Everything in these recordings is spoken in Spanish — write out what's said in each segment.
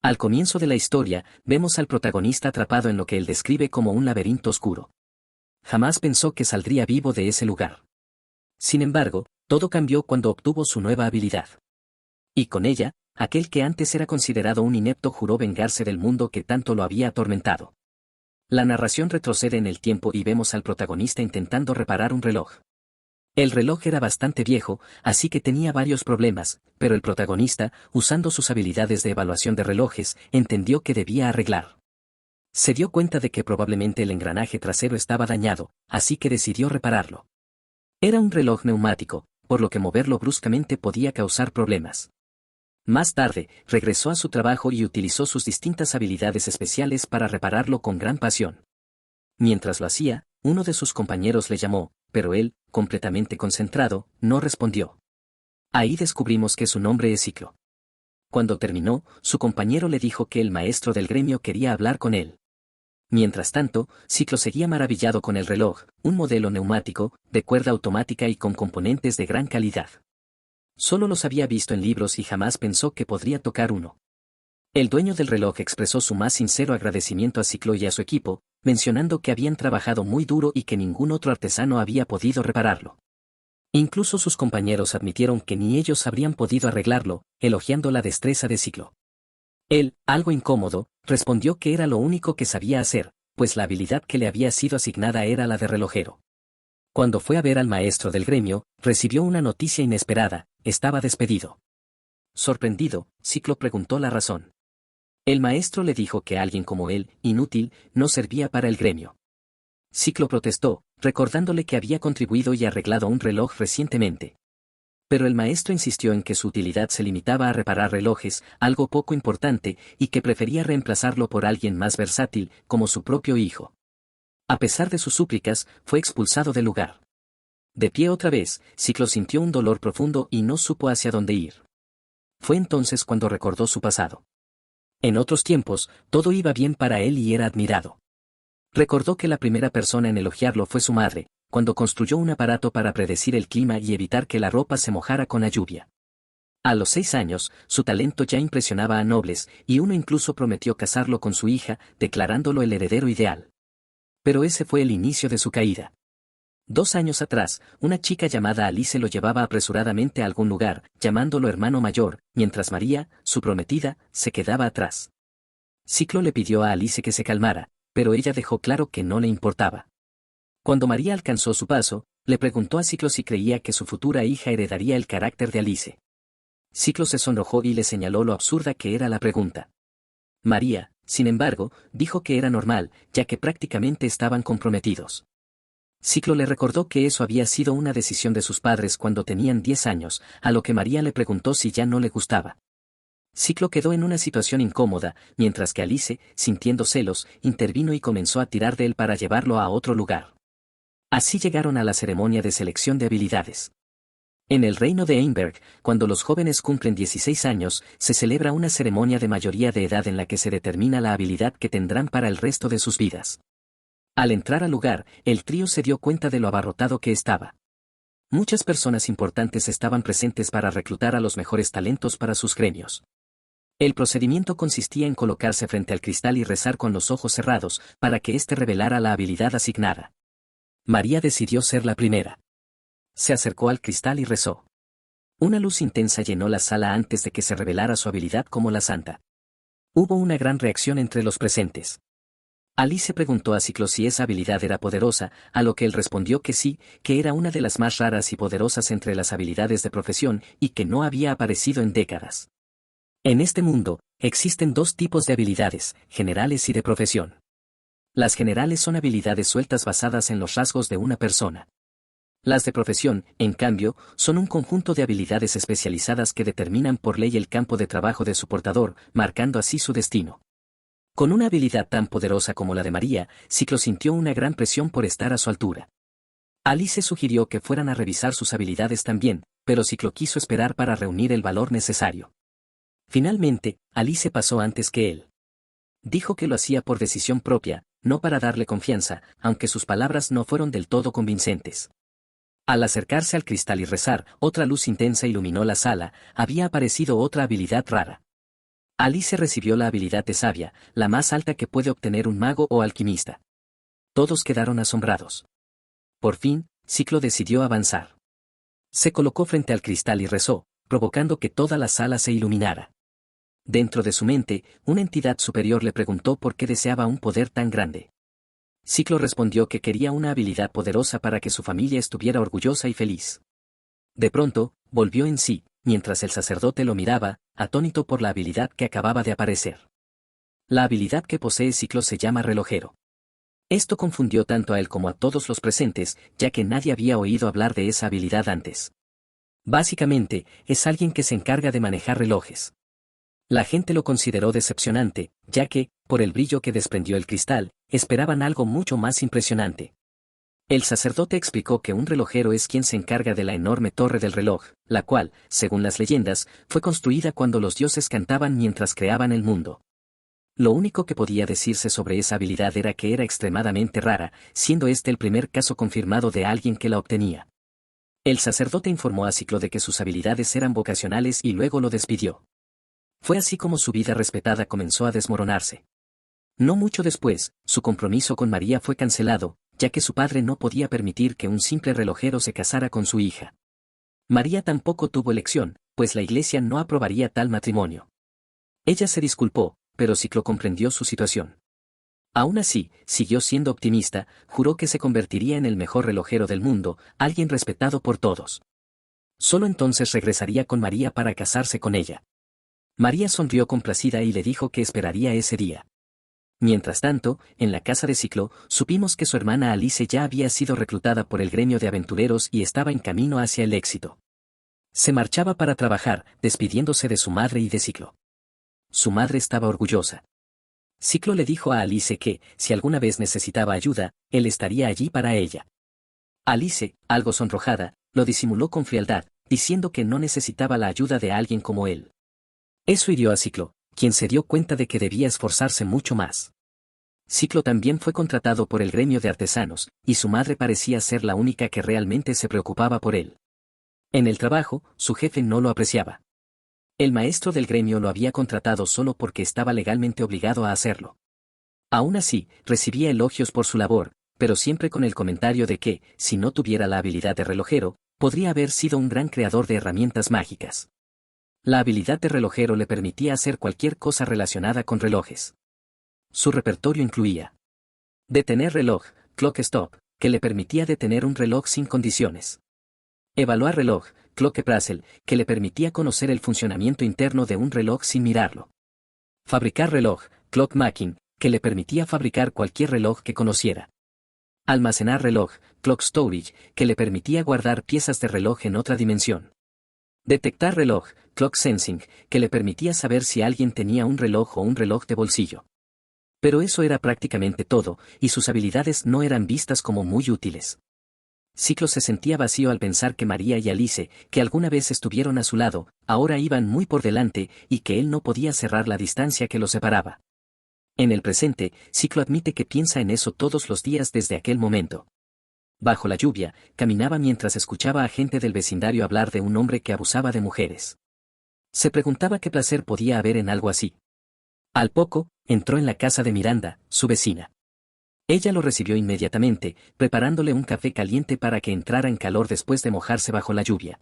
Al comienzo de la historia, vemos al protagonista atrapado en lo que él describe como un laberinto oscuro. Jamás pensó que saldría vivo de ese lugar. Sin embargo, todo cambió cuando obtuvo su nueva habilidad. Y con ella, aquel que antes era considerado un inepto juró vengarse del mundo que tanto lo había atormentado. La narración retrocede en el tiempo y vemos al protagonista intentando reparar un reloj. El reloj era bastante viejo, así que tenía varios problemas, pero el protagonista, usando sus habilidades de evaluación de relojes, entendió que debía arreglar. Se dio cuenta de que probablemente el engranaje trasero estaba dañado, así que decidió repararlo. Era un reloj neumático, por lo que moverlo bruscamente podía causar problemas. Más tarde, regresó a su trabajo y utilizó sus distintas habilidades especiales para repararlo con gran pasión. Mientras lo hacía, uno de sus compañeros le llamó, pero él, completamente concentrado, no respondió. Ahí descubrimos que su nombre es Ciclo. Cuando terminó, su compañero le dijo que el maestro del gremio quería hablar con él. Mientras tanto, Ciclo seguía maravillado con el reloj, un modelo neumático, de cuerda automática y con componentes de gran calidad. Solo los había visto en libros y jamás pensó que podría tocar uno. El dueño del reloj expresó su más sincero agradecimiento a Ciclo y a su equipo, mencionando que habían trabajado muy duro y que ningún otro artesano había podido repararlo. Incluso sus compañeros admitieron que ni ellos habrían podido arreglarlo, elogiando la destreza de Ciclo. Él, algo incómodo, respondió que era lo único que sabía hacer, pues la habilidad que le había sido asignada era la de relojero. Cuando fue a ver al maestro del gremio, recibió una noticia inesperada: estaba despedido. Sorprendido, Ciclo preguntó la razón. El maestro le dijo que alguien como él, inútil, no servía para el gremio. Ciclo protestó, recordándole que había contribuido y arreglado un reloj recientemente. Pero el maestro insistió en que su utilidad se limitaba a reparar relojes, algo poco importante, y que prefería reemplazarlo por alguien más versátil, como su propio hijo. A pesar de sus súplicas, fue expulsado del lugar. De pie otra vez, Ciclo sintió un dolor profundo y no supo hacia dónde ir. Fue entonces cuando recordó su pasado. En otros tiempos, todo iba bien para él y era admirado. Recordó que la primera persona en elogiarlo fue su madre, cuando construyó un aparato para predecir el clima y evitar que la ropa se mojara con la lluvia. A los 6 años, su talento ya impresionaba a nobles, y uno incluso prometió casarlo con su hija, declarándolo el heredero ideal. Pero ese fue el inicio de su caída. 2 años atrás, una chica llamada Alice lo llevaba apresuradamente a algún lugar, llamándolo hermano mayor, mientras María, su prometida, se quedaba atrás. Ciclo le pidió a Alice que se calmara, pero ella dejó claro que no le importaba. Cuando María alcanzó su paso, le preguntó a Ciclo si creía que su futura hija heredaría el carácter de Alice. Ciclo se sonrojó y le señaló lo absurda que era la pregunta. María, sin embargo, dijo que era normal, ya que prácticamente estaban comprometidos. Ciclo le recordó que eso había sido una decisión de sus padres cuando tenían 10 años, a lo que María le preguntó si ya no le gustaba. Ciclo quedó en una situación incómoda, mientras que Alice, sintiendo celos, intervino y comenzó a tirar de él para llevarlo a otro lugar. Así llegaron a la ceremonia de selección de habilidades. En el reino de Einberg, cuando los jóvenes cumplen 16 años, se celebra una ceremonia de mayoría de edad en la que se determina la habilidad que tendrán para el resto de sus vidas. Al entrar al lugar, el trío se dio cuenta de lo abarrotado que estaba. Muchas personas importantes estaban presentes para reclutar a los mejores talentos para sus gremios. El procedimiento consistía en colocarse frente al cristal y rezar con los ojos cerrados, para que éste revelara la habilidad asignada. María decidió ser la primera. Se acercó al cristal y rezó. Una luz intensa llenó la sala antes de que se revelara su habilidad como la santa. Hubo una gran reacción entre los presentes. Alice preguntó a Ciclo si esa habilidad era poderosa, a lo que él respondió que sí, que era una de las más raras y poderosas entre las habilidades de profesión, y que no había aparecido en décadas. En este mundo, existen 2 tipos de habilidades, generales y de profesión. Las generales son habilidades sueltas basadas en los rasgos de una persona. Las de profesión, en cambio, son un conjunto de habilidades especializadas que determinan por ley el campo de trabajo de su portador, marcando así su destino. Con una habilidad tan poderosa como la de María, Ciclo sintió una gran presión por estar a su altura. Alice sugirió que fueran a revisar sus habilidades también, pero Ciclo quiso esperar para reunir el valor necesario. Finalmente, Alice pasó antes que él. Dijo que lo hacía por decisión propia, no para darle confianza, aunque sus palabras no fueron del todo convincentes. Al acercarse al cristal y rezar, otra luz intensa iluminó la sala, había aparecido otra habilidad rara. Alice recibió la habilidad de sabia, la más alta que puede obtener un mago o alquimista. Todos quedaron asombrados. Por fin, Ciclo decidió avanzar. Se colocó frente al cristal y rezó, provocando que toda la sala se iluminara. Dentro de su mente, una entidad superior le preguntó por qué deseaba un poder tan grande. Ciclo respondió que quería una habilidad poderosa para que su familia estuviera orgullosa y feliz. De pronto, volvió en sí, mientras el sacerdote lo miraba, atónito por la habilidad que acababa de aparecer. La habilidad que posee Ciclo se llama relojero. Esto confundió tanto a él como a todos los presentes, ya que nadie había oído hablar de esa habilidad antes. Básicamente, es alguien que se encarga de manejar relojes. La gente lo consideró decepcionante, ya que, por el brillo que desprendió el cristal, esperaban algo mucho más impresionante. El sacerdote explicó que un relojero es quien se encarga de la enorme torre del reloj, la cual, según las leyendas, fue construida cuando los dioses cantaban mientras creaban el mundo. Lo único que podía decirse sobre esa habilidad era que era extremadamente rara, siendo este el primer caso confirmado de alguien que la obtenía. El sacerdote informó a Ciclo de que sus habilidades eran vocacionales y luego lo despidió. Fue así como su vida respetada comenzó a desmoronarse. No mucho después, su compromiso con María fue cancelado, ya que su padre no podía permitir que un simple relojero se casara con su hija. María tampoco tuvo elección, pues la iglesia no aprobaría tal matrimonio. Ella se disculpó, pero Ciclo comprendió su situación. Aún así, siguió siendo optimista, juró que se convertiría en el mejor relojero del mundo, alguien respetado por todos. Solo entonces regresaría con María para casarse con ella. María sonrió complacida y le dijo que esperaría ese día. Mientras tanto, en la casa de Ciclo, supimos que su hermana Alice ya había sido reclutada por el gremio de aventureros y estaba en camino hacia el éxito. Se marchaba para trabajar, despidiéndose de su madre y de Ciclo. Su madre estaba orgullosa. Ciclo le dijo a Alice que, si alguna vez necesitaba ayuda, él estaría allí para ella. Alice, algo sonrojada, lo disimuló con frialdad, diciendo que no necesitaba la ayuda de alguien como él. Eso hirió a Ciclo, quien se dio cuenta de que debía esforzarse mucho más. Ciclo también fue contratado por el gremio de artesanos, y su madre parecía ser la única que realmente se preocupaba por él. En el trabajo, su jefe no lo apreciaba. El maestro del gremio lo había contratado solo porque estaba legalmente obligado a hacerlo. Aún así, recibía elogios por su labor, pero siempre con el comentario de que, si no tuviera la habilidad de relojero, podría haber sido un gran creador de herramientas mágicas. La habilidad de relojero le permitía hacer cualquier cosa relacionada con relojes. Su repertorio incluía detener reloj, clock stop, que le permitía detener un reloj sin condiciones. Evaluar reloj, clock appraisal, que le permitía conocer el funcionamiento interno de un reloj sin mirarlo. Fabricar reloj, clock making, que le permitía fabricar cualquier reloj que conociera. Almacenar reloj, clock storage, que le permitía guardar piezas de reloj en otra dimensión. Detectar reloj, clock sensing, que le permitía saber si alguien tenía un reloj o un reloj de bolsillo. Pero eso era prácticamente todo, y sus habilidades no eran vistas como muy útiles. Ciclo se sentía vacío al pensar que María y Alice, que alguna vez estuvieron a su lado, ahora iban muy por delante, y que él no podía cerrar la distancia que los separaba. En el presente, Ciclo admite que piensa en eso todos los días desde aquel momento. Bajo la lluvia, caminaba mientras escuchaba a gente del vecindario hablar de un hombre que abusaba de mujeres. Se preguntaba qué placer podía haber en algo así. Al poco, entró en la casa de Miranda, su vecina. Ella lo recibió inmediatamente, preparándole un café caliente para que entrara en calor después de mojarse bajo la lluvia.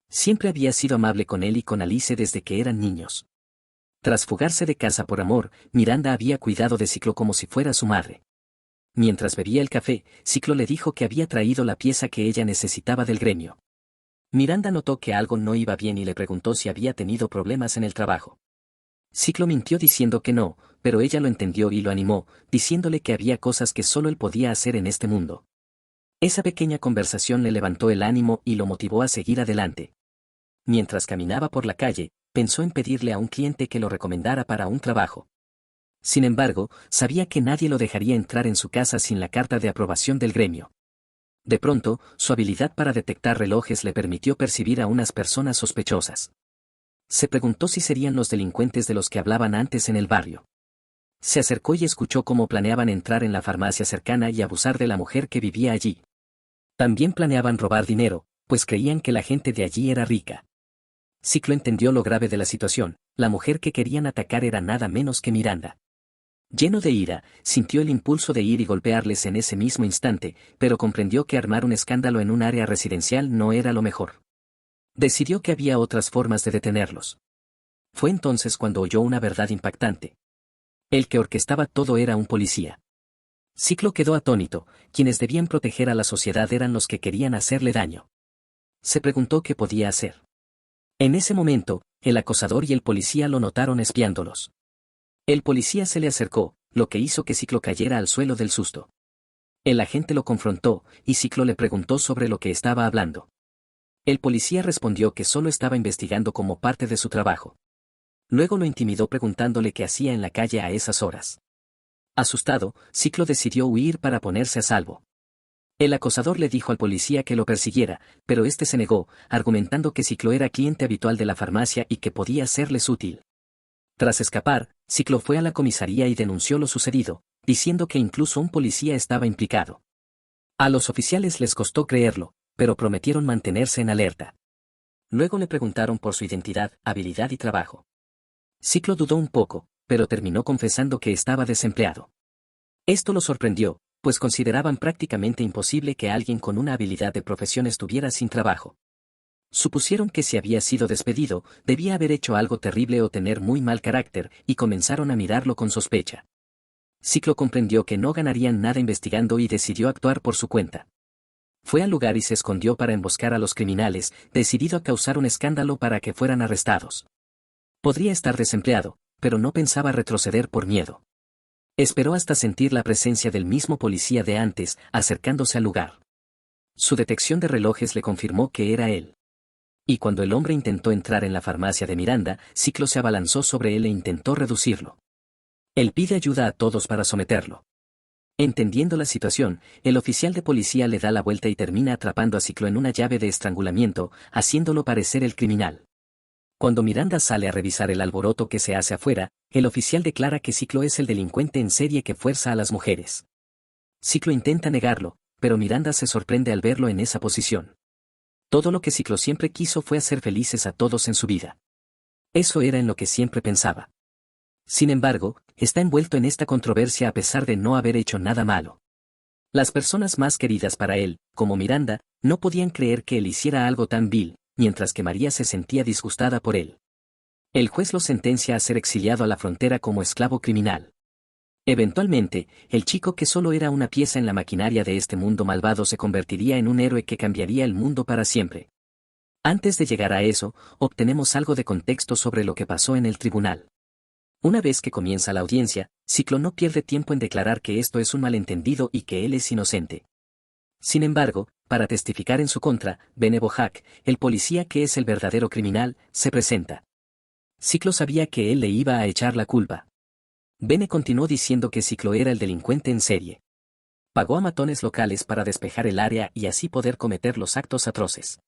Siempre había sido amable con él y con Alice desde que eran niños. Tras fugarse de casa por amor, Miranda había cuidado de Ciclo como si fuera su madre. Mientras bebía el café, Ciclo le dijo que había traído la pieza que ella necesitaba del gremio. Miranda notó que algo no iba bien y le preguntó si había tenido problemas en el trabajo. Ciclo mintió diciendo que no, pero ella lo entendió y lo animó, diciéndole que había cosas que solo él podía hacer en este mundo. Esa pequeña conversación le levantó el ánimo y lo motivó a seguir adelante. Mientras caminaba por la calle, pensó en pedirle a un cliente que lo recomendara para un trabajo. Sin embargo, sabía que nadie lo dejaría entrar en su casa sin la carta de aprobación del gremio. De pronto, su habilidad para detectar relojes le permitió percibir a unas personas sospechosas. Se preguntó si serían los delincuentes de los que hablaban antes en el barrio. Se acercó y escuchó cómo planeaban entrar en la farmacia cercana y abusar de la mujer que vivía allí. También planeaban robar dinero, pues creían que la gente de allí era rica. Ciclo entendió lo grave de la situación, la mujer que querían atacar era nada menos que Miranda. Lleno de ira, sintió el impulso de ir y golpearles en ese mismo instante, pero comprendió que armar un escándalo en un área residencial no era lo mejor. Decidió que había otras formas de detenerlos. Fue entonces cuando oyó una verdad impactante. El que orquestaba todo era un policía. Ciclo quedó atónito, quienes debían proteger a la sociedad eran los que querían hacerle daño. Se preguntó qué podía hacer. En ese momento, el acosador y el policía lo notaron espiándolos. El policía se le acercó, lo que hizo que Ciclo cayera al suelo del susto. El agente lo confrontó, y Ciclo le preguntó sobre lo que estaba hablando. El policía respondió que solo estaba investigando como parte de su trabajo. Luego lo intimidó preguntándole qué hacía en la calle a esas horas. Asustado, Ciclo decidió huir para ponerse a salvo. El acosador le dijo al policía que lo persiguiera, pero este se negó, argumentando que Ciclo era cliente habitual de la farmacia y que podía serles útil. Tras escapar, Ciclo fue a la comisaría y denunció lo sucedido, diciendo que incluso un policía estaba implicado. A los oficiales les costó creerlo, pero prometieron mantenerse en alerta. Luego le preguntaron por su identidad, habilidad y trabajo. Ciclo dudó un poco, pero terminó confesando que estaba desempleado. Esto lo sorprendió, pues consideraban prácticamente imposible que alguien con una habilidad de profesión estuviera sin trabajo. Supusieron que si había sido despedido, debía haber hecho algo terrible o tener muy mal carácter, y comenzaron a mirarlo con sospecha. Ciclo comprendió que no ganarían nada investigando y decidió actuar por su cuenta. Fue al lugar y se escondió para emboscar a los criminales, decidido a causar un escándalo para que fueran arrestados. Podría estar desempleado, pero no pensaba retroceder por miedo. Esperó hasta sentir la presencia del mismo policía de antes, acercándose al lugar. Su detección de relojes le confirmó que era él. Y cuando el hombre intentó entrar en la farmacia de Miranda, Ciclo se abalanzó sobre él e intentó reducirlo. Él pide ayuda a todos para someterlo. Entendiendo la situación, el oficial de policía le da la vuelta y termina atrapando a Ciclo en una llave de estrangulamiento, haciéndolo parecer el criminal. Cuando Miranda sale a revisar el alboroto que se hace afuera, el oficial declara que Ciclo es el delincuente en serie que fuerza a las mujeres. Ciclo intenta negarlo, pero Miranda se sorprende al verlo en esa posición. Todo lo que Ciclo siempre quiso fue hacer felices a todos en su vida. Eso era en lo que siempre pensaba. Sin embargo, está envuelto en esta controversia a pesar de no haber hecho nada malo. Las personas más queridas para él, como Miranda, no podían creer que él hiciera algo tan vil, mientras que María se sentía disgustada por él. El juez lo sentencia a ser exiliado a la frontera como esclavo criminal. Eventualmente, el chico que solo era una pieza en la maquinaria de este mundo malvado se convertiría en un héroe que cambiaría el mundo para siempre. Antes de llegar a eso, obtenemos algo de contexto sobre lo que pasó en el tribunal. Una vez que comienza la audiencia, Ciclo no pierde tiempo en declarar que esto es un malentendido y que él es inocente. Sin embargo, para testificar en su contra, Bene Bojack, el policía que es el verdadero criminal, se presenta. Ciclo sabía que él le iba a echar la culpa. Bene continuó diciendo que Ciclo era el delincuente en serie. Pagó a matones locales para despejar el área y así poder cometer los actos atroces.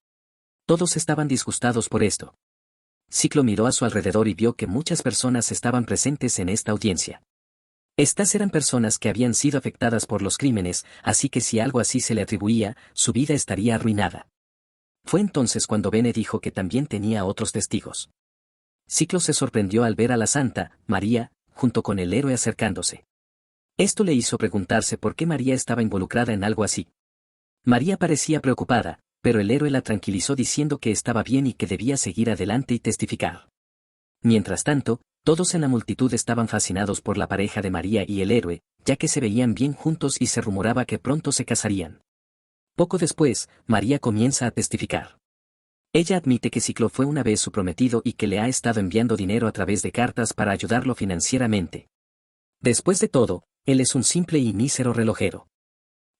Todos estaban disgustados por esto. Ciclo miró a su alrededor y vio que muchas personas estaban presentes en esta audiencia. Estas eran personas que habían sido afectadas por los crímenes, así que si algo así se le atribuía, su vida estaría arruinada. Fue entonces cuando Bene dijo que también tenía otros testigos. Ciclo se sorprendió al ver a la santa, María, junto con el héroe acercándose. Esto le hizo preguntarse por qué María estaba involucrada en algo así. María parecía preocupada, pero el héroe la tranquilizó diciendo que estaba bien y que debía seguir adelante y testificar. Mientras tanto, todos en la multitud estaban fascinados por la pareja de María y el héroe, ya que se veían bien juntos y se rumoraba que pronto se casarían. Poco después, María comienza a testificar. Ella admite que Ciclo fue una vez su prometido y que le ha estado enviando dinero a través de cartas para ayudarlo financieramente. Después de todo, él es un simple y mísero relojero.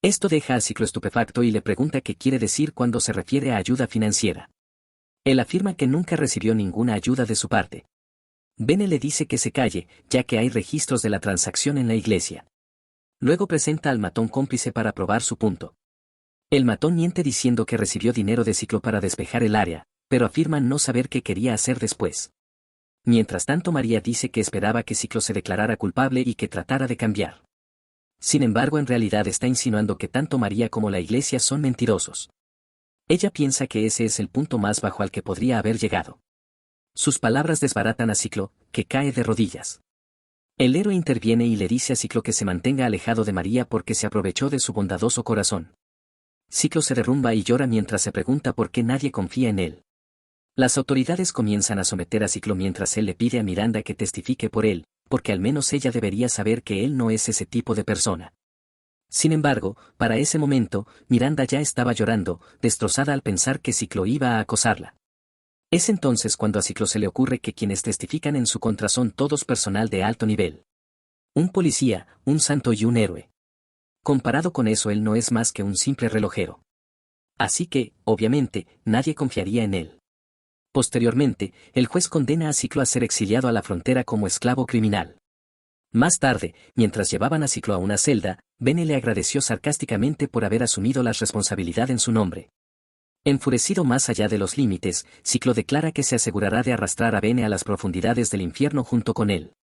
Esto deja a Ciclo estupefacto y le pregunta qué quiere decir cuando se refiere a ayuda financiera. Él afirma que nunca recibió ninguna ayuda de su parte. Bene le dice que se calle, ya que hay registros de la transacción en la iglesia. Luego presenta al matón cómplice para probar su punto. El matón miente diciendo que recibió dinero de Ciclo para despejar el área, pero afirma no saber qué quería hacer después. Mientras tanto María dice que esperaba que Ciclo se declarara culpable y que tratara de cambiar. Sin embargo, en realidad está insinuando que tanto María como la iglesia son mentirosos. Ella piensa que ese es el punto más bajo al que podría haber llegado. Sus palabras desbaratan a Ciclo, que cae de rodillas. El héroe interviene y le dice a Ciclo que se mantenga alejado de María porque se aprovechó de su bondadoso corazón. Ciclo se derrumba y llora mientras se pregunta por qué nadie confía en él. Las autoridades comienzan a someter a Ciclo mientras él le pide a Miranda que testifique por él, porque al menos ella debería saber que él no es ese tipo de persona. Sin embargo, para ese momento, Miranda ya estaba llorando, destrozada al pensar que Ciclo iba a acosarla. Es entonces cuando a Ciclo se le ocurre que quienes testifican en su contra son todos personal de alto nivel. Un policía, un santo y un héroe. Comparado con eso él no es más que un simple relojero. Así que, obviamente, nadie confiaría en él. Posteriormente, el juez condena a Ciclo a ser exiliado a la frontera como esclavo criminal. Más tarde, mientras llevaban a Ciclo a una celda, Bene le agradeció sarcásticamente por haber asumido la responsabilidad en su nombre. Enfurecido más allá de los límites, Ciclo declara que se asegurará de arrastrar a Bene a las profundidades del infierno junto con él.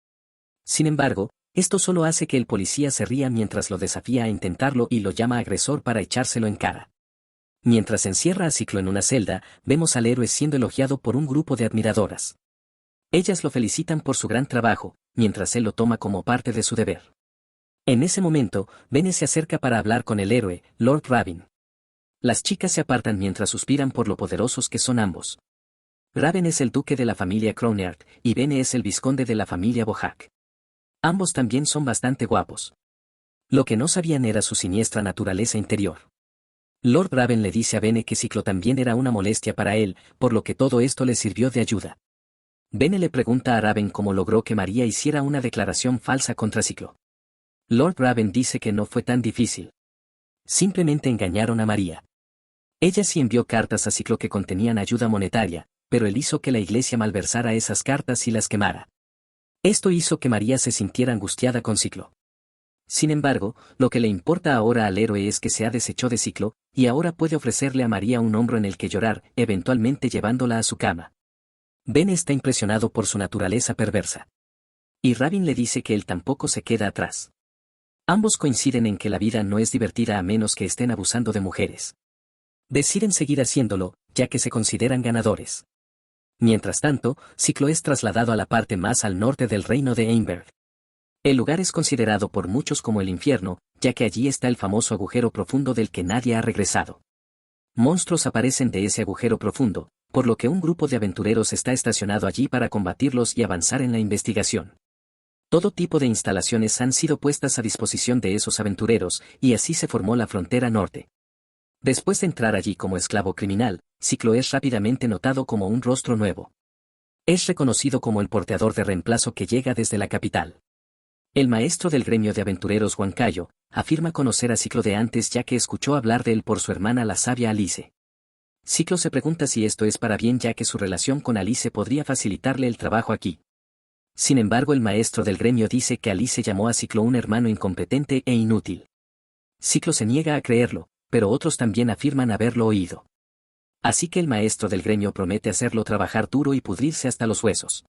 Sin embargo, esto solo hace que el policía se ría mientras lo desafía a intentarlo y lo llama agresor para echárselo en cara. Mientras encierra a Ciclo en una celda, vemos al héroe siendo elogiado por un grupo de admiradoras. Ellas lo felicitan por su gran trabajo, mientras él lo toma como parte de su deber. En ese momento, Bene se acerca para hablar con el héroe, Lord Raven. Las chicas se apartan mientras suspiran por lo poderosos que son ambos. Raven es el duque de la familia Cronerd, y Bene es el vizconde de la familia Bohack. Ambos también son bastante guapos. Lo que no sabían era su siniestra naturaleza interior. Lord Raven le dice a Bene que Ciclo también era una molestia para él, por lo que todo esto le sirvió de ayuda. Bene le pregunta a Raven cómo logró que María hiciera una declaración falsa contra Ciclo. Lord Raven dice que no fue tan difícil. Simplemente engañaron a María. Ella sí envió cartas a Ciclo que contenían ayuda monetaria, pero él hizo que la iglesia malversara esas cartas y las quemara. Esto hizo que María se sintiera angustiada con Ciclo. Sin embargo, lo que le importa ahora al héroe es que se ha deshecho de Ciclo, y ahora puede ofrecerle a María un hombro en el que llorar, eventualmente llevándola a su cama. Ben está impresionado por su naturaleza perversa. Y Raven le dice que él tampoco se queda atrás. Ambos coinciden en que la vida no es divertida a menos que estén abusando de mujeres. Deciden seguir haciéndolo, ya que se consideran ganadores. Mientras tanto, Ciclo es trasladado a la parte más al norte del reino de Einberg. El lugar es considerado por muchos como el infierno, ya que allí está el famoso agujero profundo del que nadie ha regresado. Monstruos aparecen de ese agujero profundo, por lo que un grupo de aventureros está estacionado allí para combatirlos y avanzar en la investigación. Todo tipo de instalaciones han sido puestas a disposición de esos aventureros, y así se formó la frontera norte. Después de entrar allí como esclavo criminal, Ciclo es rápidamente notado como un rostro nuevo. Es reconocido como el porteador de reemplazo que llega desde la capital. El maestro del gremio de aventureros Huancayo afirma conocer a Ciclo de antes ya que escuchó hablar de él por su hermana la sabia Alice. Ciclo se pregunta si esto es para bien ya que su relación con Alice podría facilitarle el trabajo aquí. Sin embargo el maestro del gremio dice que Alice llamó a Ciclo un hermano incompetente e inútil. Ciclo se niega a creerlo, pero otros también afirman haberlo oído. Así que el maestro del gremio promete hacerlo trabajar duro y pudrirse hasta los huesos.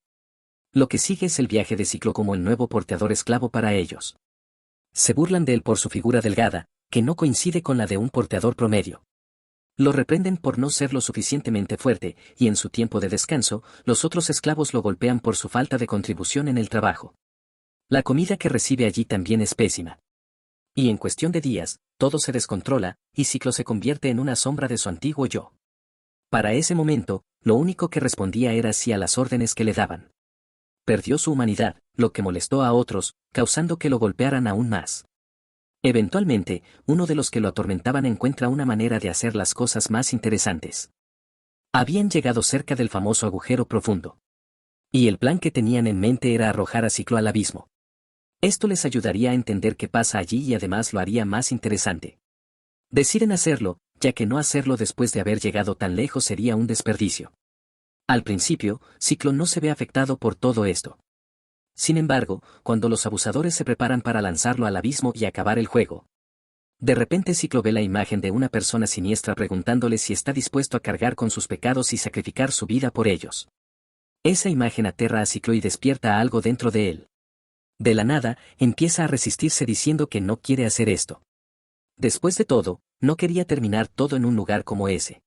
Lo que sigue es el viaje de Ciclo como el nuevo porteador esclavo para ellos. Se burlan de él por su figura delgada, que no coincide con la de un porteador promedio. Lo reprenden por no ser lo suficientemente fuerte, y en su tiempo de descanso, los otros esclavos lo golpean por su falta de contribución en el trabajo. La comida que recibe allí también es pésima. Y en cuestión de días, todo se descontrola, y Ciclo se convierte en una sombra de su antiguo yo. Para ese momento, lo único que respondía era sí a las órdenes que le daban. Perdió su humanidad, lo que molestó a otros, causando que lo golpearan aún más. Eventualmente, uno de los que lo atormentaban encuentra una manera de hacer las cosas más interesantes. Habían llegado cerca del famoso agujero profundo. Y el plan que tenían en mente era arrojar a Ciclo al abismo. Esto les ayudaría a entender qué pasa allí y además lo haría más interesante. Deciden hacerlo, ya que no hacerlo después de haber llegado tan lejos sería un desperdicio. Al principio, Ciclo no se ve afectado por todo esto. Sin embargo, cuando los abusadores se preparan para lanzarlo al abismo y acabar el juego, de repente Ciclo ve la imagen de una persona siniestra preguntándole si está dispuesto a cargar con sus pecados y sacrificar su vida por ellos. Esa imagen aterra a Ciclo y despierta algo dentro de él. De la nada, empieza a resistirse diciendo que no quiere hacer esto. Después de todo, no quería terminar todo en un lugar como ese.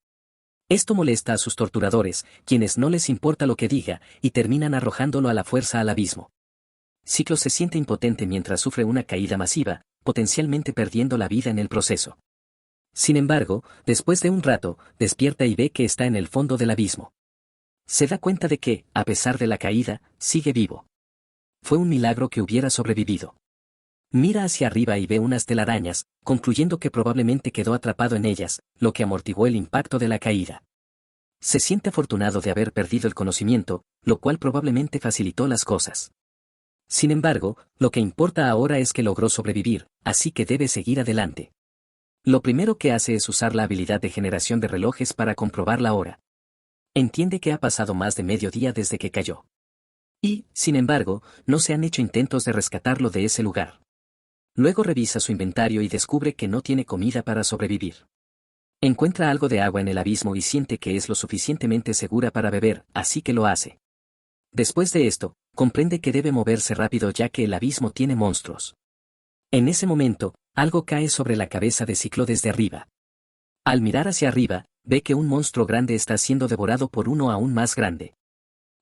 Esto molesta a sus torturadores, quienes no les importa lo que diga, y terminan arrojándolo a la fuerza al abismo. Ciclo se siente impotente mientras sufre una caída masiva, potencialmente perdiendo la vida en el proceso. Sin embargo, después de un rato, despierta y ve que está en el fondo del abismo. Se da cuenta de que, a pesar de la caída, sigue vivo. Fue un milagro que hubiera sobrevivido. Mira hacia arriba y ve unas telarañas, concluyendo que probablemente quedó atrapado en ellas, lo que amortiguó el impacto de la caída. Se siente afortunado de haber perdido el conocimiento, lo cual probablemente facilitó las cosas. Sin embargo, lo que importa ahora es que logró sobrevivir, así que debe seguir adelante. Lo primero que hace es usar la habilidad de generación de relojes para comprobar la hora. Entiende que ha pasado más de medio día desde que cayó. Y, sin embargo, no se han hecho intentos de rescatarlo de ese lugar. Luego revisa su inventario y descubre que no tiene comida para sobrevivir. Encuentra algo de agua en el abismo y siente que es lo suficientemente segura para beber, así que lo hace. Después de esto, comprende que debe moverse rápido ya que el abismo tiene monstruos. En ese momento, algo cae sobre la cabeza de Ciclo desde arriba. Al mirar hacia arriba, ve que un monstruo grande está siendo devorado por uno aún más grande.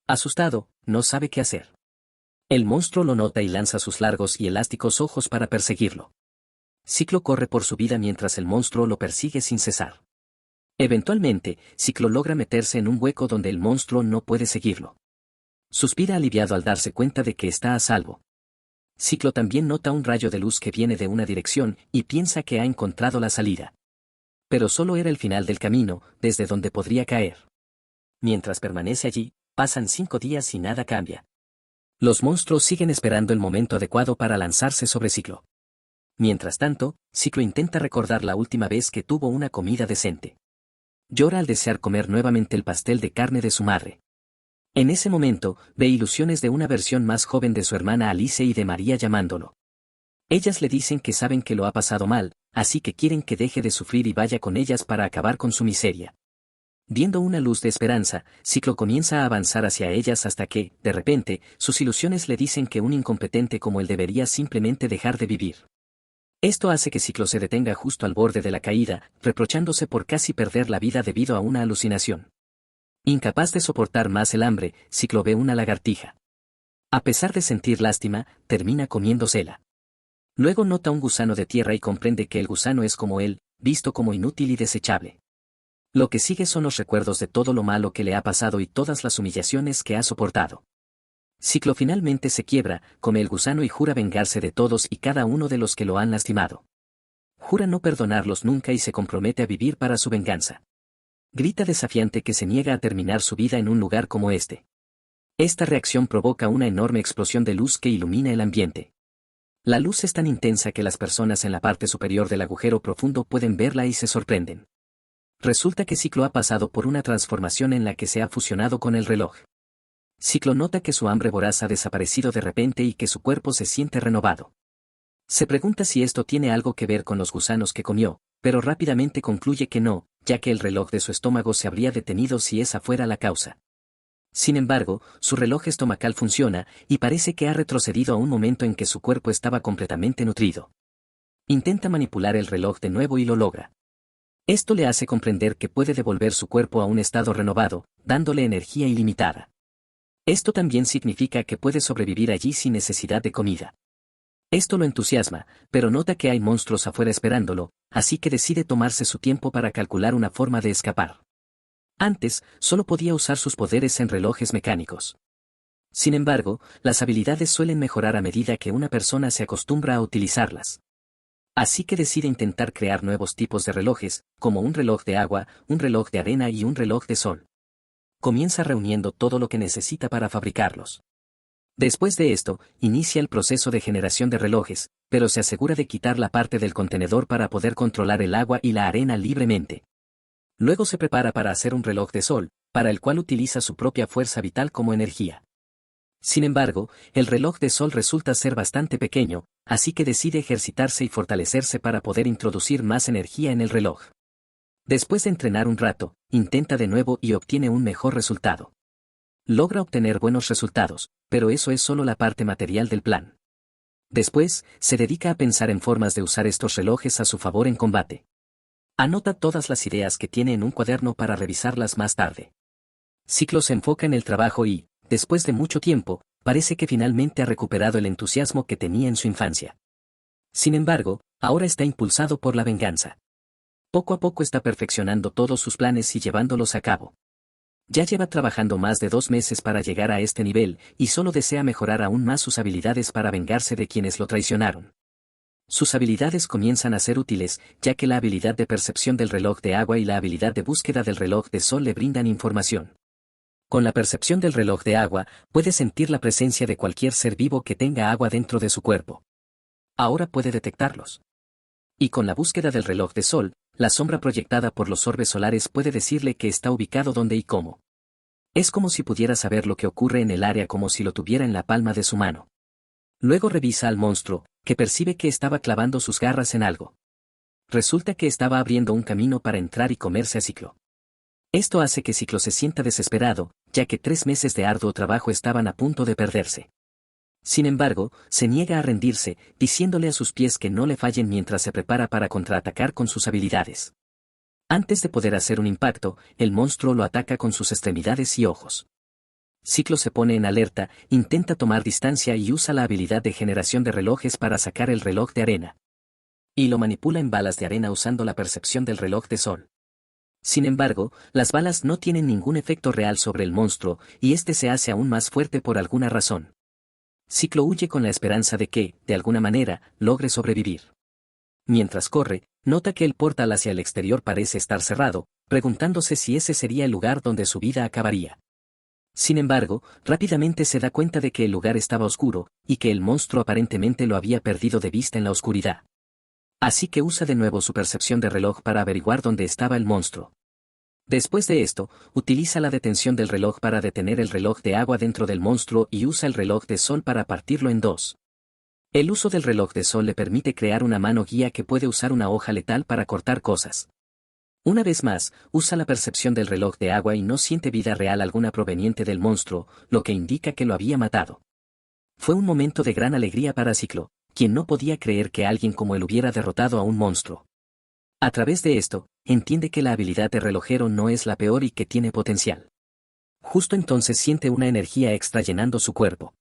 Asustado, no sabe qué hacer. El monstruo lo nota y lanza sus largos y elásticos ojos para perseguirlo. Ciclo corre por su vida mientras el monstruo lo persigue sin cesar. Eventualmente, Ciclo logra meterse en un hueco donde el monstruo no puede seguirlo. Suspira aliviado al darse cuenta de que está a salvo. Ciclo también nota un rayo de luz que viene de una dirección y piensa que ha encontrado la salida. Pero solo era el final del camino, desde donde podría caer. Mientras permanece allí, pasan 5 días y nada cambia. Los monstruos siguen esperando el momento adecuado para lanzarse sobre Ciclo. Mientras tanto, Ciclo intenta recordar la última vez que tuvo una comida decente. Llora al desear comer nuevamente el pastel de carne de su madre. En ese momento, ve ilusiones de una versión más joven de su hermana Alice y de María llamándolo. Ellas le dicen que saben que lo ha pasado mal, así que quieren que deje de sufrir y vaya con ellas para acabar con su miseria. Viendo una luz de esperanza, Ciclo comienza a avanzar hacia ellas hasta que, de repente, sus ilusiones le dicen que un incompetente como él debería simplemente dejar de vivir. Esto hace que Ciclo se detenga justo al borde de la caída, reprochándose por casi perder la vida debido a una alucinación. Incapaz de soportar más el hambre, Ciclo ve una lagartija. A pesar de sentir lástima, termina comiéndosela. Luego nota un gusano de tierra y comprende que el gusano es como él, visto como inútil y desechable. Lo que sigue son los recuerdos de todo lo malo que le ha pasado y todas las humillaciones que ha soportado. Ciclo finalmente se quiebra, come el gusano y jura vengarse de todos y cada uno de los que lo han lastimado. Jura no perdonarlos nunca y se compromete a vivir para su venganza. Grita desafiante que se niega a terminar su vida en un lugar como este. Esta reacción provoca una enorme explosión de luz que ilumina el ambiente. La luz es tan intensa que las personas en la parte superior del agujero profundo pueden verla y se sorprenden. Resulta que Ciclo ha pasado por una transformación en la que se ha fusionado con el reloj. Ciclo nota que su hambre voraz ha desaparecido de repente y que su cuerpo se siente renovado. Se pregunta si esto tiene algo que ver con los gusanos que comió, pero rápidamente concluye que no, ya que el reloj de su estómago se habría detenido si esa fuera la causa. Sin embargo, su reloj estomacal funciona, y parece que ha retrocedido a un momento en que su cuerpo estaba completamente nutrido. Intenta manipular el reloj de nuevo y lo logra. Esto le hace comprender que puede devolver su cuerpo a un estado renovado, dándole energía ilimitada. Esto también significa que puede sobrevivir allí sin necesidad de comida. Esto lo entusiasma, pero nota que hay monstruos afuera esperándolo, así que decide tomarse su tiempo para calcular una forma de escapar. Antes, solo podía usar sus poderes en relojes mecánicos. Sin embargo, las habilidades suelen mejorar a medida que una persona se acostumbra a utilizarlas. Así que decide intentar crear nuevos tipos de relojes, como un reloj de agua, un reloj de arena y un reloj de sol. Comienza reuniendo todo lo que necesita para fabricarlos. Después de esto, inicia el proceso de generación de relojes, pero se asegura de quitar la parte del contenedor para poder controlar el agua y la arena libremente. Luego se prepara para hacer un reloj de sol, para el cual utiliza su propia fuerza vital como energía. Sin embargo, el reloj de sol resulta ser bastante pequeño, así que decide ejercitarse y fortalecerse para poder introducir más energía en el reloj. Después de entrenar un rato, intenta de nuevo y obtiene un mejor resultado. Logra obtener buenos resultados, pero eso es solo la parte material del plan. Después, se dedica a pensar en formas de usar estos relojes a su favor en combate. Anota todas las ideas que tiene en un cuaderno para revisarlas más tarde. Ciclo se enfoca en el trabajo y, después de mucho tiempo, parece que finalmente ha recuperado el entusiasmo que tenía en su infancia. Sin embargo, ahora está impulsado por la venganza. Poco a poco está perfeccionando todos sus planes y llevándolos a cabo. Ya lleva trabajando más de 2 meses para llegar a este nivel, y solo desea mejorar aún más sus habilidades para vengarse de quienes lo traicionaron. Sus habilidades comienzan a ser útiles, ya que la habilidad de percepción del reloj de agua y la habilidad de búsqueda del reloj de sol le brindan información. Con la percepción del reloj de agua, puede sentir la presencia de cualquier ser vivo que tenga agua dentro de su cuerpo. Ahora puede detectarlos. Y con la búsqueda del reloj de sol, la sombra proyectada por los orbes solares puede decirle que está ubicado dónde y cómo. Es como si pudiera saber lo que ocurre en el área como si lo tuviera en la palma de su mano. Luego revisa al monstruo, que percibe que estaba clavando sus garras en algo. Resulta que estaba abriendo un camino para entrar y comerse a Ciclo. Esto hace que Ciclo se sienta desesperado, ya que 3 meses de arduo trabajo estaban a punto de perderse. Sin embargo, se niega a rendirse, diciéndole a sus pies que no le fallen mientras se prepara para contraatacar con sus habilidades. Antes de poder hacer un impacto, el monstruo lo ataca con sus extremidades y ojos. Ciclo se pone en alerta, intenta tomar distancia y usa la habilidad de generación de relojes para sacar el reloj de arena. Y lo manipula en balas de arena usando la percepción del reloj de sol. Sin embargo, las balas no tienen ningún efecto real sobre el monstruo, y este se hace aún más fuerte por alguna razón. Ciclo huye con la esperanza de que, de alguna manera, logre sobrevivir. Mientras corre, nota que el portal hacia el exterior parece estar cerrado, preguntándose si ese sería el lugar donde su vida acabaría. Sin embargo, rápidamente se da cuenta de que el lugar estaba oscuro, y que el monstruo aparentemente lo había perdido de vista en la oscuridad. Así que usa de nuevo su percepción de reloj para averiguar dónde estaba el monstruo. Después de esto, utiliza la detención del reloj para detener el reloj de agua dentro del monstruo y usa el reloj de sol para partirlo en 2. El uso del reloj de sol le permite crear una mano guía que puede usar una hoja letal para cortar cosas. Una vez más, usa la percepción del reloj de agua y no siente vida real alguna proveniente del monstruo, lo que indica que lo había matado. Fue un momento de gran alegría para Ciclo, quien no podía creer que alguien como él hubiera derrotado a un monstruo. A través de esto, entiende que la habilidad de relojero no es la peor y que tiene potencial. Justo entonces siente una energía extra llenando su cuerpo.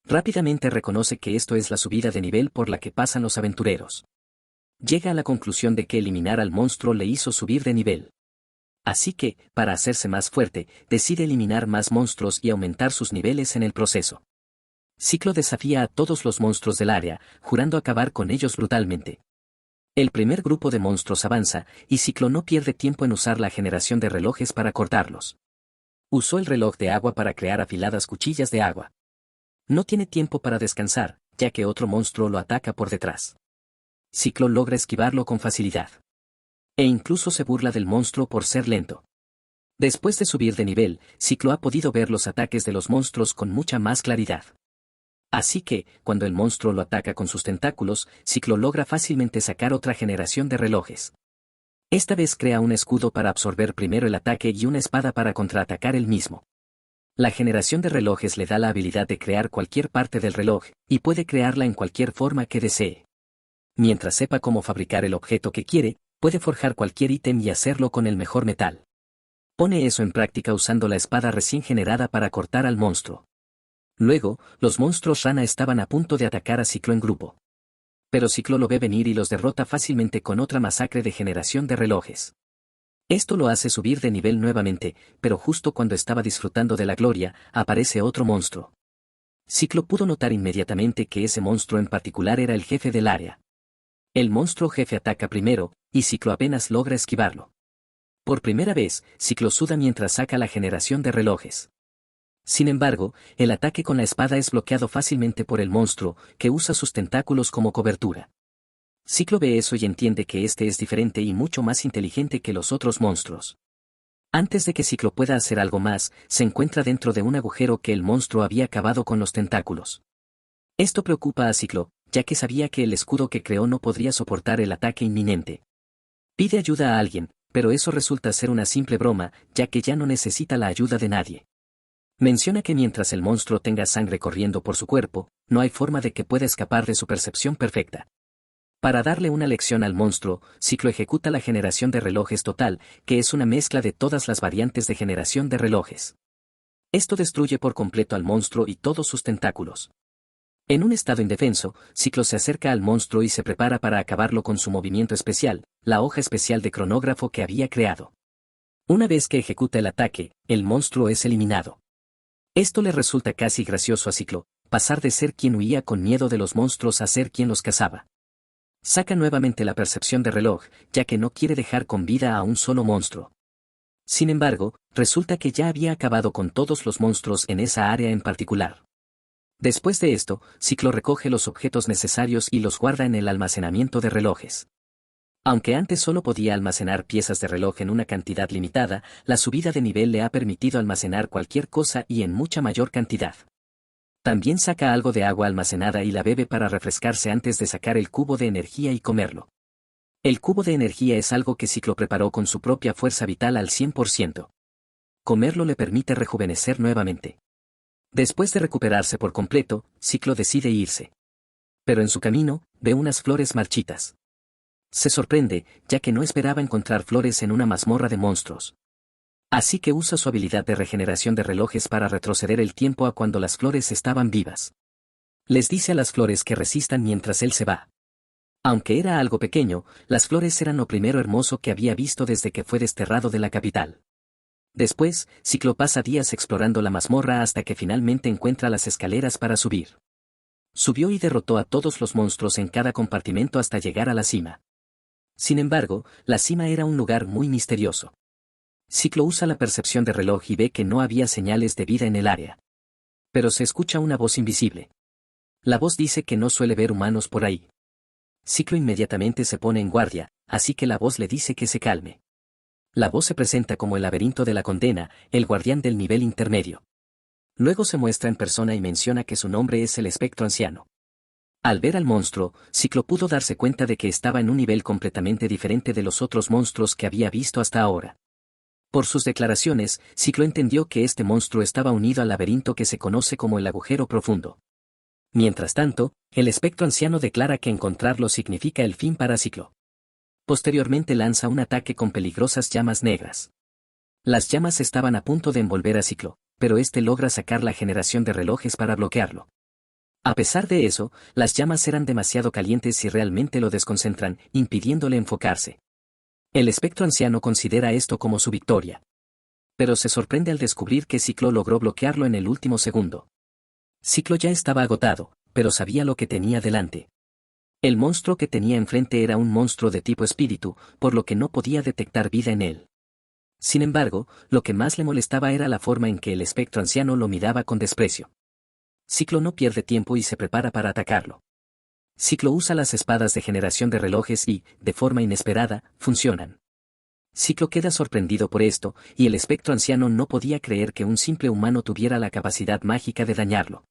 Rápidamente reconoce que esto es la subida de nivel por la que pasan los aventureros. Llega a la conclusión de que eliminar al monstruo le hizo subir de nivel. Así que, para hacerse más fuerte, decide eliminar más monstruos y aumentar sus niveles en el proceso. Ciclo desafía a todos los monstruos del área, jurando acabar con ellos brutalmente. El primer grupo de monstruos avanza, y Ciclo no pierde tiempo en usar la generación de relojes para cortarlos. Usó el reloj de agua para crear afiladas cuchillas de agua. No tiene tiempo para descansar, ya que otro monstruo lo ataca por detrás. Ciclo logra esquivarlo con facilidad. E incluso se burla del monstruo por ser lento. Después de subir de nivel, Ciclo ha podido ver los ataques de los monstruos con mucha más claridad. Así que, cuando el monstruo lo ataca con sus tentáculos, Ciclo logra fácilmente sacar otra generación de relojes. Esta vez crea un escudo para absorber primero el ataque y una espada para contraatacar el mismo. La generación de relojes le da la habilidad de crear cualquier parte del reloj, y puede crearla en cualquier forma que desee. Mientras sepa cómo fabricar el objeto que quiere, puede forjar cualquier ítem y hacerlo con el mejor metal. Pone eso en práctica usando la espada recién generada para cortar al monstruo. Luego, los monstruos rana estaban a punto de atacar a Ciclo en grupo. Pero Ciclo lo ve venir y los derrota fácilmente con otra masacre de generación de relojes. Esto lo hace subir de nivel nuevamente, pero justo cuando estaba disfrutando de la gloria, aparece otro monstruo. Ciclo pudo notar inmediatamente que ese monstruo en particular era el jefe del área. El monstruo jefe ataca primero, y Ciclo apenas logra esquivarlo. Por primera vez, Ciclo suda mientras saca la generación de relojes. Sin embargo, el ataque con la espada es bloqueado fácilmente por el monstruo, que usa sus tentáculos como cobertura. Ciclo ve eso y entiende que este es diferente y mucho más inteligente que los otros monstruos. Antes de que Ciclo pueda hacer algo más, se encuentra dentro de un agujero que el monstruo había cavado con los tentáculos. Esto preocupa a Ciclo, ya que sabía que el escudo que creó no podría soportar el ataque inminente. Pide ayuda a alguien, pero eso resulta ser una simple broma, ya que ya no necesita la ayuda de nadie. Menciona que mientras el monstruo tenga sangre corriendo por su cuerpo, no hay forma de que pueda escapar de su percepción perfecta. Para darle una lección al monstruo, Ciclo ejecuta la generación de relojes total, que es una mezcla de todas las variantes de generación de relojes. Esto destruye por completo al monstruo y todos sus tentáculos. En un estado indefenso, Ciclo se acerca al monstruo y se prepara para acabarlo con su movimiento especial, la hoja especial de cronógrafo que había creado. Una vez que ejecuta el ataque, el monstruo es eliminado. Esto le resulta casi gracioso a Ciclo, pasar de ser quien huía con miedo de los monstruos a ser quien los cazaba. Saca nuevamente la percepción de reloj, ya que no quiere dejar con vida a un solo monstruo. Sin embargo, resulta que ya había acabado con todos los monstruos en esa área en particular. Después de esto, Ciclo recoge los objetos necesarios y los guarda en el almacenamiento de relojes. Aunque antes solo podía almacenar piezas de reloj en una cantidad limitada, la subida de nivel le ha permitido almacenar cualquier cosa y en mucha mayor cantidad. También saca algo de agua almacenada y la bebe para refrescarse antes de sacar el cubo de energía y comerlo. El cubo de energía es algo que Ciclo preparó con su propia fuerza vital al 100%. Comerlo le permite rejuvenecer nuevamente. Después de recuperarse por completo, Ciclo decide irse. Pero en su camino, ve unas flores marchitas. Se sorprende, ya que no esperaba encontrar flores en una mazmorra de monstruos. Así que usa su habilidad de regeneración de relojes para retroceder el tiempo a cuando las flores estaban vivas. Les dice a las flores que resistan mientras él se va. Aunque era algo pequeño, las flores eran lo primero hermoso que había visto desde que fue desterrado de la capital. Después, Ciclo pasa días explorando la mazmorra hasta que finalmente encuentra las escaleras para subir. Subió y derrotó a todos los monstruos en cada compartimento hasta llegar a la cima. Sin embargo, la cima era un lugar muy misterioso. Ciclo usa la percepción de reloj y ve que no había señales de vida en el área. Pero se escucha una voz invisible. La voz dice que no suele ver humanos por ahí. Ciclo inmediatamente se pone en guardia, así que la voz le dice que se calme. La voz se presenta como el laberinto de la condena, el guardián del nivel intermedio. Luego se muestra en persona y menciona que su nombre es el espectro anciano. Al ver al monstruo, Ciclo pudo darse cuenta de que estaba en un nivel completamente diferente de los otros monstruos que había visto hasta ahora. Por sus declaraciones, Ciclo entendió que este monstruo estaba unido al laberinto que se conoce como el agujero profundo. Mientras tanto, el espectro anciano declara que encontrarlo significa el fin para Ciclo. Posteriormente lanza un ataque con peligrosas llamas negras. Las llamas estaban a punto de envolver a Ciclo, pero este logra sacar la generación de relojes para bloquearlo. A pesar de eso, las llamas eran demasiado calientes y realmente lo desconcentran, impidiéndole enfocarse. El espectro anciano considera esto como su victoria. Pero se sorprende al descubrir que Ciclo logró bloquearlo en el último segundo. Ciclo ya estaba agotado, pero sabía lo que tenía delante. El monstruo que tenía enfrente era un monstruo de tipo espíritu, por lo que no podía detectar vida en él. Sin embargo, lo que más le molestaba era la forma en que el espectro anciano lo miraba con desprecio. Ciclo no pierde tiempo y se prepara para atacarlo. Ciclo usa las espadas de generación de relojes y, de forma inesperada, funcionan. Ciclo queda sorprendido por esto, y el espectro anciano no podía creer que un simple humano tuviera la capacidad mágica de dañarlo.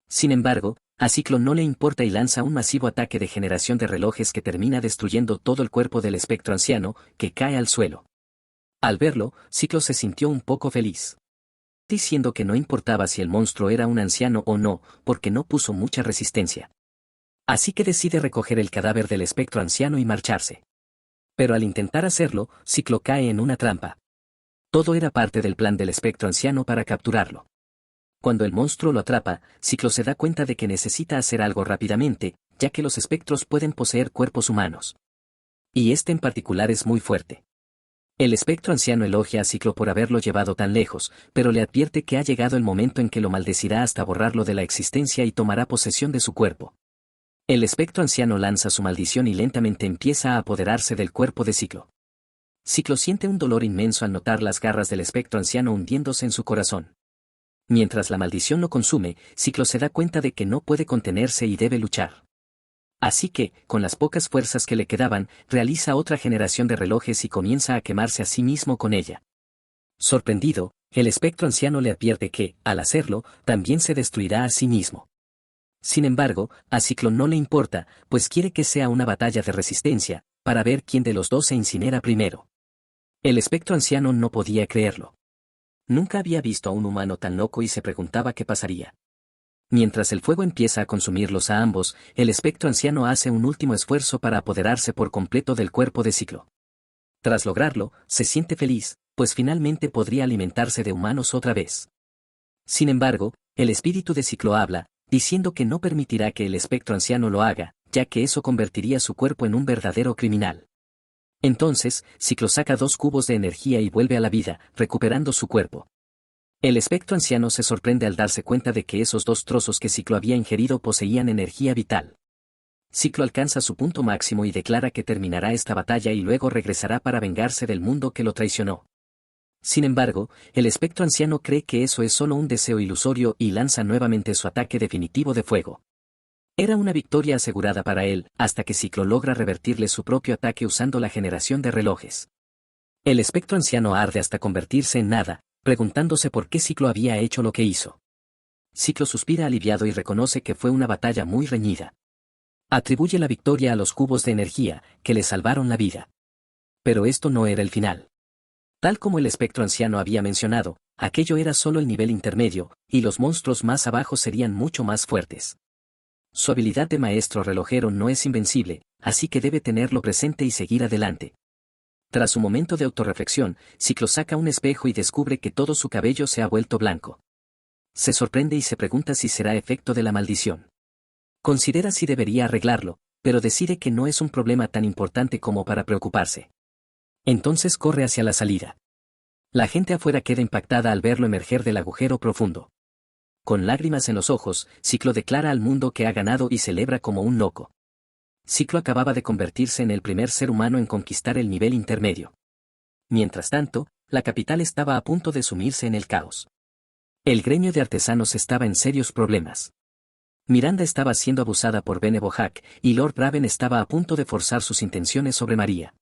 Sin embargo, a Ciclo no le importa y lanza un masivo ataque de generación de relojes que termina destruyendo todo el cuerpo del espectro anciano, que cae al suelo. Al verlo, Ciclo se sintió un poco feliz, diciendo que no importaba si el monstruo era un anciano o no, porque no puso mucha resistencia. Así que decide recoger el cadáver del espectro anciano y marcharse. Pero al intentar hacerlo, Ciclo cae en una trampa. Todo era parte del plan del espectro anciano para capturarlo. Cuando el monstruo lo atrapa, Ciclo se da cuenta de que necesita hacer algo rápidamente, ya que los espectros pueden poseer cuerpos humanos. Y este en particular es muy fuerte. El espectro anciano elogia a Ciclo por haberlo llevado tan lejos, pero le advierte que ha llegado el momento en que lo maldecirá hasta borrarlo de la existencia y tomará posesión de su cuerpo. El espectro anciano lanza su maldición y lentamente empieza a apoderarse del cuerpo de Ciclo. Ciclo siente un dolor inmenso al notar las garras del espectro anciano hundiéndose en su corazón. Mientras la maldición lo consume, Ciclo se da cuenta de que no puede contenerse y debe luchar. Así que, con las pocas fuerzas que le quedaban, realiza otra generación de relojes y comienza a quemarse a sí mismo con ella. Sorprendido, el espectro anciano le advierte que, al hacerlo, también se destruirá a sí mismo. Sin embargo, a Ciclo no le importa, pues quiere que sea una batalla de resistencia, para ver quién de los dos se incinera primero. El espectro anciano no podía creerlo. Nunca había visto a un humano tan loco y se preguntaba qué pasaría. Mientras el fuego empieza a consumirlos a ambos, el espectro anciano hace un último esfuerzo para apoderarse por completo del cuerpo de Ciclo. Tras lograrlo, se siente feliz, pues finalmente podría alimentarse de humanos otra vez. Sin embargo, el espíritu de Ciclo habla, diciendo que no permitirá que el espectro anciano lo haga, ya que eso convertiría su cuerpo en un verdadero criminal. Entonces, Ciclo saca 2 cubos de energía y vuelve a la vida, recuperando su cuerpo. El espectro anciano se sorprende al darse cuenta de que esos 2 trozos que Ciclo había ingerido poseían energía vital. Ciclo alcanza su punto máximo y declara que terminará esta batalla y luego regresará para vengarse del mundo que lo traicionó. Sin embargo, el espectro anciano cree que eso es solo un deseo ilusorio y lanza nuevamente su ataque definitivo de fuego. Era una victoria asegurada para él, hasta que Ciclo logra revertirle su propio ataque usando la generación de relojes. El espectro anciano arde hasta convertirse en nada, preguntándose por qué Ciclo había hecho lo que hizo. Ciclo suspira aliviado y reconoce que fue una batalla muy reñida. Atribuye la victoria a los cubos de energía, que le salvaron la vida. Pero esto no era el final. Tal como el espectro anciano había mencionado, aquello era solo el nivel intermedio, y los monstruos más abajo serían mucho más fuertes. Su habilidad de maestro relojero no es invencible, así que debe tenerlo presente y seguir adelante. Tras un momento de autorreflexión, Ciclo saca un espejo y descubre que todo su cabello se ha vuelto blanco. Se sorprende y se pregunta si será efecto de la maldición. Considera si debería arreglarlo, pero decide que no es un problema tan importante como para preocuparse. Entonces corre hacia la salida. La gente afuera queda impactada al verlo emerger del agujero profundo. Con lágrimas en los ojos, Ciclo declara al mundo que ha ganado y celebra como un loco. Ciclo acababa de convertirse en el primer ser humano en conquistar el nivel intermedio. Mientras tanto, la capital estaba a punto de sumirse en el caos. El gremio de artesanos estaba en serios problemas. Miranda estaba siendo abusada por Bene Bohac, y Lord Raven estaba a punto de forzar sus intenciones sobre María.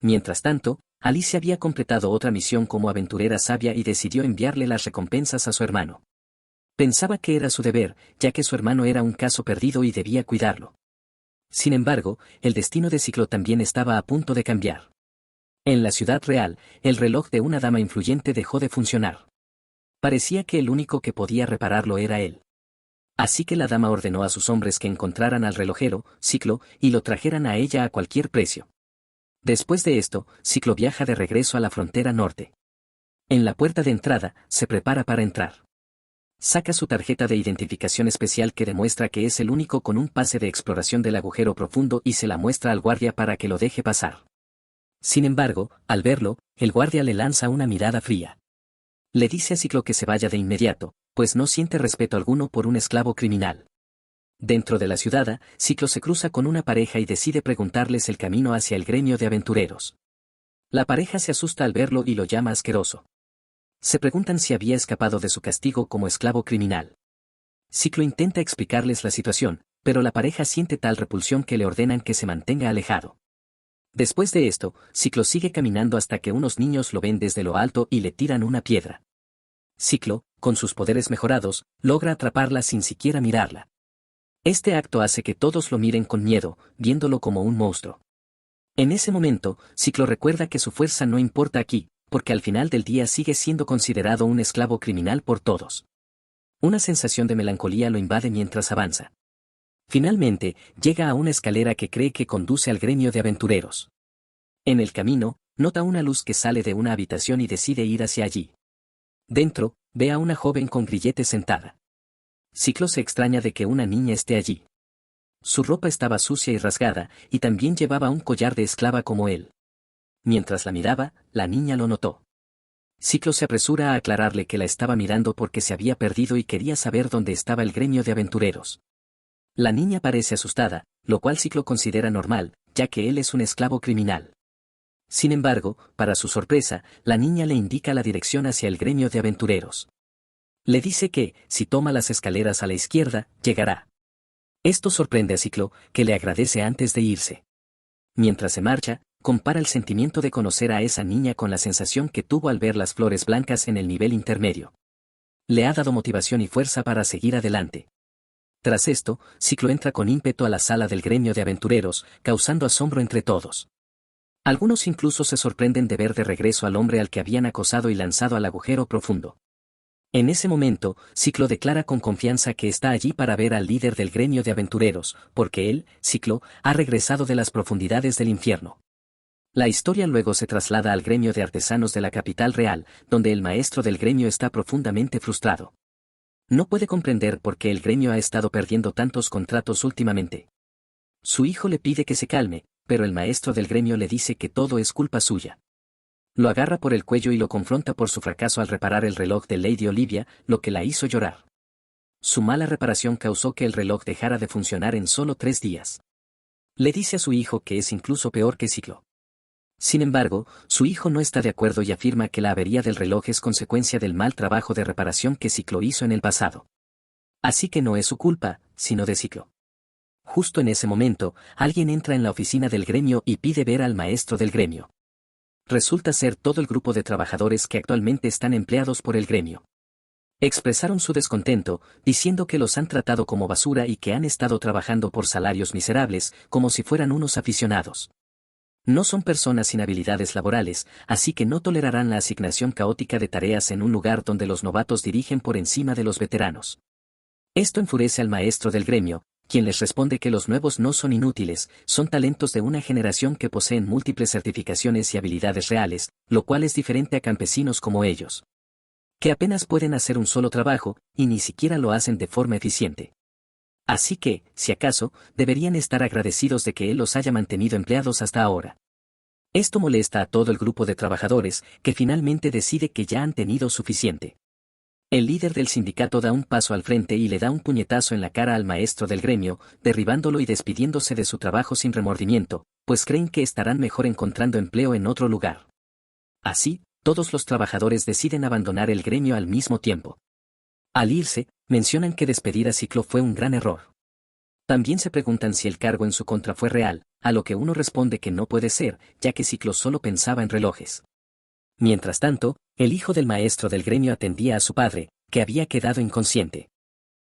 Mientras tanto, Alicia había completado otra misión como aventurera sabia y decidió enviarle las recompensas a su hermano. Pensaba que era su deber, ya que su hermano era un caso perdido y debía cuidarlo. Sin embargo, el destino de Ciclo también estaba a punto de cambiar. En la ciudad real, el reloj de una dama influyente dejó de funcionar. Parecía que el único que podía repararlo era él. Así que la dama ordenó a sus hombres que encontraran al relojero, Ciclo, y lo trajeran a ella a cualquier precio. Después de esto, Ciclo viaja de regreso a la frontera norte. En la puerta de entrada, se prepara para entrar. Saca su tarjeta de identificación especial que demuestra que es el único con un pase de exploración del agujero profundo y se la muestra al guardia para que lo deje pasar. Sin embargo, al verlo, el guardia le lanza una mirada fría. Le dice a Ciclo que se vaya de inmediato, pues no siente respeto alguno por un esclavo criminal. Dentro de la ciudad, Ciclo se cruza con una pareja y decide preguntarles el camino hacia el gremio de aventureros. La pareja se asusta al verlo y lo llama asqueroso. Se preguntan si había escapado de su castigo como esclavo criminal. Ciclo intenta explicarles la situación, pero la pareja siente tal repulsión que le ordenan que se mantenga alejado. Después de esto, Ciclo sigue caminando hasta que unos niños lo ven desde lo alto y le tiran una piedra. Ciclo, con sus poderes mejorados, logra atraparla sin siquiera mirarla. Este acto hace que todos lo miren con miedo, viéndolo como un monstruo. En ese momento, Ciclo recuerda que su fuerza no importa aquí, porque al final del día sigue siendo considerado un esclavo criminal por todos. Una sensación de melancolía lo invade mientras avanza. Finalmente, llega a una escalera que cree que conduce al gremio de aventureros. En el camino, nota una luz que sale de una habitación y decide ir hacia allí. Dentro, ve a una joven con grilletes sentada. Ciclo se extraña de que una niña esté allí. Su ropa estaba sucia y rasgada, y también llevaba un collar de esclava como él. Mientras la miraba, la niña lo notó. Ciclo se apresura a aclararle que la estaba mirando porque se había perdido y quería saber dónde estaba el gremio de aventureros. La niña parece asustada, lo cual Ciclo considera normal, ya que él es un esclavo criminal. Sin embargo, para su sorpresa, la niña le indica la dirección hacia el gremio de aventureros. Le dice que, si toma las escaleras a la izquierda, llegará. Esto sorprende a Ciclo, que le agradece antes de irse. Mientras se marcha, compara el sentimiento de conocer a esa niña con la sensación que tuvo al ver las flores blancas en el nivel intermedio. Le ha dado motivación y fuerza para seguir adelante. Tras esto, Ciclo entra con ímpetu a la sala del gremio de aventureros, causando asombro entre todos. Algunos incluso se sorprenden de ver de regreso al hombre al que habían acosado y lanzado al agujero profundo. En ese momento, Ciclo declara con confianza que está allí para ver al líder del gremio de aventureros, porque él, Ciclo, ha regresado de las profundidades del infierno. La historia luego se traslada al gremio de artesanos de la capital real, donde el maestro del gremio está profundamente frustrado. No puede comprender por qué el gremio ha estado perdiendo tantos contratos últimamente. Su hijo le pide que se calme, pero el maestro del gremio le dice que todo es culpa suya. Lo agarra por el cuello y lo confronta por su fracaso al reparar el reloj de Lady Olivia, lo que la hizo llorar. Su mala reparación causó que el reloj dejara de funcionar en solo 3 días. Le dice a su hijo que es incluso peor que Ciclo. Sin embargo, su hijo no está de acuerdo y afirma que la avería del reloj es consecuencia del mal trabajo de reparación que Ciclo hizo en el pasado. Así que no es su culpa, sino de Ciclo. Justo en ese momento, alguien entra en la oficina del gremio y pide ver al maestro del gremio. Resulta ser todo el grupo de trabajadores que actualmente están empleados por el gremio. Expresaron su descontento, diciendo que los han tratado como basura y que han estado trabajando por salarios miserables, como si fueran unos aficionados. No son personas sin habilidades laborales, así que no tolerarán la asignación caótica de tareas en un lugar donde los novatos dirigen por encima de los veteranos. Esto enfurece al maestro del gremio, quien les responde que los nuevos no son inútiles, son talentos de una generación que poseen múltiples certificaciones y habilidades reales, lo cual es diferente a campesinos como ellos, que apenas pueden hacer un solo trabajo, y ni siquiera lo hacen de forma eficiente. Así que, si acaso, deberían estar agradecidos de que él los haya mantenido empleados hasta ahora. Esto molesta a todo el grupo de trabajadores, que finalmente decide que ya han tenido suficiente. El líder del sindicato da un paso al frente y le da un puñetazo en la cara al maestro del gremio, derribándolo y despidiéndose de su trabajo sin remordimiento, pues creen que estarán mejor encontrando empleo en otro lugar. Así, todos los trabajadores deciden abandonar el gremio al mismo tiempo. Al irse, mencionan que despedir a Ciclo fue un gran error. También se preguntan si el cargo en su contra fue real, a lo que uno responde que no puede ser, ya que Ciclo solo pensaba en relojes. Mientras tanto, el hijo del maestro del gremio atendía a su padre, que había quedado inconsciente.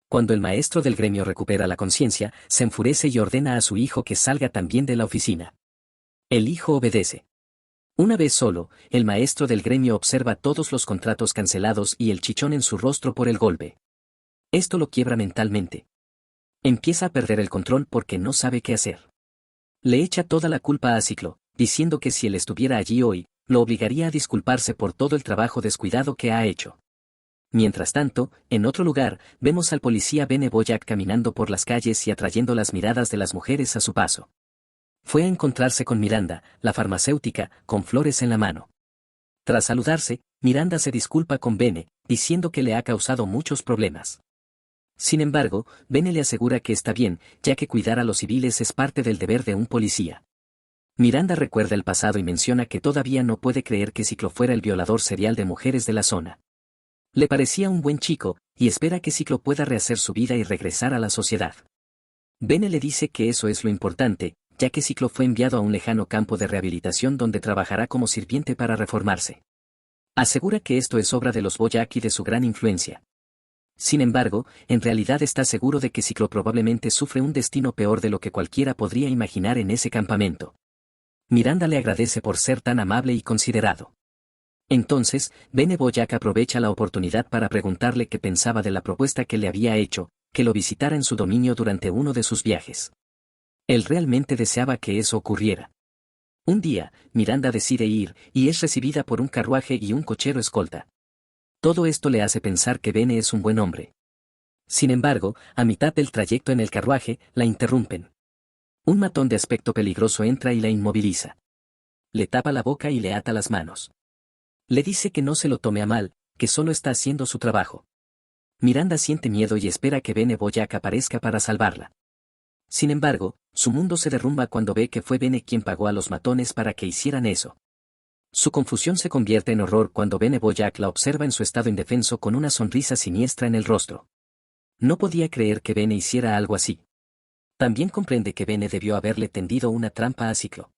Cuando el maestro del gremio recupera la conciencia, se enfurece y ordena a su hijo que salga también de la oficina. El hijo obedece. Una vez solo, el maestro del gremio observa todos los contratos cancelados y el chichón en su rostro por el golpe. Esto lo quiebra mentalmente. Empieza a perder el control porque no sabe qué hacer. Le echa toda la culpa a Ciclo, diciendo que si él estuviera allí hoy, lo obligaría a disculparse por todo el trabajo descuidado que ha hecho. Mientras tanto, en otro lugar, vemos al policía Bene Boyack caminando por las calles y atrayendo las miradas de las mujeres a su paso. Fue a encontrarse con Miranda, la farmacéutica, con flores en la mano. Tras saludarse, Miranda se disculpa con Bene, diciendo que le ha causado muchos problemas. Sin embargo, Bene le asegura que está bien, ya que cuidar a los civiles es parte del deber de un policía. Miranda recuerda el pasado y menciona que todavía no puede creer que Ciclo fuera el violador serial de mujeres de la zona. Le parecía un buen chico, y espera que Ciclo pueda rehacer su vida y regresar a la sociedad. Bene le dice que eso es lo importante, ya que Ciclo fue enviado a un lejano campo de rehabilitación donde trabajará como sirviente para reformarse. Asegura que esto es obra de los Boyack y de su gran influencia. Sin embargo, en realidad está seguro de que Ciclo probablemente sufre un destino peor de lo que cualquiera podría imaginar en ese campamento. Miranda le agradece por ser tan amable y considerado. Entonces, Bene Boyack aprovecha la oportunidad para preguntarle qué pensaba de la propuesta que le había hecho, que lo visitara en su dominio durante uno de sus viajes. Él realmente deseaba que eso ocurriera. Un día, Miranda decide ir, y es recibida por un carruaje y un cochero escolta. Todo esto le hace pensar que Bene es un buen hombre. Sin embargo, a mitad del trayecto en el carruaje, la interrumpen. Un matón de aspecto peligroso entra y la inmoviliza. Le tapa la boca y le ata las manos. Le dice que no se lo tome a mal, que solo está haciendo su trabajo. Miranda siente miedo y espera que Bene Boyack aparezca para salvarla. Sin embargo, su mundo se derrumba cuando ve que fue Bene quien pagó a los matones para que hicieran eso. Su confusión se convierte en horror cuando Bene Boyack la observa en su estado indefenso con una sonrisa siniestra en el rostro. No podía creer que Bene hiciera algo así. También comprende que Bene debió haberle tendido una trampa a Ciclo.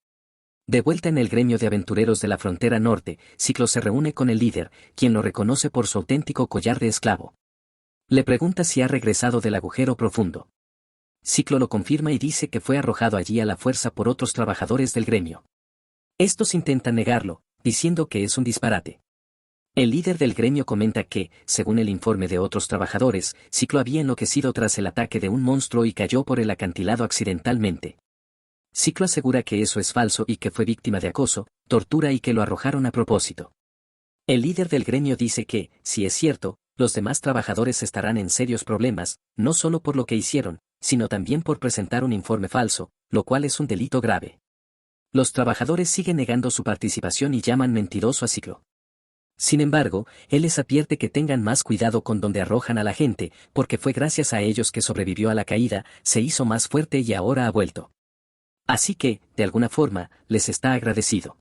De vuelta en el gremio de aventureros de la frontera norte, Ciclo se reúne con el líder, quien lo reconoce por su auténtico collar de esclavo. Le pregunta si ha regresado del agujero profundo. Ciclo lo confirma y dice que fue arrojado allí a la fuerza por otros trabajadores del gremio. Estos intentan negarlo, diciendo que es un disparate. El líder del gremio comenta que, según el informe de otros trabajadores, Ciclo había enloquecido tras el ataque de un monstruo y cayó por el acantilado accidentalmente. Ciclo asegura que eso es falso y que fue víctima de acoso, tortura y que lo arrojaron a propósito. El líder del gremio dice que, si es cierto, los demás trabajadores estarán en serios problemas, no solo por lo que hicieron, sino también por presentar un informe falso, lo cual es un delito grave. Los trabajadores siguen negando su participación y llaman mentiroso a Ciclo. Sin embargo, él les advierte que tengan más cuidado con donde arrojan a la gente, porque fue gracias a ellos que sobrevivió a la caída, se hizo más fuerte y ahora ha vuelto. Así que, de alguna forma, les está agradecido.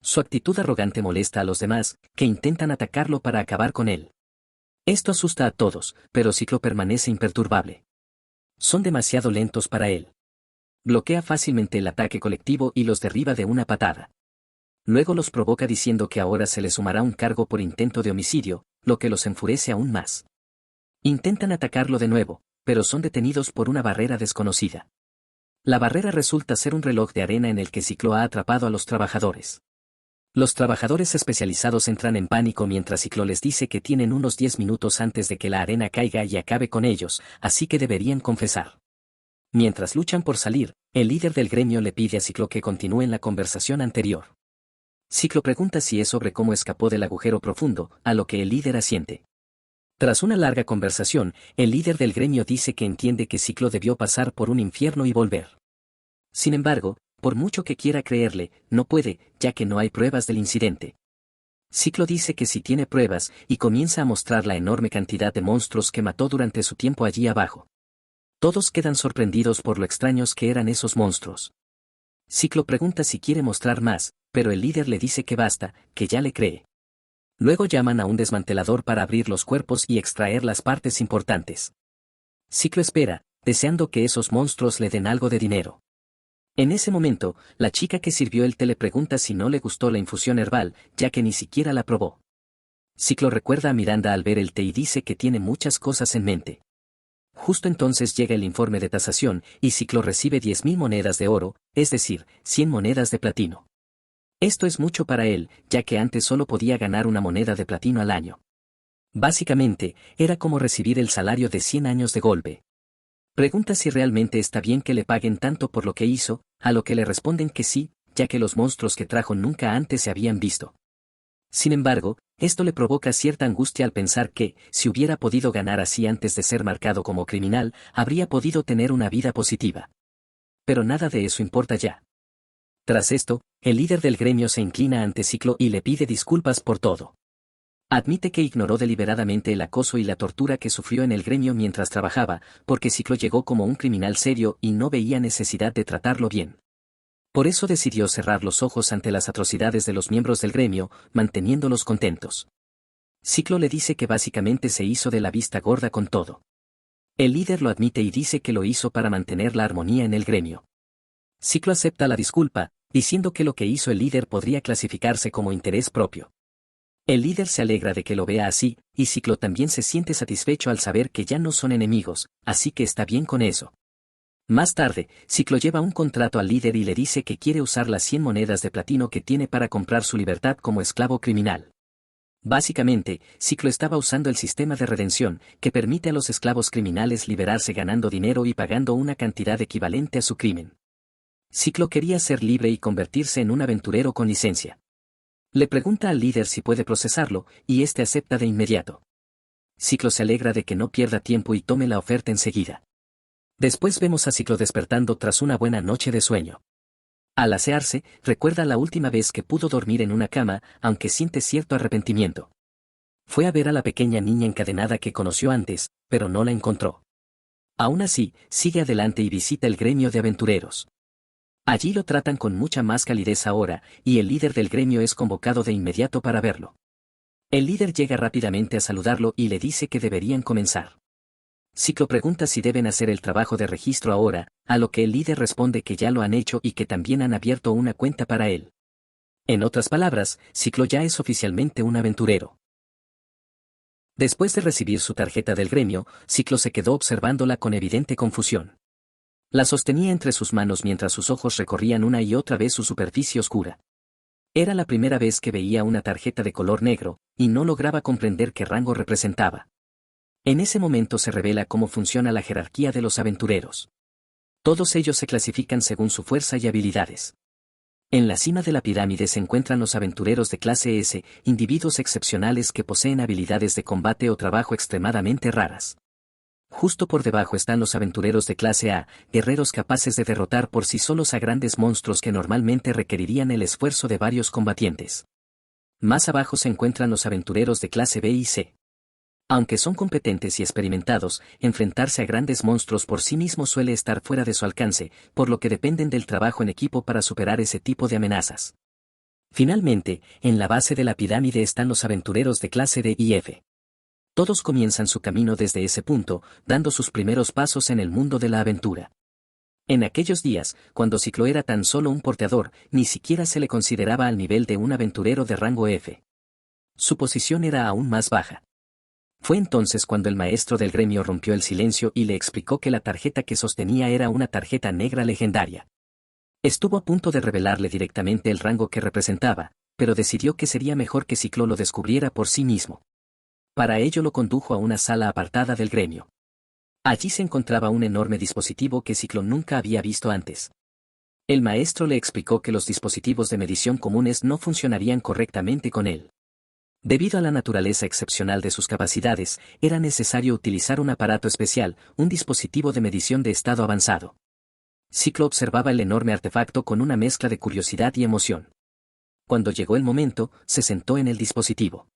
Su actitud arrogante molesta a los demás, que intentan atacarlo para acabar con él. Esto asusta a todos, pero Ciclo permanece imperturbable. Son demasiado lentos para él. Bloquea fácilmente el ataque colectivo y los derriba de una patada. Luego los provoca diciendo que ahora se les sumará un cargo por intento de homicidio, lo que los enfurece aún más. Intentan atacarlo de nuevo, pero son detenidos por una barrera desconocida. La barrera resulta ser un reloj de arena en el que Ciclo ha atrapado a los trabajadores. Los trabajadores especializados entran en pánico mientras Ciclo les dice que tienen unos 10 minutos antes de que la arena caiga y acabe con ellos, así que deberían confesar. Mientras luchan por salir, el líder del gremio le pide a Ciclo que continúen la conversación anterior. Ciclo pregunta si es sobre cómo escapó del agujero profundo, a lo que el líder asiente. Tras una larga conversación, el líder del gremio dice que entiende que Ciclo debió pasar por un infierno y volver. Sin embargo, por mucho que quiera creerle, no puede, ya que no hay pruebas del incidente. Ciclo dice que sí tiene pruebas y comienza a mostrar la enorme cantidad de monstruos que mató durante su tiempo allí abajo. Todos quedan sorprendidos por lo extraños que eran esos monstruos. Ciclo pregunta si quiere mostrar más, pero el líder le dice que basta, que ya le cree. Luego llaman a un desmantelador para abrir los cuerpos y extraer las partes importantes. Ciclo espera, deseando que esos monstruos le den algo de dinero. En ese momento, la chica que sirvió el té le pregunta si no le gustó la infusión herbal, ya que ni siquiera la probó. Ciclo recuerda a Miranda al ver el té y dice que tiene muchas cosas en mente. Justo entonces llega el informe de tasación, y Ciclo recibe 10.000 monedas de oro, es decir, 100 monedas de platino. Esto es mucho para él, ya que antes solo podía ganar una moneda de platino al año. Básicamente, era como recibir el salario de 100 años de golpe. Pregunta si realmente está bien que le paguen tanto por lo que hizo, a lo que le responden que sí, ya que los monstruos que trajo nunca antes se habían visto. Sin embargo, esto le provoca cierta angustia al pensar que, si hubiera podido ganar así antes de ser marcado como criminal, habría podido tener una vida positiva. Pero nada de eso importa ya. Tras esto, el líder del gremio se inclina ante Ciclo y le pide disculpas por todo. Admite que ignoró deliberadamente el acoso y la tortura que sufrió en el gremio mientras trabajaba, porque Ciclo llegó como un criminal serio y no veía necesidad de tratarlo bien. Por eso decidió cerrar los ojos ante las atrocidades de los miembros del gremio, manteniéndolos contentos. Ciclo le dice que básicamente se hizo de la vista gorda con todo. El líder lo admite y dice que lo hizo para mantener la armonía en el gremio. Ciclo acepta la disculpa, diciendo que lo que hizo el líder podría clasificarse como interés propio. El líder se alegra de que lo vea así, y Ciclo también se siente satisfecho al saber que ya no son enemigos, así que está bien con eso. Más tarde, Ciclo lleva un contrato al líder y le dice que quiere usar las 100 monedas de platino que tiene para comprar su libertad como esclavo criminal. Básicamente, Ciclo estaba usando el sistema de redención, que permite a los esclavos criminales liberarse ganando dinero y pagando una cantidad equivalente a su crimen. Ciclo quería ser libre y convertirse en un aventurero con licencia. Le pregunta al líder si puede procesarlo, y este acepta de inmediato. Ciclo se alegra de que no pierda tiempo y tome la oferta enseguida. Después vemos a Ciclo despertando tras una buena noche de sueño. Al asearse, recuerda la última vez que pudo dormir en una cama, aunque siente cierto arrepentimiento. Fue a ver a la pequeña niña encadenada que conoció antes, pero no la encontró. Aún así, sigue adelante y visita el gremio de aventureros. Allí lo tratan con mucha más calidez ahora, y el líder del gremio es convocado de inmediato para verlo. El líder llega rápidamente a saludarlo y le dice que deberían comenzar. Ciclo pregunta si deben hacer el trabajo de registro ahora, a lo que el líder responde que ya lo han hecho y que también han abierto una cuenta para él. En otras palabras, Ciclo ya es oficialmente un aventurero. Después de recibir su tarjeta del gremio, Ciclo se quedó observándola con evidente confusión. La sostenía entre sus manos mientras sus ojos recorrían una y otra vez su superficie oscura. Era la primera vez que veía una tarjeta de color negro, y no lograba comprender qué rango representaba. En ese momento se revela cómo funciona la jerarquía de los aventureros. Todos ellos se clasifican según su fuerza y habilidades. En la cima de la pirámide se encuentran los aventureros de clase S, individuos excepcionales que poseen habilidades de combate o trabajo extremadamente raras. Justo por debajo están los aventureros de clase A, guerreros capaces de derrotar por sí solos a grandes monstruos que normalmente requerirían el esfuerzo de varios combatientes. Más abajo se encuentran los aventureros de clase B y C. Aunque son competentes y experimentados, enfrentarse a grandes monstruos por sí mismo suele estar fuera de su alcance, por lo que dependen del trabajo en equipo para superar ese tipo de amenazas. Finalmente, en la base de la pirámide están los aventureros de clase D y F. Todos comienzan su camino desde ese punto, dando sus primeros pasos en el mundo de la aventura. En aquellos días, cuando Ciclo era tan solo un porteador, ni siquiera se le consideraba al nivel de un aventurero de rango F. Su posición era aún más baja. Fue entonces cuando el maestro del gremio rompió el silencio y le explicó que la tarjeta que sostenía era una tarjeta negra legendaria. Estuvo a punto de revelarle directamente el rango que representaba, pero decidió que sería mejor que Ciclo lo descubriera por sí mismo. Para ello lo condujo a una sala apartada del gremio. Allí se encontraba un enorme dispositivo que Ciclo nunca había visto antes. El maestro le explicó que los dispositivos de medición comunes no funcionarían correctamente con él. Debido a la naturaleza excepcional de sus capacidades, era necesario utilizar un aparato especial, un dispositivo de medición de estado avanzado. Ciclo observaba el enorme artefacto con una mezcla de curiosidad y emoción. Cuando llegó el momento, se sentó en el dispositivo.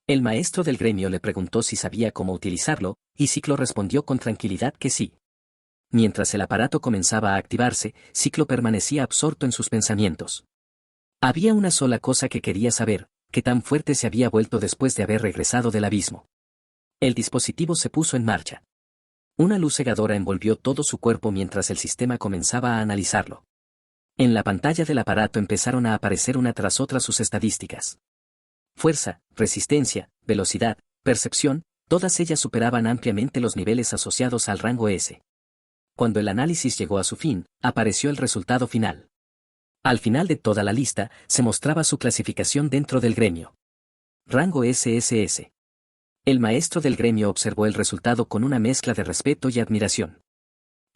El maestro del gremio le preguntó si sabía cómo utilizarlo, y Ciclo respondió con tranquilidad que sí. Mientras el aparato comenzaba a activarse, Ciclo permanecía absorto en sus pensamientos. Había una sola cosa que quería saber: qué tan fuerte se había vuelto después de haber regresado del abismo. El dispositivo se puso en marcha. Una luz cegadora envolvió todo su cuerpo mientras el sistema comenzaba a analizarlo. En la pantalla del aparato empezaron a aparecer una tras otra sus estadísticas. Fuerza, resistencia, velocidad, percepción, todas ellas superaban ampliamente los niveles asociados al rango S. Cuando el análisis llegó a su fin, apareció el resultado final. Al final de toda la lista, se mostraba su clasificación dentro del gremio. Rango SSS. El maestro del gremio observó el resultado con una mezcla de respeto y admiración.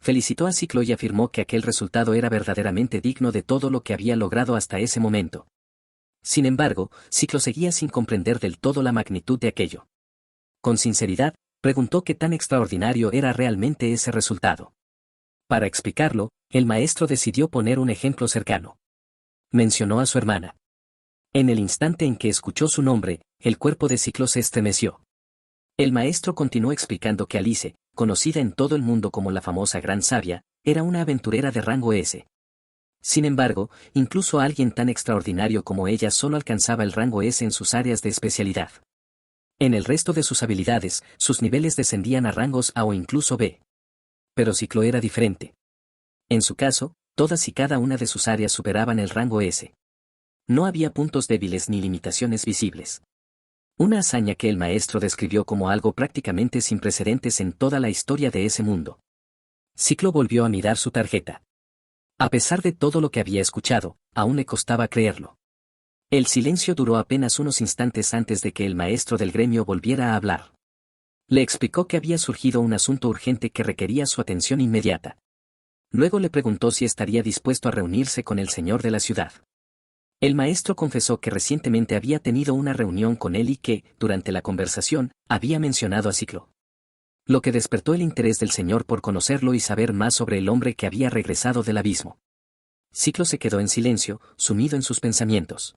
Felicitó a Ciclo y afirmó que aquel resultado era verdaderamente digno de todo lo que había logrado hasta ese momento. Sin embargo, Ciclo seguía sin comprender del todo la magnitud de aquello. Con sinceridad, preguntó qué tan extraordinario era realmente ese resultado. Para explicarlo, el maestro decidió poner un ejemplo cercano. Mencionó a su hermana. En el instante en que escuchó su nombre, el cuerpo de Ciclo se estremeció. El maestro continuó explicando que Alice, conocida en todo el mundo como la famosa Gran Sabia, era una aventurera de rango S. Sin embargo, incluso alguien tan extraordinario como ella solo alcanzaba el rango S en sus áreas de especialidad. En el resto de sus habilidades, sus niveles descendían a rangos A o incluso B. Pero Ciclo era diferente. En su caso, todas y cada una de sus áreas superaban el rango S. No había puntos débiles ni limitaciones visibles. Una hazaña que el maestro describió como algo prácticamente sin precedentes en toda la historia de ese mundo. Ciclo volvió a mirar su tarjeta. A pesar de todo lo que había escuchado, aún le costaba creerlo. El silencio duró apenas unos instantes antes de que el maestro del gremio volviera a hablar. Le explicó que había surgido un asunto urgente que requería su atención inmediata. Luego le preguntó si estaría dispuesto a reunirse con el señor de la ciudad. El maestro confesó que recientemente había tenido una reunión con él y que, durante la conversación, había mencionado a Ciclo. Lo que despertó el interés del señor por conocerlo y saber más sobre el hombre que había regresado del abismo. Ciclo se quedó en silencio, sumido en sus pensamientos.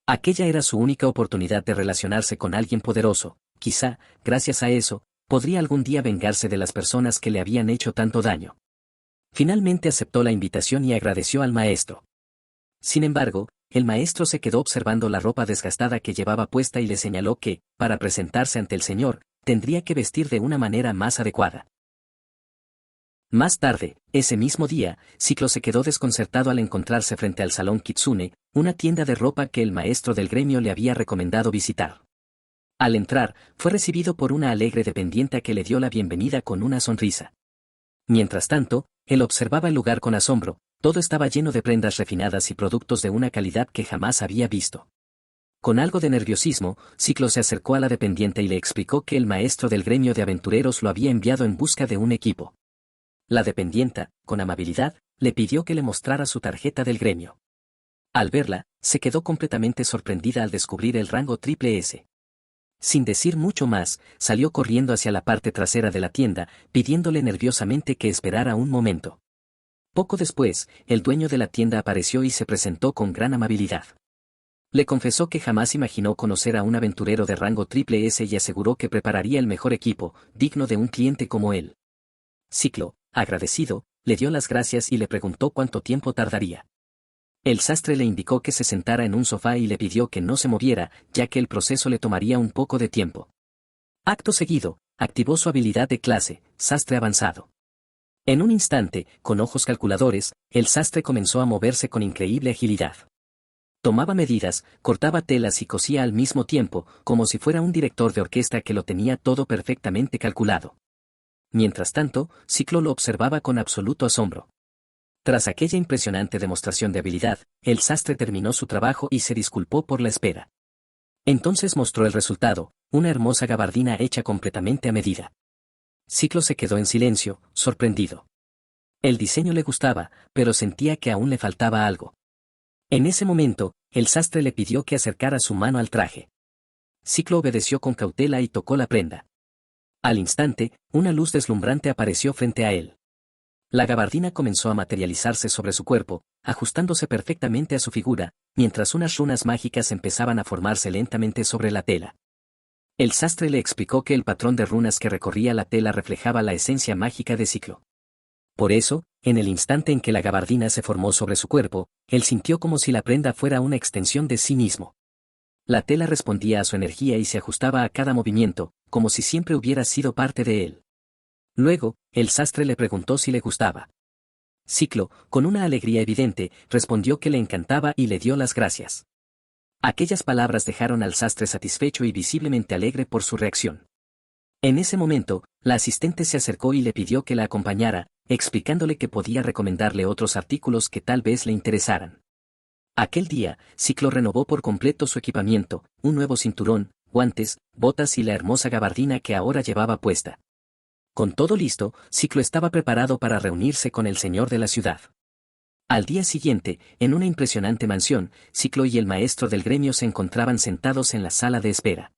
Aquella era su única oportunidad de relacionarse con alguien poderoso. Quizá, gracias a eso, podría algún día vengarse de las personas que le habían hecho tanto daño. Finalmente aceptó la invitación y agradeció al maestro. Sin embargo, el maestro se quedó observando la ropa desgastada que llevaba puesta y le señaló que, para presentarse ante el señor, tendría que vestir de una manera más adecuada. Más tarde, ese mismo día, Ciclo se quedó desconcertado al encontrarse frente al Salón Kitsune, una tienda de ropa que el maestro del gremio le había recomendado visitar. Al entrar, fue recibido por una alegre dependienta que le dio la bienvenida con una sonrisa. Mientras tanto, él observaba el lugar con asombro, Todo estaba lleno de prendas refinadas y productos de una calidad que jamás había visto. Con algo de nerviosismo, Ciclo se acercó a la dependiente y le explicó que el maestro del gremio de aventureros lo había enviado en busca de un equipo. La dependienta, con amabilidad, le pidió que le mostrara su tarjeta del gremio. Al verla, se quedó completamente sorprendida al descubrir el rango triple S. Sin decir mucho más, salió corriendo hacia la parte trasera de la tienda, pidiéndole nerviosamente que esperara un momento. Poco después, el dueño de la tienda apareció y se presentó con gran amabilidad. Le confesó que jamás imaginó conocer a un aventurero de rango triple S y aseguró que prepararía el mejor equipo, digno de un cliente como él. Ciclo, agradecido, le dio las gracias y le preguntó cuánto tiempo tardaría. El sastre le indicó que se sentara en un sofá y le pidió que no se moviera, ya que el proceso le tomaría un poco de tiempo. Acto seguido, activó su habilidad de clase, sastre avanzado. En un instante, con ojos calculadores, el sastre comenzó a moverse con increíble agilidad. Tomaba medidas, cortaba telas y cosía al mismo tiempo, como si fuera un director de orquesta que lo tenía todo perfectamente calculado. Mientras tanto, Ciclo lo observaba con absoluto asombro. Tras aquella impresionante demostración de habilidad, el sastre terminó su trabajo y se disculpó por la espera. Entonces mostró el resultado, una hermosa gabardina hecha completamente a medida. Ciclo se quedó en silencio, sorprendido. El diseño le gustaba, pero sentía que aún le faltaba algo. En ese momento, el sastre le pidió que acercara su mano al traje. Ciclo obedeció con cautela y tocó la prenda. Al instante, una luz deslumbrante apareció frente a él. La gabardina comenzó a materializarse sobre su cuerpo, ajustándose perfectamente a su figura, mientras unas runas mágicas empezaban a formarse lentamente sobre la tela. El sastre le explicó que el patrón de runas que recorría la tela reflejaba la esencia mágica de Ciclo. Por eso, en el instante en que la gabardina se formó sobre su cuerpo, él sintió como si la prenda fuera una extensión de sí mismo. La tela respondía a su energía y se ajustaba a cada movimiento, como si siempre hubiera sido parte de él. Luego, el sastre le preguntó si le gustaba. Ciclo, con una alegría evidente, respondió que le encantaba y le dio las gracias. Aquellas palabras dejaron al sastre satisfecho y visiblemente alegre por su reacción. En ese momento, la asistente se acercó y le pidió que la acompañara, explicándole que podía recomendarle otros artículos que tal vez le interesaran. Aquel día, Ciclo renovó por completo su equipamiento, un nuevo cinturón, guantes, botas y la hermosa gabardina que ahora llevaba puesta. Con todo listo, Ciclo estaba preparado para reunirse con el señor de la ciudad. Al día siguiente, en una impresionante mansión, Ciclo y el maestro del gremio se encontraban sentados en la sala de espera.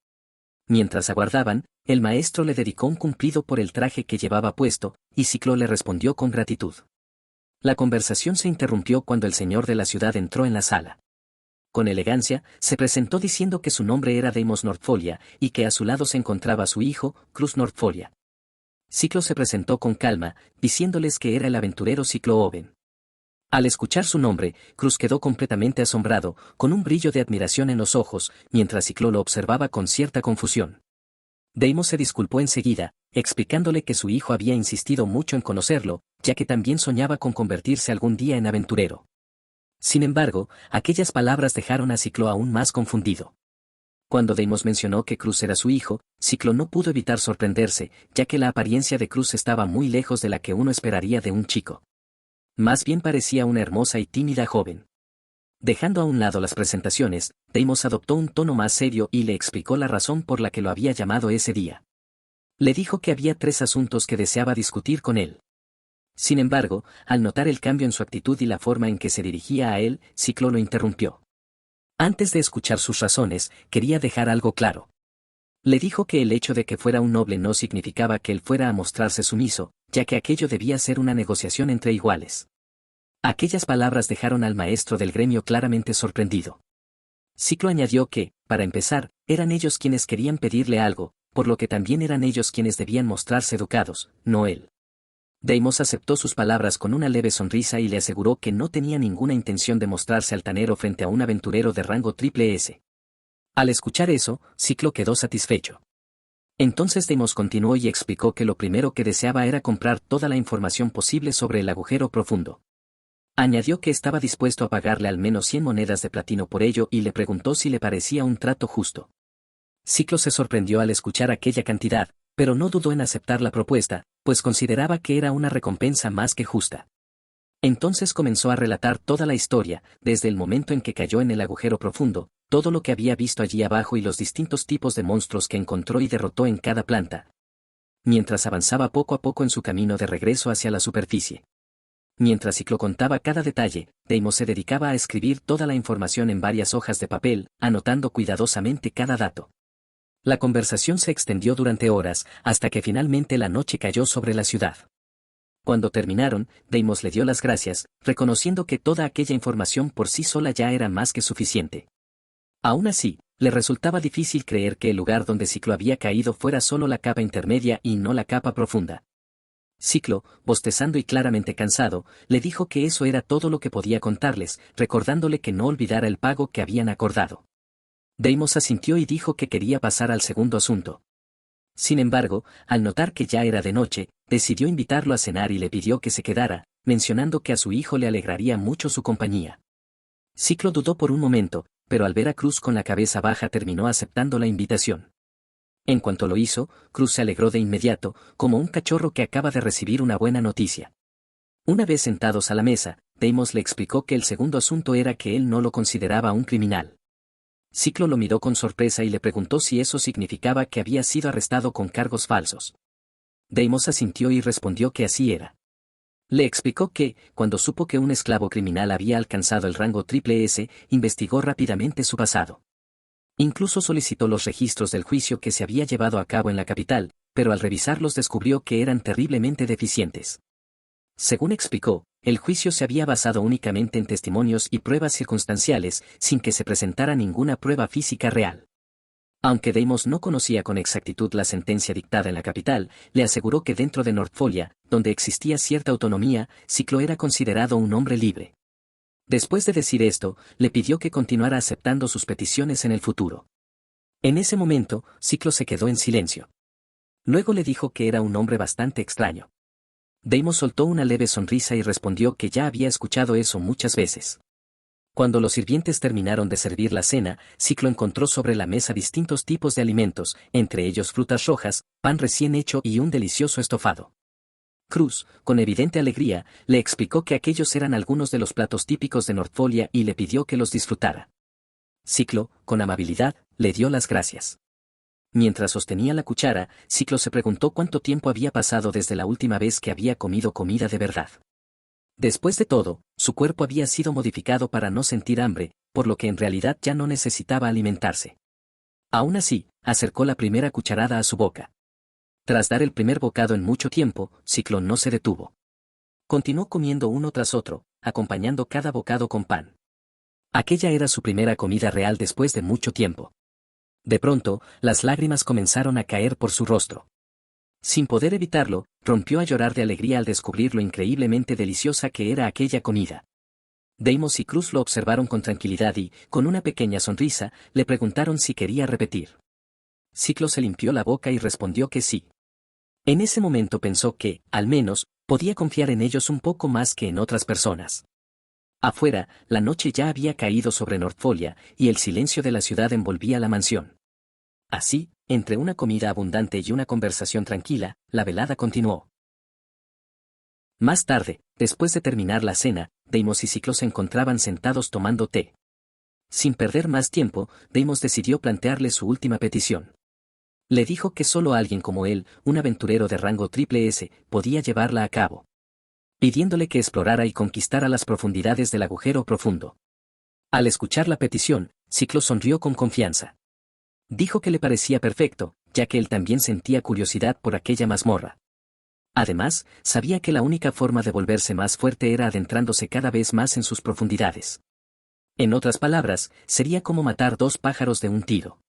Mientras aguardaban, el maestro le dedicó un cumplido por el traje que llevaba puesto, y Ciclo le respondió con gratitud. La conversación se interrumpió cuando el señor de la ciudad entró en la sala. Con elegancia, se presentó diciendo que su nombre era Deimos Nordfolia, y que a su lado se encontraba su hijo, Cruz Nordfolia. Ciclo se presentó con calma, diciéndoles que era el aventurero Ciclo Oven. Al escuchar su nombre, Cruz quedó completamente asombrado, con un brillo de admiración en los ojos, mientras Ciclo lo observaba con cierta confusión. Deimos se disculpó enseguida, explicándole que su hijo había insistido mucho en conocerlo, ya que también soñaba con convertirse algún día en aventurero. Sin embargo, aquellas palabras dejaron a Ciclo aún más confundido. Cuando Deimos mencionó que Cruz era su hijo, Ciclo no pudo evitar sorprenderse, ya que la apariencia de Cruz estaba muy lejos de la que uno esperaría de un chico. Más bien parecía una hermosa y tímida joven. Dejando a un lado las presentaciones, Deimos adoptó un tono más serio y le explicó la razón por la que lo había llamado ese día. Le dijo que había 3 asuntos que deseaba discutir con él. Sin embargo, al notar el cambio en su actitud y la forma en que se dirigía a él, Ciclo lo interrumpió. Antes de escuchar sus razones, quería dejar algo claro. Le dijo que el hecho de que fuera un noble no significaba que él fuera a mostrarse sumiso, ya que aquello debía ser una negociación entre iguales. Aquellas palabras dejaron al maestro del gremio claramente sorprendido. Ciclo añadió que, para empezar, eran ellos quienes querían pedirle algo, por lo que también eran ellos quienes debían mostrarse educados, no él. Deimos aceptó sus palabras con una leve sonrisa y le aseguró que no tenía ninguna intención de mostrarse altanero frente a un aventurero de rango triple S. Al escuchar eso, Ciclo quedó satisfecho. Entonces Deimos continuó y explicó que lo primero que deseaba era comprar toda la información posible sobre el agujero profundo. Añadió que estaba dispuesto a pagarle al menos 100 monedas de platino por ello y le preguntó si le parecía un trato justo. Ciclo se sorprendió al escuchar aquella cantidad, pero no dudó en aceptar la propuesta, pues consideraba que era una recompensa más que justa. Entonces comenzó a relatar toda la historia, desde el momento en que cayó en el agujero profundo, todo lo que había visto allí abajo y los distintos tipos de monstruos que encontró y derrotó en cada planta, mientras avanzaba poco a poco en su camino de regreso hacia la superficie. Mientras Ciclo contaba cada detalle, Deimos se dedicaba a escribir toda la información en varias hojas de papel, anotando cuidadosamente cada dato. La conversación se extendió durante horas, hasta que finalmente la noche cayó sobre la ciudad. Cuando terminaron, Deimos le dio las gracias, reconociendo que toda aquella información por sí sola ya era más que suficiente. Aún así, le resultaba difícil creer que el lugar donde Ciclo había caído fuera solo la capa intermedia y no la capa profunda. Ciclo, bostezando y claramente cansado, le dijo que eso era todo lo que podía contarles, recordándole que no olvidara el pago que habían acordado. Deimos asintió y dijo que quería pasar al segundo asunto. Sin embargo, al notar que ya era de noche, decidió invitarlo a cenar y le pidió que se quedara, mencionando que a su hijo le alegraría mucho su compañía. Ciclo dudó por un momento, pero al ver a Cruz con la cabeza baja terminó aceptando la invitación. En cuanto lo hizo, Cruz se alegró de inmediato, como un cachorro que acaba de recibir una buena noticia. Una vez sentados a la mesa, Deimos le explicó que el segundo asunto era que él no lo consideraba un criminal. Ciclo lo miró con sorpresa y le preguntó si eso significaba que había sido arrestado con cargos falsos. Deimos asintió y respondió que así era. Le explicó que, cuando supo que un esclavo criminal había alcanzado el rango triple S, investigó rápidamente su pasado. Incluso solicitó los registros del juicio que se había llevado a cabo en la capital, pero al revisarlos descubrió que eran terriblemente deficientes. Según explicó, el juicio se había basado únicamente en testimonios y pruebas circunstanciales, sin que se presentara ninguna prueba física real. Aunque Deimos no conocía con exactitud la sentencia dictada en la capital, le aseguró que dentro de Nortfolia, donde existía cierta autonomía, Ciclo era considerado un hombre libre. Después de decir esto, le pidió que continuara aceptando sus peticiones en el futuro. En ese momento, Ciclo se quedó en silencio. Luego le dijo que era un hombre bastante extraño. Deimos soltó una leve sonrisa y respondió que ya había escuchado eso muchas veces. Cuando los sirvientes terminaron de servir la cena, Ciclo encontró sobre la mesa distintos tipos de alimentos, entre ellos frutas rojas, pan recién hecho y un delicioso estofado. Cruz, con evidente alegría, le explicó que aquellos eran algunos de los platos típicos de Nortfolia y le pidió que los disfrutara. Ciclo, con amabilidad, le dio las gracias. Mientras sostenía la cuchara, Ciclo se preguntó cuánto tiempo había pasado desde la última vez que había comido comida de verdad. Después de todo, su cuerpo había sido modificado para no sentir hambre, por lo que en realidad ya no necesitaba alimentarse. Aún así, acercó la primera cucharada a su boca. Tras dar el primer bocado en mucho tiempo, Ciclo no se detuvo. Continuó comiendo uno tras otro, acompañando cada bocado con pan. Aquella era su primera comida real después de mucho tiempo. De pronto, las lágrimas comenzaron a caer por su rostro. Sin poder evitarlo, rompió a llorar de alegría al descubrir lo increíblemente deliciosa que era aquella comida. Deimos y Cruz lo observaron con tranquilidad y, con una pequeña sonrisa, le preguntaron si quería repetir. Ciclo se limpió la boca y respondió que sí. En ese momento pensó que, al menos, podía confiar en ellos un poco más que en otras personas. Afuera, la noche ya había caído sobre Nortfolia, y el silencio de la ciudad envolvía la mansión. Así, entre una comida abundante y una conversación tranquila, la velada continuó. Más tarde, después de terminar la cena, Deimos y Ciclo se encontraban sentados tomando té. Sin perder más tiempo, Deimos decidió plantearle su última petición. Le dijo que solo alguien como él, un aventurero de rango triple S, podía llevarla a cabo. Pidiéndole que explorara y conquistara las profundidades del agujero profundo. Al escuchar la petición, Ciclo sonrió con confianza. Dijo que le parecía perfecto, ya que él también sentía curiosidad por aquella mazmorra. Además, sabía que la única forma de volverse más fuerte era adentrándose cada vez más en sus profundidades. En otras palabras, sería como matar dos pájaros de un tiro.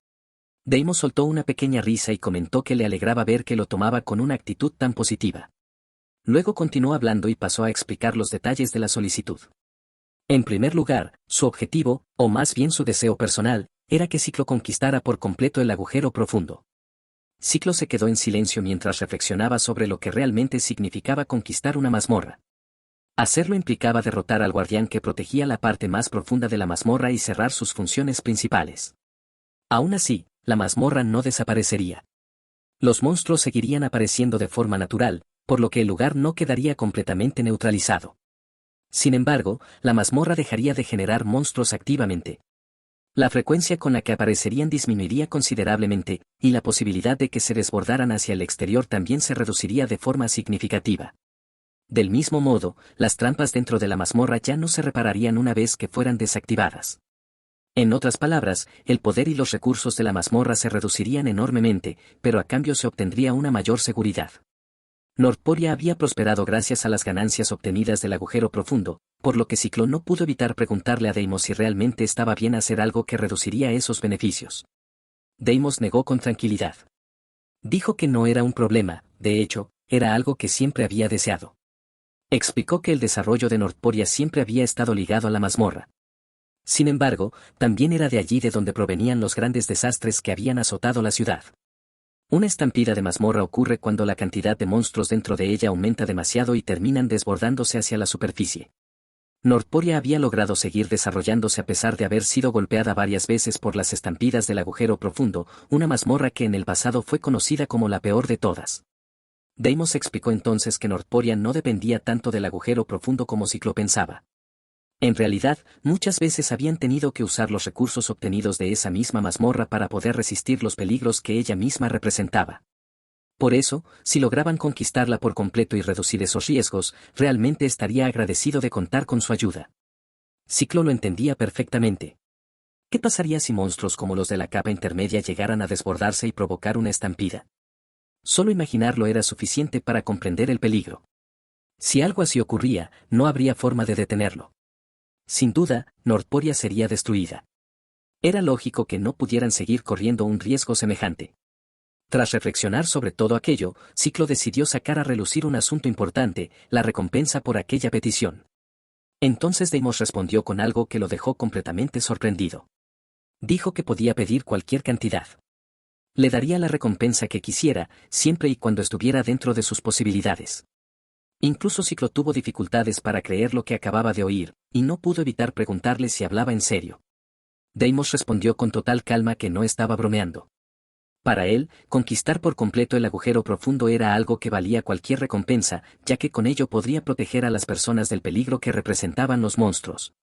Deimos soltó una pequeña risa y comentó que le alegraba ver que lo tomaba con una actitud tan positiva. Luego continuó hablando y pasó a explicar los detalles de la solicitud. En primer lugar, su objetivo, o más bien su deseo personal, era que Ciclo conquistara por completo el agujero profundo. Ciclo se quedó en silencio mientras reflexionaba sobre lo que realmente significaba conquistar una mazmorra. Hacerlo implicaba derrotar al guardián que protegía la parte más profunda de la mazmorra y cerrar sus funciones principales. Aún así, la mazmorra no desaparecería. Los monstruos seguirían apareciendo de forma natural, por lo que el lugar no quedaría completamente neutralizado. Sin embargo, la mazmorra dejaría de generar monstruos activamente. La frecuencia con la que aparecerían disminuiría considerablemente, y la posibilidad de que se desbordaran hacia el exterior también se reduciría de forma significativa. Del mismo modo, las trampas dentro de la mazmorra ya no se repararían una vez que fueran desactivadas. En otras palabras, el poder y los recursos de la mazmorra se reducirían enormemente, pero a cambio se obtendría una mayor seguridad. Northuria había prosperado gracias a las ganancias obtenidas del agujero profundo, por lo que Ciclo no pudo evitar preguntarle a Deimos si realmente estaba bien hacer algo que reduciría esos beneficios. Deimos negó con tranquilidad. Dijo que no era un problema, de hecho, era algo que siempre había deseado. Explicó que el desarrollo de Northuria siempre había estado ligado a la mazmorra. Sin embargo, también era de allí de donde provenían los grandes desastres que habían azotado la ciudad. Una estampida de mazmorra ocurre cuando la cantidad de monstruos dentro de ella aumenta demasiado y terminan desbordándose hacia la superficie. Northuria había logrado seguir desarrollándose a pesar de haber sido golpeada varias veces por las estampidas del agujero profundo, una mazmorra que en el pasado fue conocida como la peor de todas. Deimos explicó entonces que Northuria no dependía tanto del agujero profundo como Ciclo pensaba. En realidad, muchas veces habían tenido que usar los recursos obtenidos de esa misma mazmorra para poder resistir los peligros que ella misma representaba. Por eso, si lograban conquistarla por completo y reducir esos riesgos, realmente estaría agradecido de contar con su ayuda. Ciclo lo entendía perfectamente. ¿Qué pasaría si monstruos como los de la capa intermedia llegaran a desbordarse y provocar una estampida? Solo imaginarlo era suficiente para comprender el peligro. Si algo así ocurría, no habría forma de detenerlo. Sin duda, Northuria sería destruida. Era lógico que no pudieran seguir corriendo un riesgo semejante. Tras reflexionar sobre todo aquello, Ciclo decidió sacar a relucir un asunto importante, la recompensa por aquella petición. Entonces Deimos respondió con algo que lo dejó completamente sorprendido. Dijo que podía pedir cualquier cantidad. Le daría la recompensa que quisiera, siempre y cuando estuviera dentro de sus posibilidades. Incluso Ciclo tuvo dificultades para creer lo que acababa de oír, y no pudo evitar preguntarle si hablaba en serio. Deimos respondió con total calma que no estaba bromeando. Para él, conquistar por completo el agujero profundo era algo que valía cualquier recompensa, ya que con ello podría proteger a las personas del peligro que representaban los monstruos.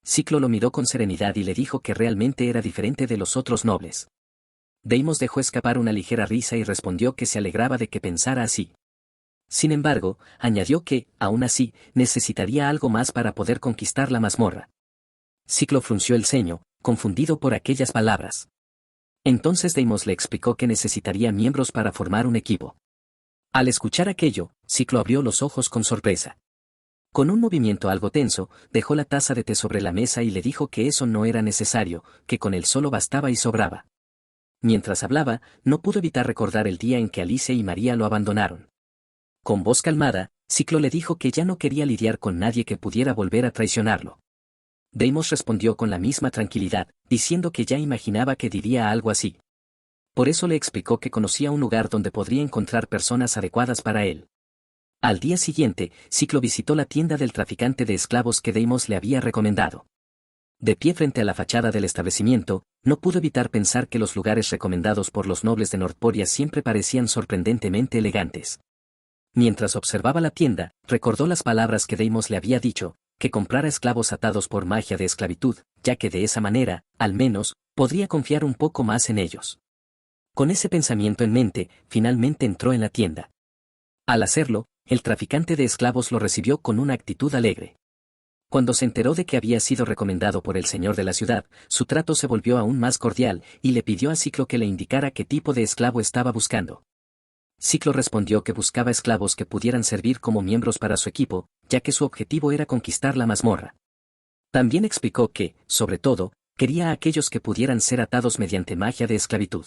Ciclo lo miró con serenidad y le dijo que realmente era diferente de los otros nobles. Deimos dejó escapar una ligera risa y respondió que se alegraba de que pensara así. Sin embargo, añadió que, aún así, necesitaría algo más para poder conquistar la mazmorra. Ciclo frunció el ceño, confundido por aquellas palabras. Entonces Deimos le explicó que necesitaría miembros para formar un equipo. Al escuchar aquello, Ciclo abrió los ojos con sorpresa. Con un movimiento algo tenso, dejó la taza de té sobre la mesa y le dijo que eso no era necesario, que con él solo bastaba y sobraba. Mientras hablaba, no pudo evitar recordar el día en que Alice y María lo abandonaron. Con voz calmada, Ciclo le dijo que ya no quería lidiar con nadie que pudiera volver a traicionarlo. Deimos respondió con la misma tranquilidad, diciendo que ya imaginaba que diría algo así. Por eso le explicó que conocía un lugar donde podría encontrar personas adecuadas para él. Al día siguiente, Ciclo visitó la tienda del traficante de esclavos que Deimos le había recomendado. De pie frente a la fachada del establecimiento, no pudo evitar pensar que los lugares recomendados por los nobles de Northuria siempre parecían sorprendentemente elegantes. Mientras observaba la tienda, recordó las palabras que Deimos le había dicho, que comprara esclavos atados por magia de esclavitud, ya que de esa manera, al menos, podría confiar un poco más en ellos. Con ese pensamiento en mente, finalmente entró en la tienda. Al hacerlo, el traficante de esclavos lo recibió con una actitud alegre. Cuando se enteró de que había sido recomendado por el señor de la ciudad, su trato se volvió aún más cordial, y le pidió a Ciclo que le indicara qué tipo de esclavo estaba buscando. Ciclo respondió que buscaba esclavos que pudieran servir como miembros para su equipo, ya que su objetivo era conquistar la mazmorra. También explicó que, sobre todo, quería a aquellos que pudieran ser atados mediante magia de esclavitud.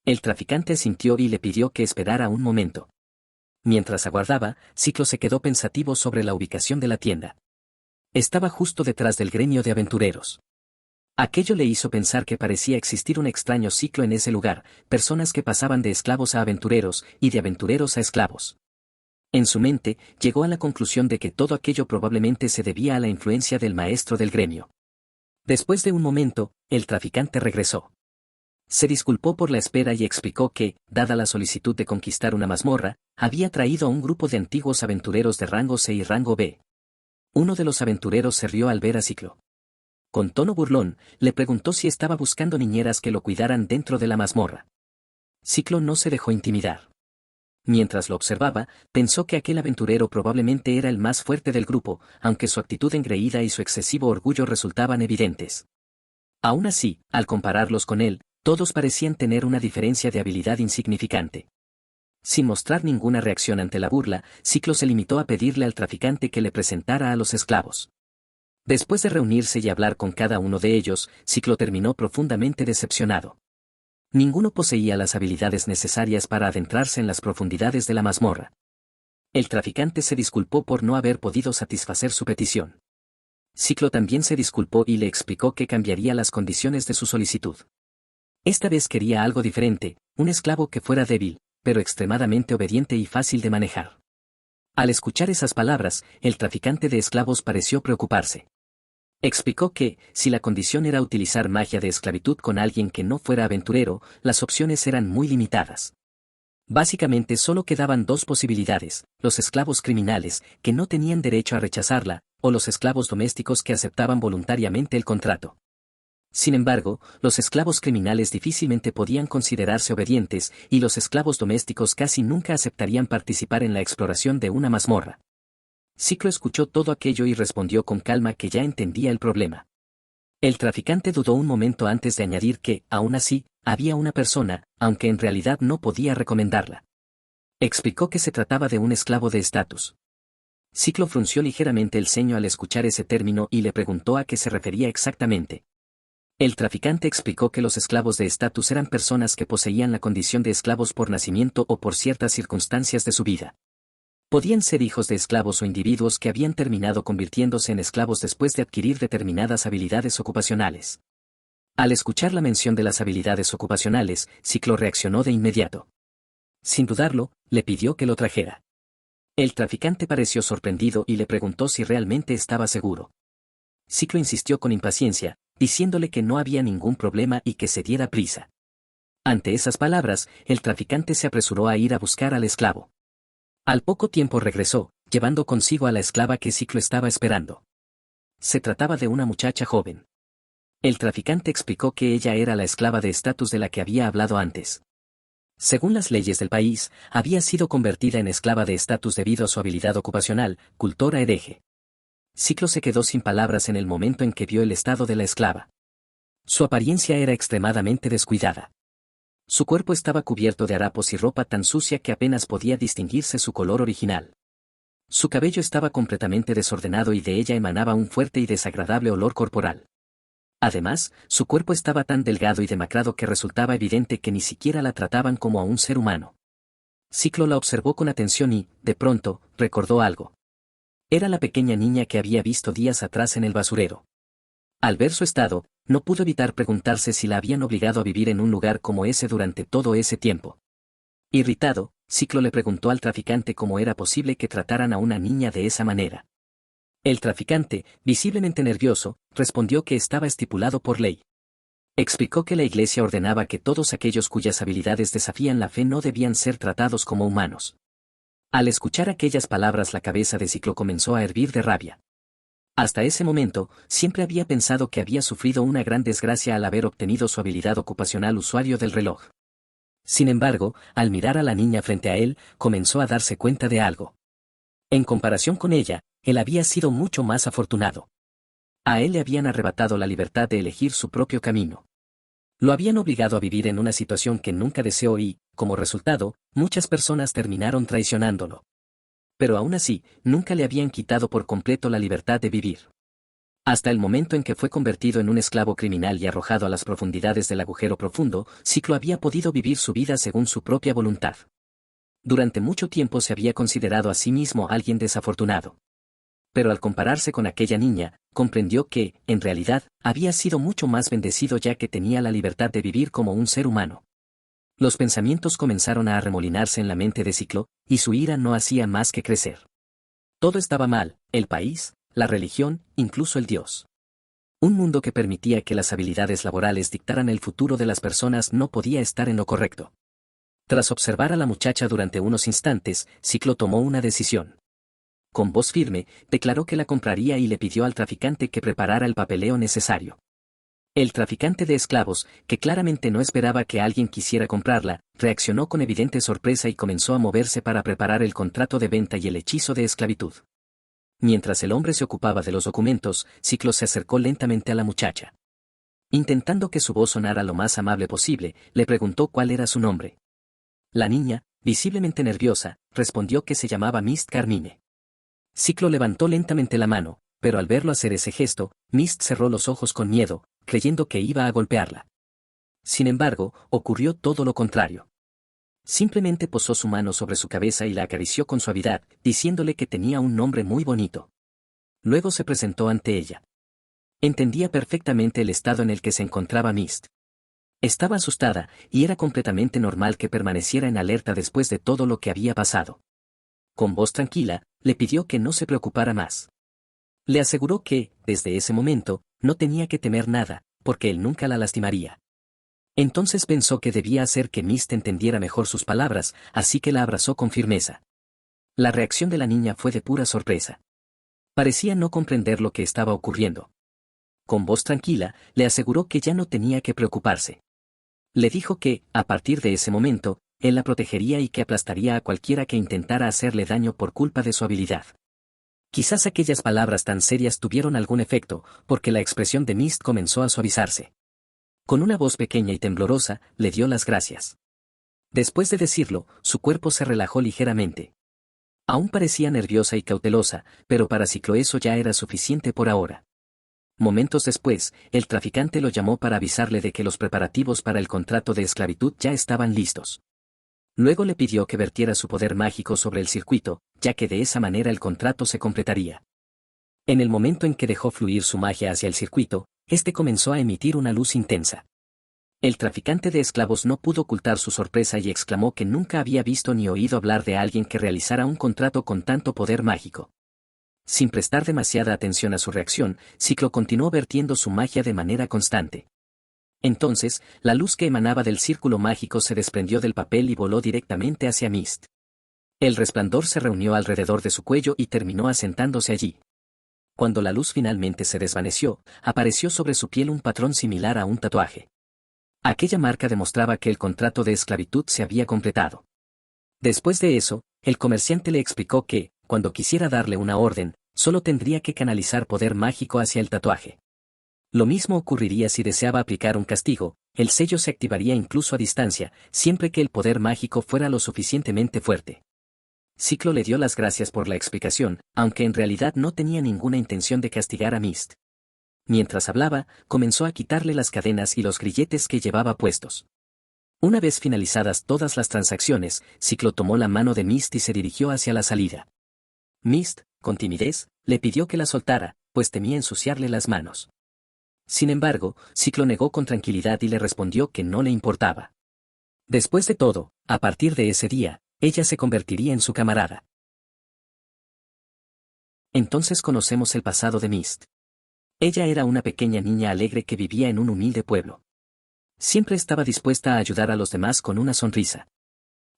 El traficante asintió y le pidió que esperara un momento. Mientras aguardaba, Ciclo se quedó pensativo sobre la ubicación de la tienda. Estaba justo detrás del gremio de aventureros. Aquello le hizo pensar que parecía existir un extraño ciclo en ese lugar, personas que pasaban de esclavos a aventureros y de aventureros a esclavos. En su mente, llegó a la conclusión de que todo aquello probablemente se debía a la influencia del maestro del gremio. Después de un momento, el traficante regresó. Se disculpó por la espera y explicó que, dada la solicitud de conquistar una mazmorra, había traído a un grupo de antiguos aventureros de rango C y rango B. Uno de los aventureros se rió al ver a Ciclo. Con tono burlón, le preguntó si estaba buscando niñeras que lo cuidaran dentro de la mazmorra. Ciclo no se dejó intimidar. Mientras lo observaba, pensó que aquel aventurero probablemente era el más fuerte del grupo, aunque su actitud engreída y su excesivo orgullo resultaban evidentes. Aún así, al compararlos con él, todos parecían tener una diferencia de habilidad insignificante. Sin mostrar ninguna reacción ante la burla, Ciclo se limitó a pedirle al traficante que le presentara a los esclavos. Después de reunirse y hablar con cada uno de ellos, Ciclo terminó profundamente decepcionado. Ninguno poseía las habilidades necesarias para adentrarse en las profundidades de la mazmorra. El traficante se disculpó por no haber podido satisfacer su petición. Ciclo también se disculpó y le explicó que cambiaría las condiciones de su solicitud. Esta vez quería algo diferente, un esclavo que fuera débil, pero extremadamente obediente y fácil de manejar. Al escuchar esas palabras, el traficante de esclavos pareció preocuparse. Explicó que, si la condición era utilizar magia de esclavitud con alguien que no fuera aventurero, las opciones eran muy limitadas. Básicamente solo quedaban dos posibilidades: los esclavos criminales, que no tenían derecho a rechazarla, o los esclavos domésticos que aceptaban voluntariamente el contrato. Sin embargo, los esclavos criminales difícilmente podían considerarse obedientes, y los esclavos domésticos casi nunca aceptarían participar en la exploración de una mazmorra. Ciclo escuchó todo aquello y respondió con calma que ya entendía el problema. El traficante dudó un momento antes de añadir que, aún así, había una persona, aunque en realidad no podía recomendarla. Explicó que se trataba de un esclavo de estatus. Ciclo frunció ligeramente el ceño al escuchar ese término y le preguntó a qué se refería exactamente. El traficante explicó que los esclavos de estatus eran personas que poseían la condición de esclavos por nacimiento o por ciertas circunstancias de su vida. Podían ser hijos de esclavos o individuos que habían terminado convirtiéndose en esclavos después de adquirir determinadas habilidades ocupacionales. Al escuchar la mención de las habilidades ocupacionales, Ciclo reaccionó de inmediato. Sin dudarlo, le pidió que lo trajera. El traficante pareció sorprendido y le preguntó si realmente estaba seguro. Ciclo insistió con impaciencia, diciéndole que no había ningún problema y que se diera prisa. Ante esas palabras, el traficante se apresuró a ir a buscar al esclavo. Al poco tiempo regresó, llevando consigo a la esclava que Ciclo estaba esperando. Se trataba de una muchacha joven. El traficante explicó que ella era la esclava de estatus de la que había hablado antes. Según las leyes del país, había sido convertida en esclava de estatus debido a su habilidad ocupacional, cultora hereje. Ciclo se quedó sin palabras en el momento en que vio el estado de la esclava. Su apariencia era extremadamente descuidada. Su cuerpo estaba cubierto de harapos y ropa tan sucia que apenas podía distinguirse su color original. Su cabello estaba completamente desordenado y de ella emanaba un fuerte y desagradable olor corporal. Además, su cuerpo estaba tan delgado y demacrado que resultaba evidente que ni siquiera la trataban como a un ser humano. Ciclo la observó con atención y, de pronto, recordó algo. Era la pequeña niña que había visto días atrás en el basurero. Al ver su estado, no pudo evitar preguntarse si la habían obligado a vivir en un lugar como ese durante todo ese tiempo. Irritado, Ciclo le preguntó al traficante cómo era posible que trataran a una niña de esa manera. El traficante, visiblemente nervioso, respondió que estaba estipulado por ley. Explicó que la iglesia ordenaba que todos aquellos cuyas habilidades desafían la fe no debían ser tratados como humanos. Al escuchar aquellas palabras, la cabeza de Ciclo comenzó a hervir de rabia. Hasta ese momento, siempre había pensado que había sufrido una gran desgracia al haber obtenido su habilidad ocupacional usuario del reloj. Sin embargo, al mirar a la niña frente a él, comenzó a darse cuenta de algo. En comparación con ella, él había sido mucho más afortunado. A él le habían arrebatado la libertad de elegir su propio camino. Lo habían obligado a vivir en una situación que nunca deseó y, como resultado, muchas personas terminaron traicionándolo. Pero aún así, nunca le habían quitado por completo la libertad de vivir. Hasta el momento en que fue convertido en un esclavo criminal y arrojado a las profundidades del agujero profundo, Ciclo había podido vivir su vida según su propia voluntad. Durante mucho tiempo se había considerado a sí mismo alguien desafortunado. Pero al compararse con aquella niña, comprendió que, en realidad, había sido mucho más bendecido ya que tenía la libertad de vivir como un ser humano. Los pensamientos comenzaron a arremolinarse en la mente de Ciclo, y su ira no hacía más que crecer. Todo estaba mal, el país, la religión, incluso el Dios. Un mundo que permitía que las habilidades laborales dictaran el futuro de las personas no podía estar en lo correcto. Tras observar a la muchacha durante unos instantes, Ciclo tomó una decisión. Con voz firme, declaró que la compraría y le pidió al traficante que preparara el papeleo necesario. El traficante de esclavos, que claramente no esperaba que alguien quisiera comprarla, reaccionó con evidente sorpresa y comenzó a moverse para preparar el contrato de venta y el hechizo de esclavitud. Mientras el hombre se ocupaba de los documentos, Ciclo se acercó lentamente a la muchacha. Intentando que su voz sonara lo más amable posible, le preguntó cuál era su nombre. La niña, visiblemente nerviosa, respondió que se llamaba Mist Carmine. Ciclo levantó lentamente la mano, pero al verlo hacer ese gesto, Mist cerró los ojos con miedo, creyendo que iba a golpearla. Sin embargo, ocurrió todo lo contrario. Simplemente posó su mano sobre su cabeza y la acarició con suavidad, diciéndole que tenía un nombre muy bonito. Luego se presentó ante ella. Entendía perfectamente el estado en el que se encontraba Mist. Estaba asustada, y era completamente normal que permaneciera en alerta después de todo lo que había pasado. Con voz tranquila, le pidió que no se preocupara más. Le aseguró que, desde ese momento, no tenía que temer nada, porque él nunca la lastimaría. Entonces pensó que debía hacer que Mist entendiera mejor sus palabras, así que la abrazó con firmeza. La reacción de la niña fue de pura sorpresa. Parecía no comprender lo que estaba ocurriendo. Con voz tranquila, le aseguró que ya no tenía que preocuparse. Le dijo que, a partir de ese momento, él la protegería y que aplastaría a cualquiera que intentara hacerle daño por culpa de su habilidad. Quizás aquellas palabras tan serias tuvieron algún efecto, porque la expresión de Mist comenzó a suavizarse. Con una voz pequeña y temblorosa, le dio las gracias. Después de decirlo, su cuerpo se relajó ligeramente. Aún parecía nerviosa y cautelosa, pero para Ciclo eso ya era suficiente por ahora. Momentos después, el traficante lo llamó para avisarle de que los preparativos para el contrato de esclavitud ya estaban listos. Luego le pidió que vertiera su poder mágico sobre el circuito, ya que de esa manera el contrato se completaría. En el momento en que dejó fluir su magia hacia el circuito, este comenzó a emitir una luz intensa. El traficante de esclavos no pudo ocultar su sorpresa y exclamó que nunca había visto ni oído hablar de alguien que realizara un contrato con tanto poder mágico. Sin prestar demasiada atención a su reacción, Ciclo continuó vertiendo su magia de manera constante. Entonces, la luz que emanaba del círculo mágico se desprendió del papel y voló directamente hacia Mist. El resplandor se reunió alrededor de su cuello y terminó asentándose allí. Cuando la luz finalmente se desvaneció, apareció sobre su piel un patrón similar a un tatuaje. Aquella marca demostraba que el contrato de esclavitud se había completado. Después de eso, el comerciante le explicó que, cuando quisiera darle una orden, solo tendría que canalizar poder mágico hacia el tatuaje. Lo mismo ocurriría si deseaba aplicar un castigo, el sello se activaría incluso a distancia, siempre que el poder mágico fuera lo suficientemente fuerte. Ciclo le dio las gracias por la explicación, aunque en realidad no tenía ninguna intención de castigar a Mist. Mientras hablaba, comenzó a quitarle las cadenas y los grilletes que llevaba puestos. Una vez finalizadas todas las transacciones, Ciclo tomó la mano de Mist y se dirigió hacia la salida. Mist, con timidez, le pidió que la soltara, pues temía ensuciarle las manos. Sin embargo, Ciclo negó con tranquilidad y le respondió que no le importaba. Después de todo, a partir de ese día, ella se convertiría en su camarada. Entonces conocemos el pasado de Mist. Ella era una pequeña niña alegre que vivía en un humilde pueblo. Siempre estaba dispuesta a ayudar a los demás con una sonrisa.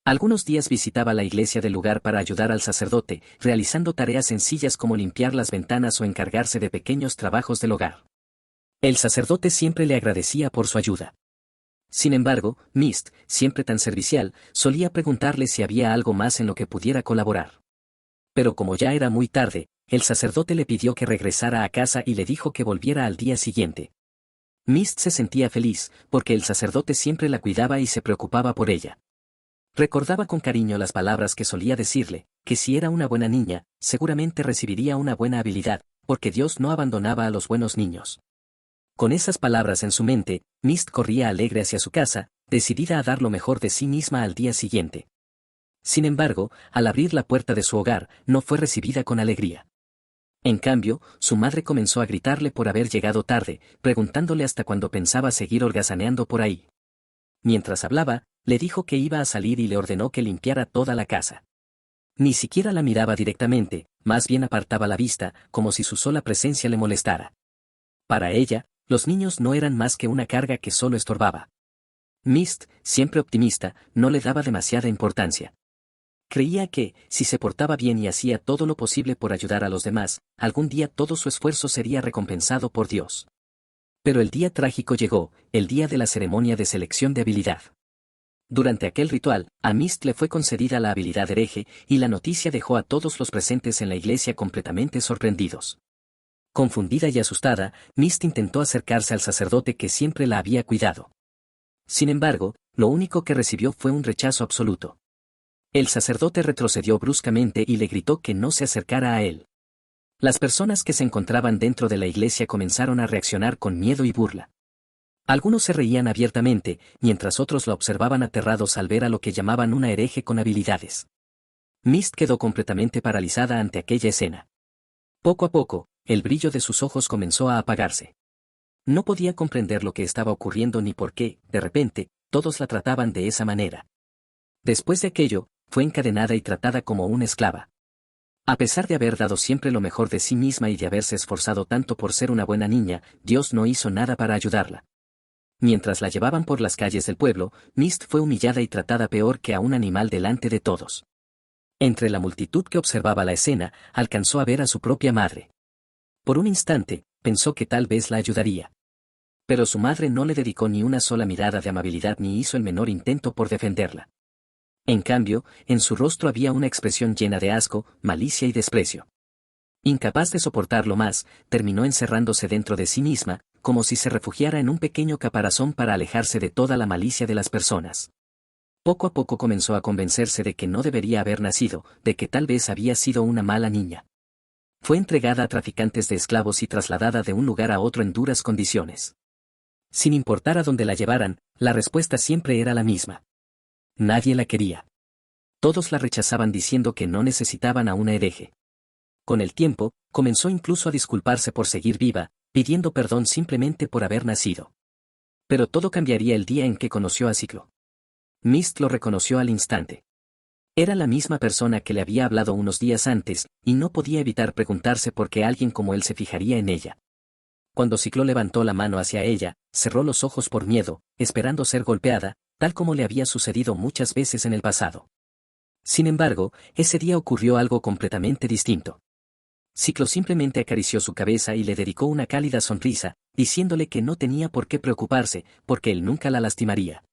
Algunos días visitaba la iglesia del lugar para ayudar al sacerdote, realizando tareas sencillas como limpiar las ventanas o encargarse de pequeños trabajos del hogar. El sacerdote siempre le agradecía por su ayuda. Sin embargo, Mist, siempre tan servicial, solía preguntarle si había algo más en lo que pudiera colaborar. Pero como ya era muy tarde, el sacerdote le pidió que regresara a casa y le dijo que volviera al día siguiente. Mist se sentía feliz, porque el sacerdote siempre la cuidaba y se preocupaba por ella. Recordaba con cariño las palabras que solía decirle, que si era una buena niña, seguramente recibiría una buena habilidad, porque Dios no abandonaba a los buenos niños. Con esas palabras en su mente, Mist corría alegre hacia su casa, decidida a dar lo mejor de sí misma al día siguiente. Sin embargo, al abrir la puerta de su hogar, no fue recibida con alegría. En cambio, su madre comenzó a gritarle por haber llegado tarde, preguntándole hasta cuándo pensaba seguir holgazaneando por ahí. Mientras hablaba, le dijo que iba a salir y le ordenó que limpiara toda la casa. Ni siquiera la miraba directamente, más bien apartaba la vista, como si su sola presencia le molestara. Para ella, los niños no eran más que una carga que solo estorbaba. Mist, siempre optimista, no le daba demasiada importancia. Creía que, si se portaba bien y hacía todo lo posible por ayudar a los demás, algún día todo su esfuerzo sería recompensado por Dios. Pero el día trágico llegó, el día de la ceremonia de selección de habilidad. Durante aquel ritual, a Mist le fue concedida la habilidad hereje, y la noticia dejó a todos los presentes en la iglesia completamente sorprendidos. Confundida y asustada, Mist intentó acercarse al sacerdote que siempre la había cuidado. Sin embargo, lo único que recibió fue un rechazo absoluto. El sacerdote retrocedió bruscamente y le gritó que no se acercara a él. Las personas que se encontraban dentro de la iglesia comenzaron a reaccionar con miedo y burla. Algunos se reían abiertamente, mientras otros la observaban aterrados al ver a lo que llamaban una hereje con habilidades. Mist quedó completamente paralizada ante aquella escena. Poco a poco, el brillo de sus ojos comenzó a apagarse. No podía comprender lo que estaba ocurriendo ni por qué, de repente, todos la trataban de esa manera. Después de aquello, fue encadenada y tratada como una esclava. A pesar de haber dado siempre lo mejor de sí misma y de haberse esforzado tanto por ser una buena niña, Dios no hizo nada para ayudarla. Mientras la llevaban por las calles del pueblo, Mist fue humillada y tratada peor que a un animal delante de todos. Entre la multitud que observaba la escena, alcanzó a ver a su propia madre. Por un instante, pensó que tal vez la ayudaría. Pero su madre no le dedicó ni una sola mirada de amabilidad ni hizo el menor intento por defenderla. En cambio, en su rostro había una expresión llena de asco, malicia y desprecio. Incapaz de soportarlo más, terminó encerrándose dentro de sí misma, como si se refugiara en un pequeño caparazón para alejarse de toda la malicia de las personas. Poco a poco comenzó a convencerse de que no debería haber nacido, de que tal vez había sido una mala niña. Fue entregada a traficantes de esclavos y trasladada de un lugar a otro en duras condiciones. Sin importar a dónde la llevaran, la respuesta siempre era la misma. Nadie la quería. Todos la rechazaban diciendo que no necesitaban a una hereje. Con el tiempo, comenzó incluso a disculparse por seguir viva, pidiendo perdón simplemente por haber nacido. Pero todo cambiaría el día en que conoció a Ciclo. Mist lo reconoció al instante. Era la misma persona que le había hablado unos días antes, y no podía evitar preguntarse por qué alguien como él se fijaría en ella. Cuando Ciclo levantó la mano hacia ella, cerró los ojos por miedo, esperando ser golpeada, tal como le había sucedido muchas veces en el pasado. Sin embargo, ese día ocurrió algo completamente distinto. Ciclo simplemente acarició su cabeza y le dedicó una cálida sonrisa, diciéndole que no tenía por qué preocuparse, porque él nunca la lastimaría.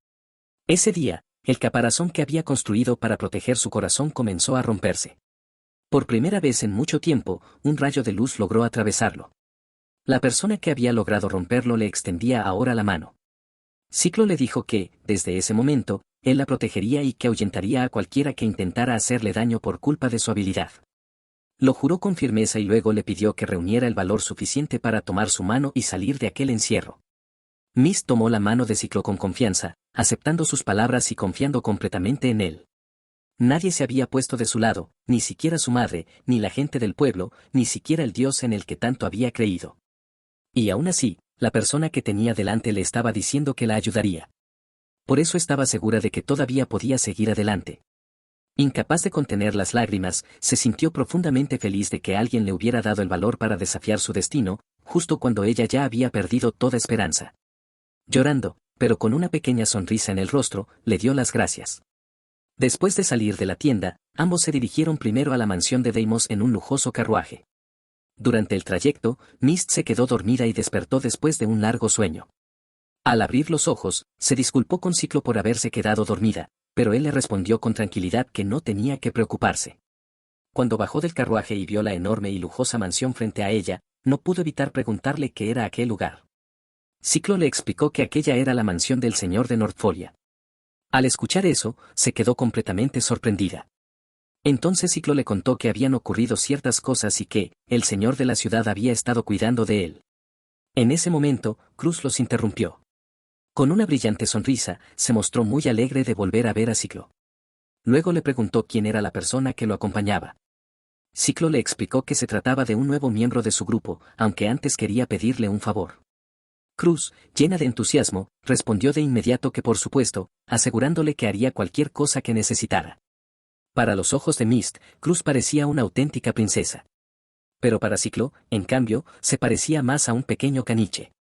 Ese día, el caparazón que había construido para proteger su corazón comenzó a romperse. Por primera vez en mucho tiempo, un rayo de luz logró atravesarlo. La persona que había logrado romperlo le extendía ahora la mano. Ciclo le dijo que, desde ese momento, él la protegería y que ahuyentaría a cualquiera que intentara hacerle daño por culpa de su habilidad. Lo juró con firmeza y luego le pidió que reuniera el valor suficiente para tomar su mano y salir de aquel encierro. Mist tomó la mano de Ciclo con confianza, aceptando sus palabras y confiando completamente en él. Nadie se había puesto de su lado, ni siquiera su madre, ni la gente del pueblo, ni siquiera el Dios en el que tanto había creído. Y aún así, la persona que tenía delante le estaba diciendo que la ayudaría. Por eso estaba segura de que todavía podía seguir adelante. Incapaz de contener las lágrimas, se sintió profundamente feliz de que alguien le hubiera dado el valor para desafiar su destino, justo cuando ella ya había perdido toda esperanza. Llorando, pero con una pequeña sonrisa en el rostro, le dio las gracias. Después de salir de la tienda, ambos se dirigieron primero a la mansión de Deimos en un lujoso carruaje. Durante el trayecto, Mist se quedó dormida y despertó después de un largo sueño. Al abrir los ojos, se disculpó con Ciclo por haberse quedado dormida, pero él le respondió con tranquilidad que no tenía que preocuparse. Cuando bajó del carruaje y vio la enorme y lujosa mansión frente a ella, no pudo evitar preguntarle qué era aquel lugar. Ciclo le explicó que aquella era la mansión del señor de Nortfolia. Al escuchar eso, se quedó completamente sorprendida. Entonces Ciclo le contó que habían ocurrido ciertas cosas y que, el señor de la ciudad había estado cuidando de él. En ese momento, Cruz los interrumpió. Con una brillante sonrisa, se mostró muy alegre de volver a ver a Ciclo. Luego le preguntó quién era la persona que lo acompañaba. Ciclo le explicó que se trataba de un nuevo miembro de su grupo, aunque antes quería pedirle un favor. Cruz, llena de entusiasmo, respondió de inmediato que por supuesto, asegurándole que haría cualquier cosa que necesitara. Para los ojos de Mist, Cruz parecía una auténtica princesa. Pero para Ciclo, en cambio, se parecía más a un pequeño caniche.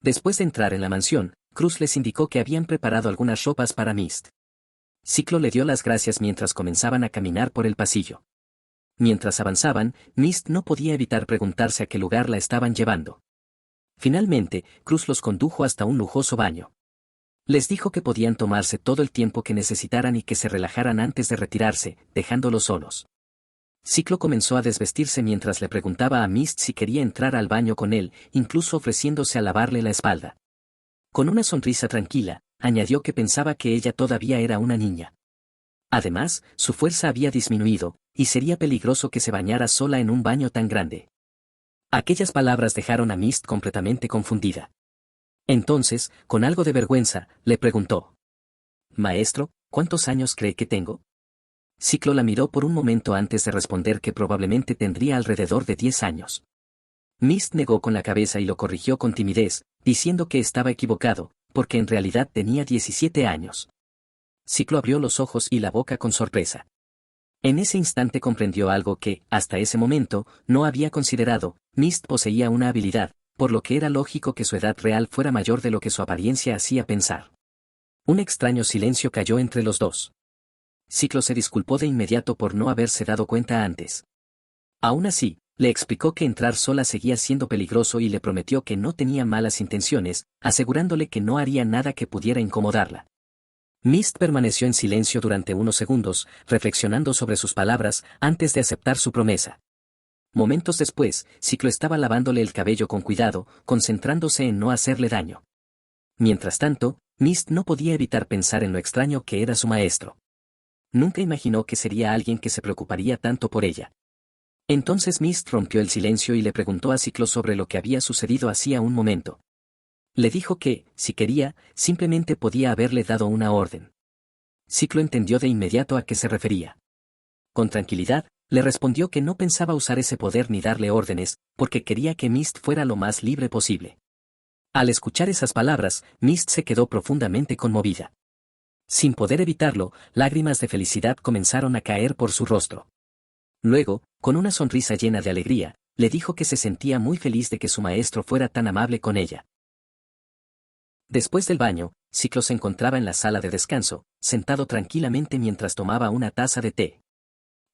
Después de entrar en la mansión, Cruz les indicó que habían preparado algunas ropas para Mist. Ciclo le dio las gracias mientras comenzaban a caminar por el pasillo. Mientras avanzaban, Mist no podía evitar preguntarse a qué lugar la estaban llevando. Finalmente, Cruz los condujo hasta un lujoso baño. Les dijo que podían tomarse todo el tiempo que necesitaran y que se relajaran antes de retirarse, dejándolos solos. Ciclo comenzó a desvestirse mientras le preguntaba a Mist si quería entrar al baño con él, incluso ofreciéndose a lavarle la espalda. Con una sonrisa tranquila, añadió que pensaba que ella todavía era una niña. Además, su fuerza había disminuido, y sería peligroso que se bañara sola en un baño tan grande. Aquellas palabras dejaron a Mist completamente confundida. Entonces, con algo de vergüenza, le preguntó: «Maestro, ¿cuántos años cree que tengo?». Ciclo la miró por un momento antes de responder que probablemente tendría alrededor de 10 años. Mist negó con la cabeza y lo corrigió con timidez, diciendo que estaba equivocado, porque en realidad tenía 17 años. Ciclo abrió los ojos y la boca con sorpresa. En ese instante comprendió algo que, hasta ese momento, no había considerado: Mist poseía una habilidad, por lo que era lógico que su edad real fuera mayor de lo que su apariencia hacía pensar. Un extraño silencio cayó entre los dos. Ciclo se disculpó de inmediato por no haberse dado cuenta antes. Aún así, le explicó que entrar sola seguía siendo peligroso y le prometió que no tenía malas intenciones, asegurándole que no haría nada que pudiera incomodarla. Mist permaneció en silencio durante unos segundos, reflexionando sobre sus palabras, antes de aceptar su promesa. Momentos después, Ciclo estaba lavándole el cabello con cuidado, concentrándose en no hacerle daño. Mientras tanto, Mist no podía evitar pensar en lo extraño que era su maestro. Nunca imaginó que sería alguien que se preocuparía tanto por ella. Entonces Mist rompió el silencio y le preguntó a Ciclo sobre lo que había sucedido hacía un momento. Le dijo que, si quería, simplemente podía haberle dado una orden. Ciclo entendió de inmediato a qué se refería. Con tranquilidad, le respondió que no pensaba usar ese poder ni darle órdenes, porque quería que Mist fuera lo más libre posible. Al escuchar esas palabras, Mist se quedó profundamente conmovida. Sin poder evitarlo, lágrimas de felicidad comenzaron a caer por su rostro. Luego, con una sonrisa llena de alegría, le dijo que se sentía muy feliz de que su maestro fuera tan amable con ella. Después del baño, Ciclo se encontraba en la sala de descanso, sentado tranquilamente mientras tomaba una taza de té.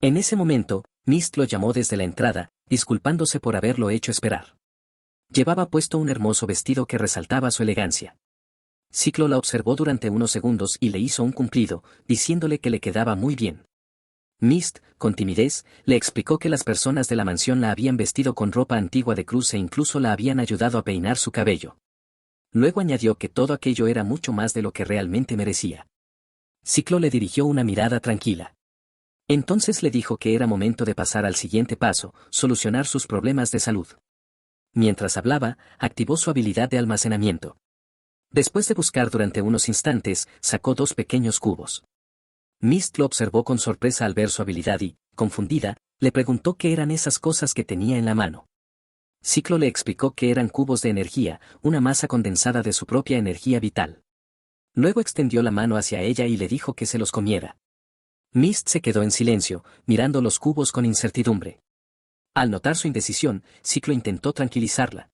En ese momento, Mist lo llamó desde la entrada, disculpándose por haberlo hecho esperar. Llevaba puesto un hermoso vestido que resaltaba su elegancia. Ciclo la observó durante unos segundos y le hizo un cumplido, diciéndole que le quedaba muy bien. Mist, con timidez, le explicó que las personas de la mansión la habían vestido con ropa antigua de Cruz e incluso la habían ayudado a peinar su cabello. Luego añadió que todo aquello era mucho más de lo que realmente merecía. Ciclo le dirigió una mirada tranquila. Entonces le dijo que era momento de pasar al siguiente paso: solucionar sus problemas de salud. Mientras hablaba, activó su habilidad de almacenamiento. Después de buscar durante unos instantes, sacó 2 pequeños cubos. Mist lo observó con sorpresa al ver su habilidad y, confundida, le preguntó qué eran esas cosas que tenía en la mano. Ciclo le explicó que eran cubos de energía, una masa condensada de su propia energía vital. Luego extendió la mano hacia ella y le dijo que se los comiera. Mist se quedó en silencio, mirando los cubos con incertidumbre. Al notar su indecisión, Ciclo intentó tranquilizarla.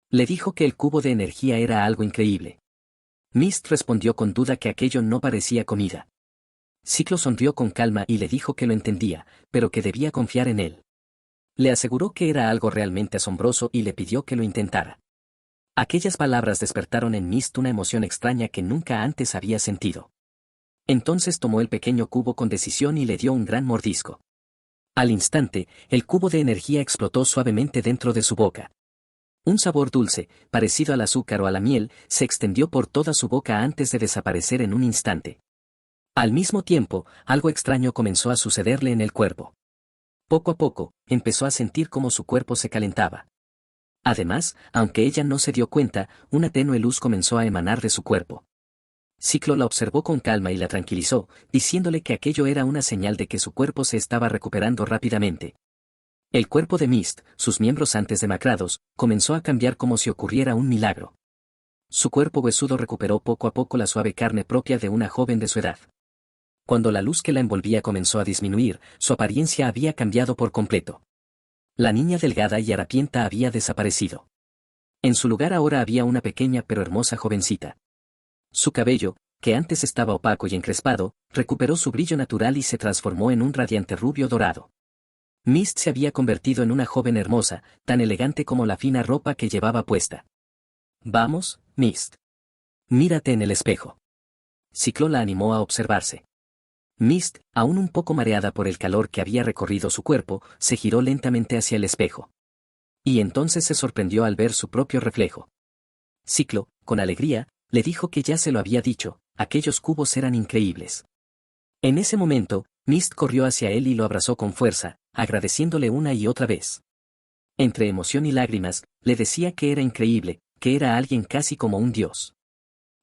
Le dijo que el cubo de energía era algo increíble. Mist respondió con duda que aquello no parecía comida. Ciclo sonrió con calma y le dijo que lo entendía, pero que debía confiar en él. Le aseguró que era algo realmente asombroso y le pidió que lo intentara. Aquellas palabras despertaron en Mist una emoción extraña que nunca antes había sentido. Entonces tomó el pequeño cubo con decisión y le dio un gran mordisco. Al instante, el cubo de energía explotó suavemente dentro de su boca. Un sabor dulce, parecido al azúcar o a la miel, se extendió por toda su boca antes de desaparecer en un instante. Al mismo tiempo, algo extraño comenzó a sucederle en el cuerpo. Poco a poco, empezó a sentir cómo su cuerpo se calentaba. Además, aunque ella no se dio cuenta, una tenue luz comenzó a emanar de su cuerpo. Ciclo la observó con calma y la tranquilizó, diciéndole que aquello era una señal de que su cuerpo se estaba recuperando rápidamente. El cuerpo de Mist, sus miembros antes demacrados, comenzó a cambiar como si ocurriera un milagro. Su cuerpo huesudo recuperó poco a poco la suave carne propia de una joven de su edad. Cuando la luz que la envolvía comenzó a disminuir, su apariencia había cambiado por completo. La niña delgada y harapienta había desaparecido. En su lugar ahora había una pequeña pero hermosa jovencita. Su cabello, que antes estaba opaco y encrespado, recuperó su brillo natural y se transformó en un radiante rubio dorado. Mist se había convertido en una joven hermosa, tan elegante como la fina ropa que llevaba puesta. Vamos, Mist. Mírate en el espejo. Ciclo la animó a observarse. Mist, aún un poco mareada por el calor que había recorrido su cuerpo, se giró lentamente hacia el espejo. Y entonces se sorprendió al ver su propio reflejo. Ciclo, con alegría, le dijo que ya se lo había dicho, aquellos cubos eran increíbles. En ese momento, Mist corrió hacia él y lo abrazó con fuerza, agradeciéndole una y otra vez. Entre emoción y lágrimas, le decía que era increíble, que era alguien casi como un dios.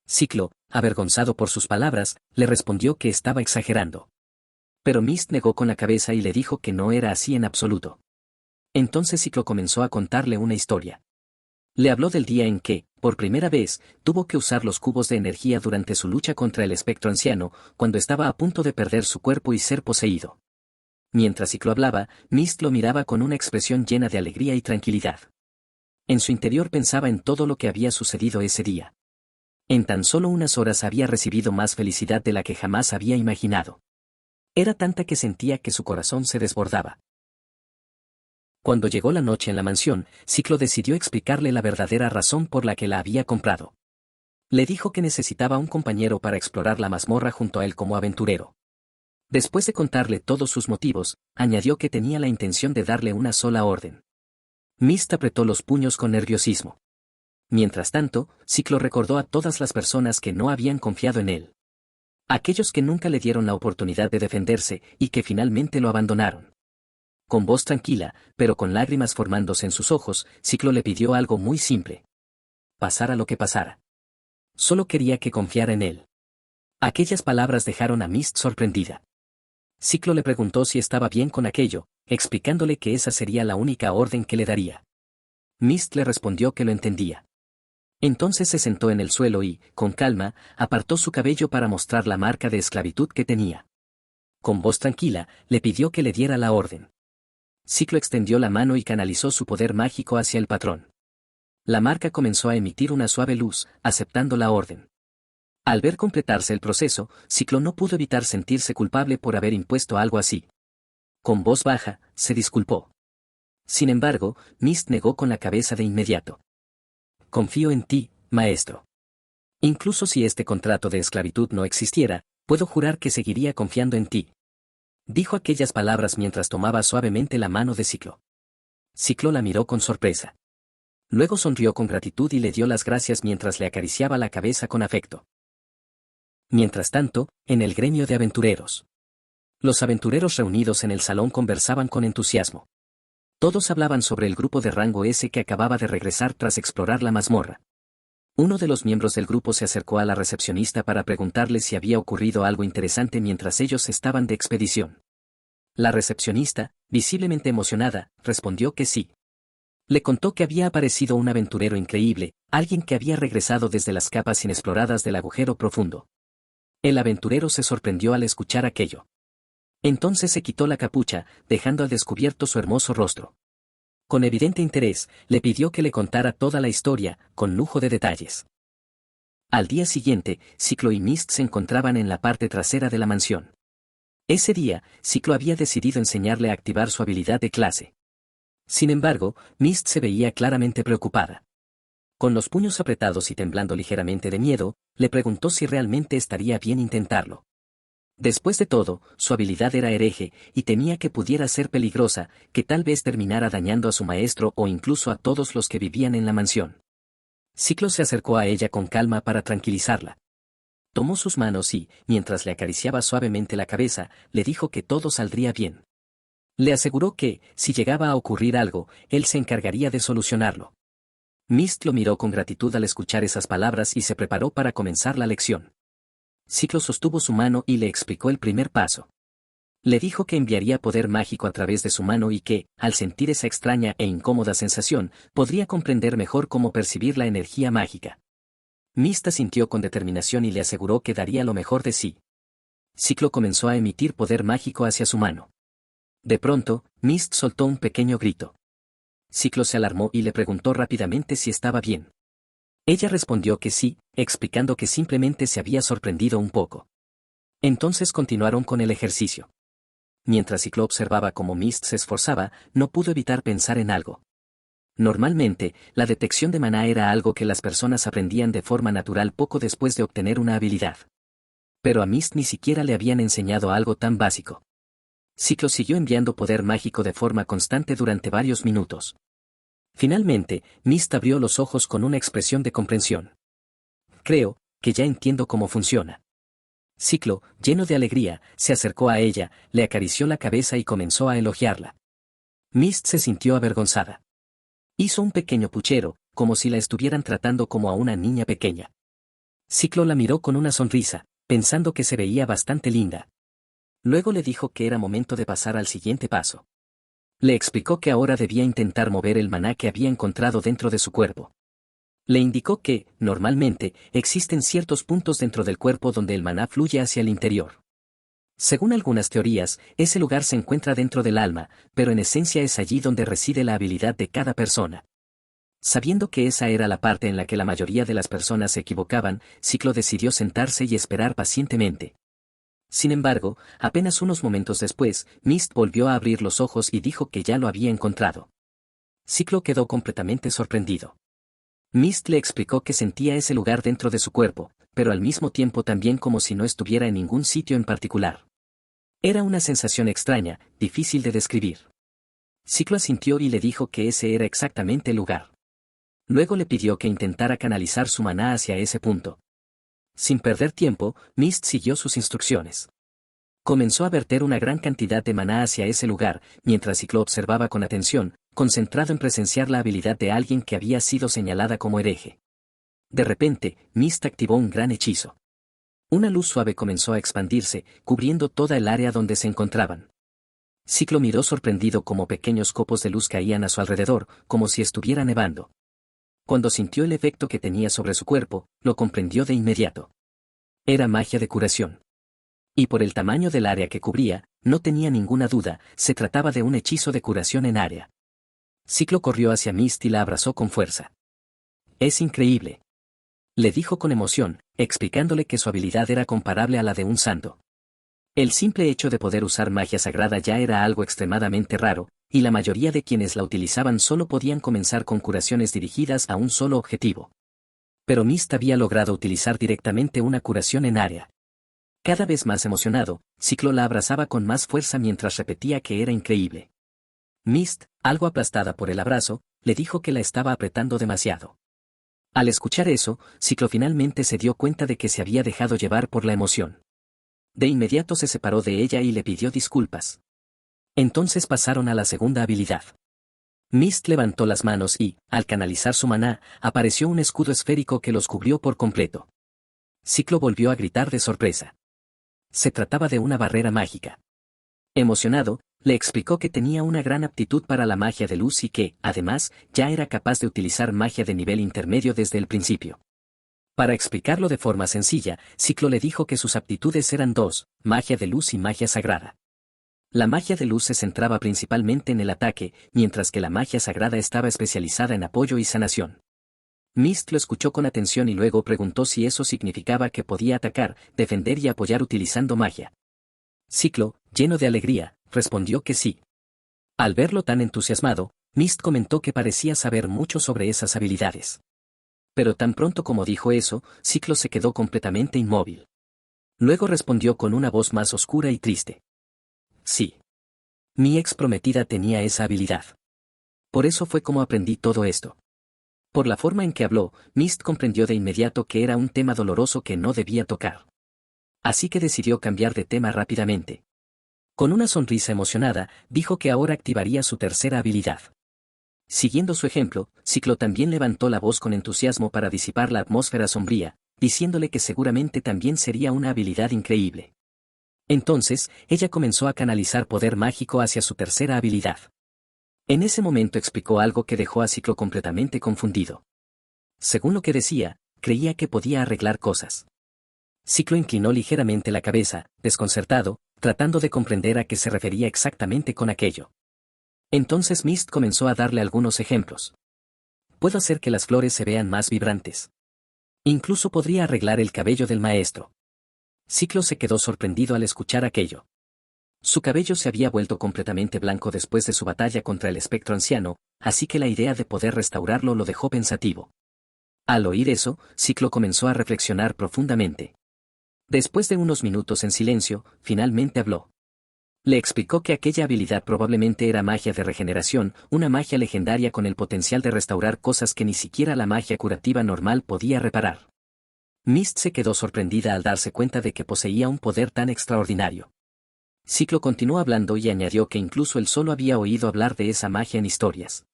Ciclo, avergonzado por sus palabras, le respondió que estaba exagerando. Pero Mist negó con la cabeza y le dijo que no era así en absoluto. Entonces Ciclo comenzó a contarle una historia. Le habló del día en que, por primera vez, tuvo que usar los cubos de energía durante su lucha contra el espectro anciano, cuando estaba a punto de perder su cuerpo y ser poseído. Mientras Ciclo hablaba, Mist lo miraba con una expresión llena de alegría y tranquilidad. En su interior pensaba en todo lo que había sucedido ese día. En tan solo unas horas había recibido más felicidad de la que jamás había imaginado. Era tanta que sentía que su corazón se desbordaba. Cuando llegó la noche en la mansión, Ciclo decidió explicarle la verdadera razón por la que la había comprado. Le dijo que necesitaba un compañero para explorar la mazmorra junto a él como aventurero. Después de contarle todos sus motivos, añadió que tenía la intención de darle una sola orden. Mist apretó los puños con nerviosismo. Mientras tanto, Ciclo recordó a todas las personas que no habían confiado en él. Aquellos que nunca le dieron la oportunidad de defenderse y que finalmente lo abandonaron. Con voz tranquila, pero con lágrimas formándose en sus ojos, Ciclo le pidió algo muy simple. Pasara lo que pasara. Solo quería que confiara en él. Aquellas palabras dejaron a Mist sorprendida. Ciclo le preguntó si estaba bien con aquello, explicándole que esa sería la única orden que le daría. Mist le respondió que lo entendía. Entonces se sentó en el suelo y, con calma, apartó su cabello para mostrar la marca de esclavitud que tenía. Con voz tranquila, le pidió que le diera la orden. Ciclo extendió la mano y canalizó su poder mágico hacia el patrón. La marca comenzó a emitir una suave luz, aceptando la orden. Al ver completarse el proceso, Ciclo no pudo evitar sentirse culpable por haber impuesto algo así. Con voz baja, se disculpó. Sin embargo, Mist negó con la cabeza de inmediato. Confío en ti, maestro. Incluso si este contrato de esclavitud no existiera, puedo jurar que seguiría confiando en ti. Dijo aquellas palabras mientras tomaba suavemente la mano de Ciclo. Ciclo la miró con sorpresa. Luego sonrió con gratitud y le dio las gracias mientras le acariciaba la cabeza con afecto. Mientras tanto, en el gremio de aventureros. Los aventureros reunidos en el salón conversaban con entusiasmo. Todos hablaban sobre el grupo de rango S que acababa de regresar tras explorar la mazmorra. Uno de los miembros del grupo se acercó a la recepcionista para preguntarle si había ocurrido algo interesante mientras ellos estaban de expedición. La recepcionista, visiblemente emocionada, respondió que sí. Le contó que había aparecido un aventurero increíble, alguien que había regresado desde las capas inexploradas del agujero profundo. El aventurero se sorprendió al escuchar aquello. Entonces se quitó la capucha, dejando al descubierto su hermoso rostro. Con evidente interés, le pidió que le contara toda la historia, con lujo de detalles. Al día siguiente, Ciclo y Mist se encontraban en la parte trasera de la mansión. Ese día, Ciclo había decidido enseñarle a activar su habilidad de clase. Sin embargo, Mist se veía claramente preocupada. Con los puños apretados y temblando ligeramente de miedo, le preguntó si realmente estaría bien intentarlo. Después de todo, su habilidad era hereje, y temía que pudiera ser peligrosa, que tal vez terminara dañando a su maestro o incluso a todos los que vivían en la mansión. Ciclo se acercó a ella con calma para tranquilizarla. Tomó sus manos y, mientras le acariciaba suavemente la cabeza, le dijo que todo saldría bien. Le aseguró que, si llegaba a ocurrir algo, él se encargaría de solucionarlo. Mist lo miró con gratitud al escuchar esas palabras y se preparó para comenzar la lección. Ciclo sostuvo su mano y le explicó el primer paso. Le dijo que enviaría poder mágico a través de su mano y que, al sentir esa extraña e incómoda sensación, podría comprender mejor cómo percibir la energía mágica. Mist asintió con determinación y le aseguró que daría lo mejor de sí. Ciclo comenzó a emitir poder mágico hacia su mano. De pronto, Mist soltó un pequeño grito. Ciclo se alarmó y le preguntó rápidamente si estaba bien. Ella respondió que sí, explicando que simplemente se había sorprendido un poco. Entonces continuaron con el ejercicio. Mientras Ciclo observaba cómo Mist se esforzaba, no pudo evitar pensar en algo. Normalmente, la detección de maná era algo que las personas aprendían de forma natural poco después de obtener una habilidad. Pero a Mist ni siquiera le habían enseñado algo tan básico. Ciclo siguió enviando poder mágico de forma constante durante varios minutos. Finalmente, Mist abrió los ojos con una expresión de comprensión. Creo que ya entiendo cómo funciona. Ciclo, lleno de alegría, se acercó a ella, le acarició la cabeza y comenzó a elogiarla. Mist se sintió avergonzada. Hizo un pequeño puchero, como si la estuvieran tratando como a una niña pequeña. Ciclo la miró con una sonrisa, pensando que se veía bastante linda. Luego le dijo que era momento de pasar al siguiente paso. Le explicó que ahora debía intentar mover el maná que había encontrado dentro de su cuerpo. Le indicó que, normalmente, existen ciertos puntos dentro del cuerpo donde el maná fluye hacia el interior. Según algunas teorías, ese lugar se encuentra dentro del alma, pero en esencia es allí donde reside la habilidad de cada persona. Sabiendo que esa era la parte en la que la mayoría de las personas se equivocaban, Ciclo decidió sentarse y esperar pacientemente. Sin embargo, apenas unos momentos después, Mist volvió a abrir los ojos y dijo que ya lo había encontrado. Ciclo quedó completamente sorprendido. Mist le explicó que sentía ese lugar dentro de su cuerpo, pero al mismo tiempo también como si no estuviera en ningún sitio en particular. Era una sensación extraña, difícil de describir. Ciclo asintió y le dijo que ese era exactamente el lugar. Luego le pidió que intentara canalizar su maná hacia ese punto. Sin perder tiempo, Mist siguió sus instrucciones. Comenzó a verter una gran cantidad de maná hacia ese lugar, mientras Ciclo observaba con atención, concentrado en presenciar la habilidad de alguien que había sido señalada como hereje. De repente, Mist activó un gran hechizo. Una luz suave comenzó a expandirse, cubriendo toda el área donde se encontraban. Ciclo miró sorprendido como pequeños copos de luz caían a su alrededor, como si estuviera nevando. Cuando sintió el efecto que tenía sobre su cuerpo, lo comprendió de inmediato. Era magia de curación. Y por el tamaño del área que cubría, no tenía ninguna duda, se trataba de un hechizo de curación en área. Ciclo corrió hacia Mist y la abrazó con fuerza. «Es increíble», le dijo con emoción, explicándole que su habilidad era comparable a la de un santo. El simple hecho de poder usar magia sagrada ya era algo extremadamente raro, y la mayoría de quienes la utilizaban solo podían comenzar con curaciones dirigidas a un solo objetivo. Pero Mist había logrado utilizar directamente una curación en área. Cada vez más emocionado, Ciclo la abrazaba con más fuerza mientras repetía que era increíble. Mist, algo aplastada por el abrazo, le dijo que la estaba apretando demasiado. Al escuchar eso, Ciclo finalmente se dio cuenta de que se había dejado llevar por la emoción. De inmediato se separó de ella y le pidió disculpas. Entonces pasaron a la segunda habilidad. Mist levantó las manos y, al canalizar su maná, apareció un escudo esférico que los cubrió por completo. Ciclo volvió a gritar de sorpresa. Se trataba de una barrera mágica. Emocionado, le explicó que tenía una gran aptitud para la magia de luz y que, además, ya era capaz de utilizar magia de nivel intermedio desde el principio. Para explicarlo de forma sencilla, Ciclo le dijo que sus aptitudes eran dos, magia de luz y magia sagrada. La magia de luz se centraba principalmente en el ataque, mientras que la magia sagrada estaba especializada en apoyo y sanación. Mist lo escuchó con atención y luego preguntó si eso significaba que podía atacar, defender y apoyar utilizando magia. Ciclo, lleno de alegría, respondió que sí. Al verlo tan entusiasmado, Mist comentó que parecía saber mucho sobre esas habilidades. Pero tan pronto como dijo eso, Ciclo se quedó completamente inmóvil. Luego respondió con una voz más oscura y triste. Sí. Mi ex prometida tenía esa habilidad. Por eso fue como aprendí todo esto. Por la forma en que habló, Mist comprendió de inmediato que era un tema doloroso que no debía tocar. Así que decidió cambiar de tema rápidamente. Con una sonrisa emocionada, dijo que ahora activaría su tercera habilidad. Siguiendo su ejemplo, Ciclo también levantó la voz con entusiasmo para disipar la atmósfera sombría, diciéndole que seguramente también sería una habilidad increíble. Entonces, ella comenzó a canalizar poder mágico hacia su tercera habilidad. En ese momento explicó algo que dejó a Ciclo completamente confundido. Según lo que decía, creía que podía arreglar cosas. Ciclo inclinó ligeramente la cabeza, desconcertado, tratando de comprender a qué se refería exactamente con aquello. Entonces Mist comenzó a darle algunos ejemplos. Puedo hacer que las flores se vean más vibrantes. Incluso podría arreglar el cabello del maestro. Ciclo se quedó sorprendido al escuchar aquello. Su cabello se había vuelto completamente blanco después de su batalla contra el espectro anciano, así que la idea de poder restaurarlo lo dejó pensativo. Al oír eso, Ciclo comenzó a reflexionar profundamente. Después de unos minutos en silencio, finalmente habló. Le explicó que aquella habilidad probablemente era magia de regeneración, una magia legendaria con el potencial de restaurar cosas que ni siquiera la magia curativa normal podía reparar. Mist se quedó sorprendida al darse cuenta de que poseía un poder tan extraordinario. Ciclo continuó hablando y añadió que incluso él solo había oído hablar de esa magia en historias.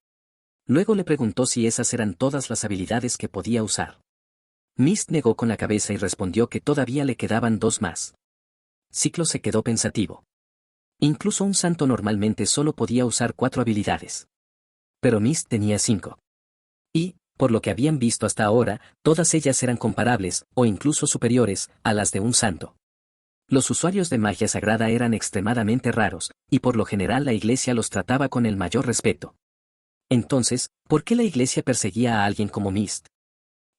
Luego le preguntó si esas eran todas las habilidades que podía usar. Mist negó con la cabeza y respondió que todavía le quedaban 2 más. Ciclo se quedó pensativo. Incluso un santo normalmente solo podía usar 4 habilidades. Pero Mist tenía 5. Y, por lo que habían visto hasta ahora, todas ellas eran comparables, o incluso superiores, a las de un santo. Los usuarios de magia sagrada eran extremadamente raros, y por lo general la Iglesia los trataba con el mayor respeto. Entonces, ¿por qué la Iglesia perseguía a alguien como Mist?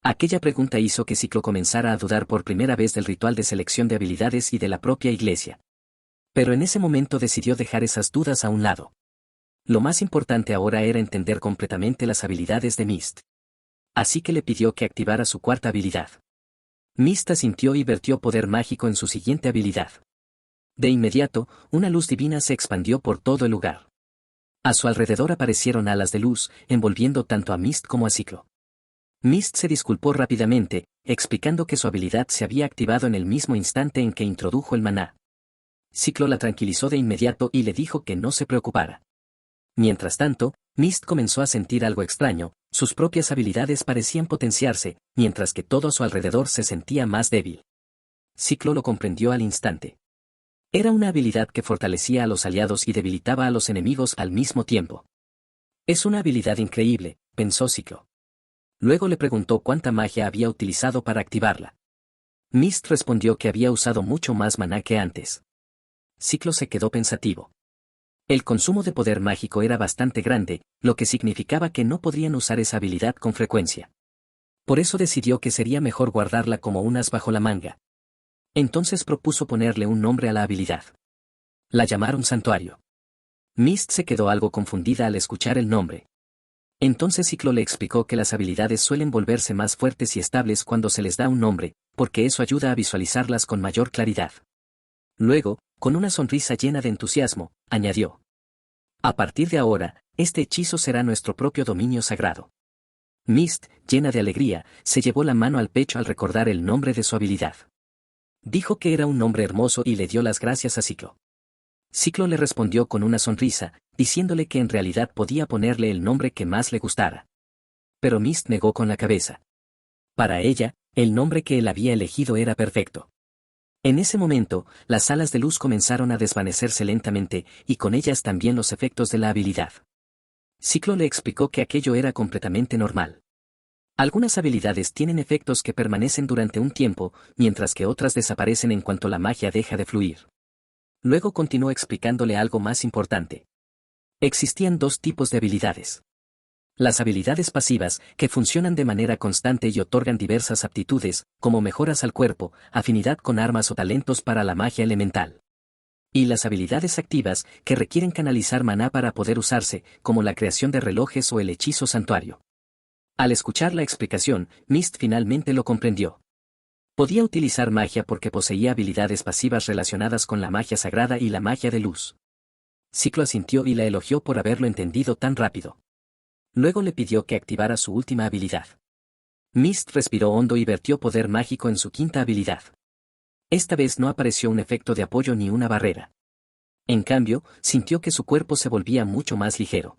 Aquella pregunta hizo que Ciclo comenzara a dudar por primera vez del ritual de selección de habilidades y de la propia Iglesia. Pero en ese momento decidió dejar esas dudas a un lado. Lo más importante ahora era entender completamente las habilidades de Mist. Así que le pidió que activara su 4ª habilidad. Mist asintió y vertió poder mágico en su siguiente habilidad. De inmediato, una luz divina se expandió por todo el lugar. A su alrededor aparecieron alas de luz, envolviendo tanto a Mist como a Ciclo. Mist se disculpó rápidamente, explicando que su habilidad se había activado en el mismo instante en que introdujo el maná. Ciclo la tranquilizó de inmediato y le dijo que no se preocupara. Mientras tanto, Mist comenzó a sentir algo extraño, sus propias habilidades parecían potenciarse, mientras que todo a su alrededor se sentía más débil. Ciclo lo comprendió al instante. Era una habilidad que fortalecía a los aliados y debilitaba a los enemigos al mismo tiempo. Es una habilidad increíble, pensó Ciclo. Luego le preguntó cuánta magia había utilizado para activarla. Mist respondió que había usado mucho más maná que antes. Ciclo se quedó pensativo. El consumo de poder mágico era bastante grande, lo que significaba que no podrían usar esa habilidad con frecuencia. Por eso decidió que sería mejor guardarla como un as bajo la manga. Entonces propuso ponerle un nombre a la habilidad. La llamaron Santuario. Mist se quedó algo confundida al escuchar el nombre. Entonces Ciclo le explicó que las habilidades suelen volverse más fuertes y estables cuando se les da un nombre, porque eso ayuda a visualizarlas con mayor claridad. Luego, con una sonrisa llena de entusiasmo, añadió. A partir de ahora, este hechizo será nuestro propio dominio sagrado. Mist, llena de alegría, se llevó la mano al pecho al recordar el nombre de su habilidad. Dijo que era un nombre hermoso y le dio las gracias a Ciclo. Ciclo le respondió con una sonrisa, diciéndole que en realidad podía ponerle el nombre que más le gustara. Pero Mist negó con la cabeza. Para ella, el nombre que él había elegido era perfecto. En ese momento, las alas de luz comenzaron a desvanecerse lentamente, y con ellas también los efectos de la habilidad. Ciclo le explicó que aquello era completamente normal. Algunas habilidades tienen efectos que permanecen durante un tiempo, mientras que otras desaparecen en cuanto la magia deja de fluir. Luego continuó explicándole algo más importante. Existían 2 tipos de habilidades. Las habilidades pasivas, que funcionan de manera constante y otorgan diversas aptitudes, como mejoras al cuerpo, afinidad con armas o talentos para la magia elemental. Y las habilidades activas, que requieren canalizar maná para poder usarse, como la creación de relojes o el hechizo santuario. Al escuchar la explicación, Mist finalmente lo comprendió. Podía utilizar magia porque poseía habilidades pasivas relacionadas con la magia sagrada y la magia de luz. Ciclo asintió y la elogió por haberlo entendido tan rápido. Luego le pidió que activara su última habilidad. Mist respiró hondo y vertió poder mágico en su 5ª habilidad. Esta vez no apareció un efecto de apoyo ni una barrera. En cambio, sintió que su cuerpo se volvía mucho más ligero.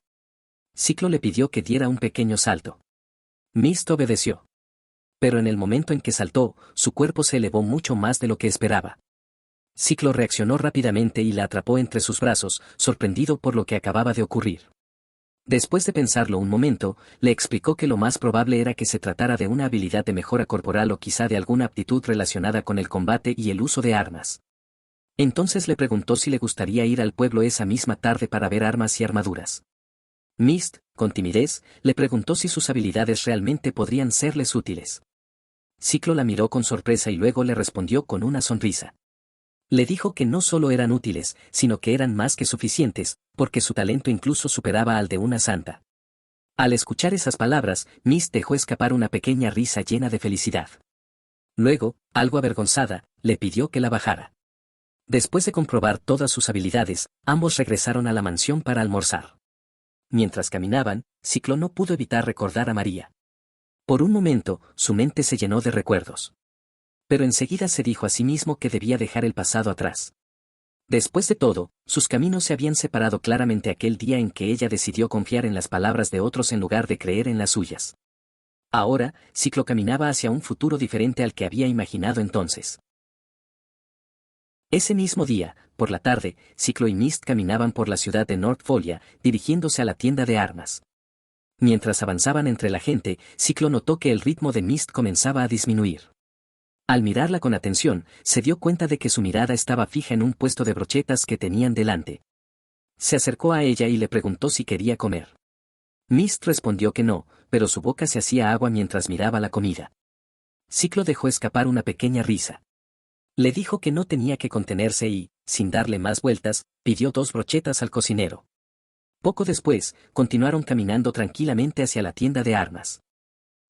Ciclo le pidió que diera un pequeño salto. Mist obedeció. Pero en el momento en que saltó, su cuerpo se elevó mucho más de lo que esperaba. Ciclo reaccionó rápidamente y la atrapó entre sus brazos, sorprendido por lo que acababa de ocurrir. Después de pensarlo un momento, le explicó que lo más probable era que se tratara de una habilidad de mejora corporal o quizá de alguna aptitud relacionada con el combate y el uso de armas. Entonces le preguntó si le gustaría ir al pueblo esa misma tarde para ver armas y armaduras. Mist, con timidez, le preguntó si sus habilidades realmente podrían serles útiles. Ciclo la miró con sorpresa y luego le respondió con una sonrisa. Le dijo que no solo eran útiles, sino que eran más que suficientes, porque su talento incluso superaba al de una santa. Al escuchar esas palabras, Mist dejó escapar una pequeña risa llena de felicidad. Luego, algo avergonzada, le pidió que la bajara. Después de comprobar todas sus habilidades, ambos regresaron a la mansión para almorzar. Mientras caminaban, Ciclo no pudo evitar recordar a María. Por un momento, su mente se llenó de recuerdos. Pero enseguida se dijo a sí mismo que debía dejar el pasado atrás. Después de todo, sus caminos se habían separado claramente aquel día en que ella decidió confiar en las palabras de otros en lugar de creer en las suyas. Ahora, Ciclo caminaba hacia un futuro diferente al que había imaginado entonces. Ese mismo día, por la tarde, Ciclo y Mist caminaban por la ciudad de North Folia, dirigiéndose a la tienda de armas. Mientras avanzaban entre la gente, Ciclo notó que el ritmo de Mist comenzaba a disminuir. Al mirarla con atención, se dio cuenta de que su mirada estaba fija en un puesto de brochetas que tenían delante. Se acercó a ella y le preguntó si quería comer. Mist respondió que no, pero su boca se hacía agua mientras miraba la comida. Ciclo dejó escapar una pequeña risa. Le dijo que no tenía que contenerse y, sin darle más vueltas, pidió 2 brochetas al cocinero. Poco después, continuaron caminando tranquilamente hacia la tienda de armas.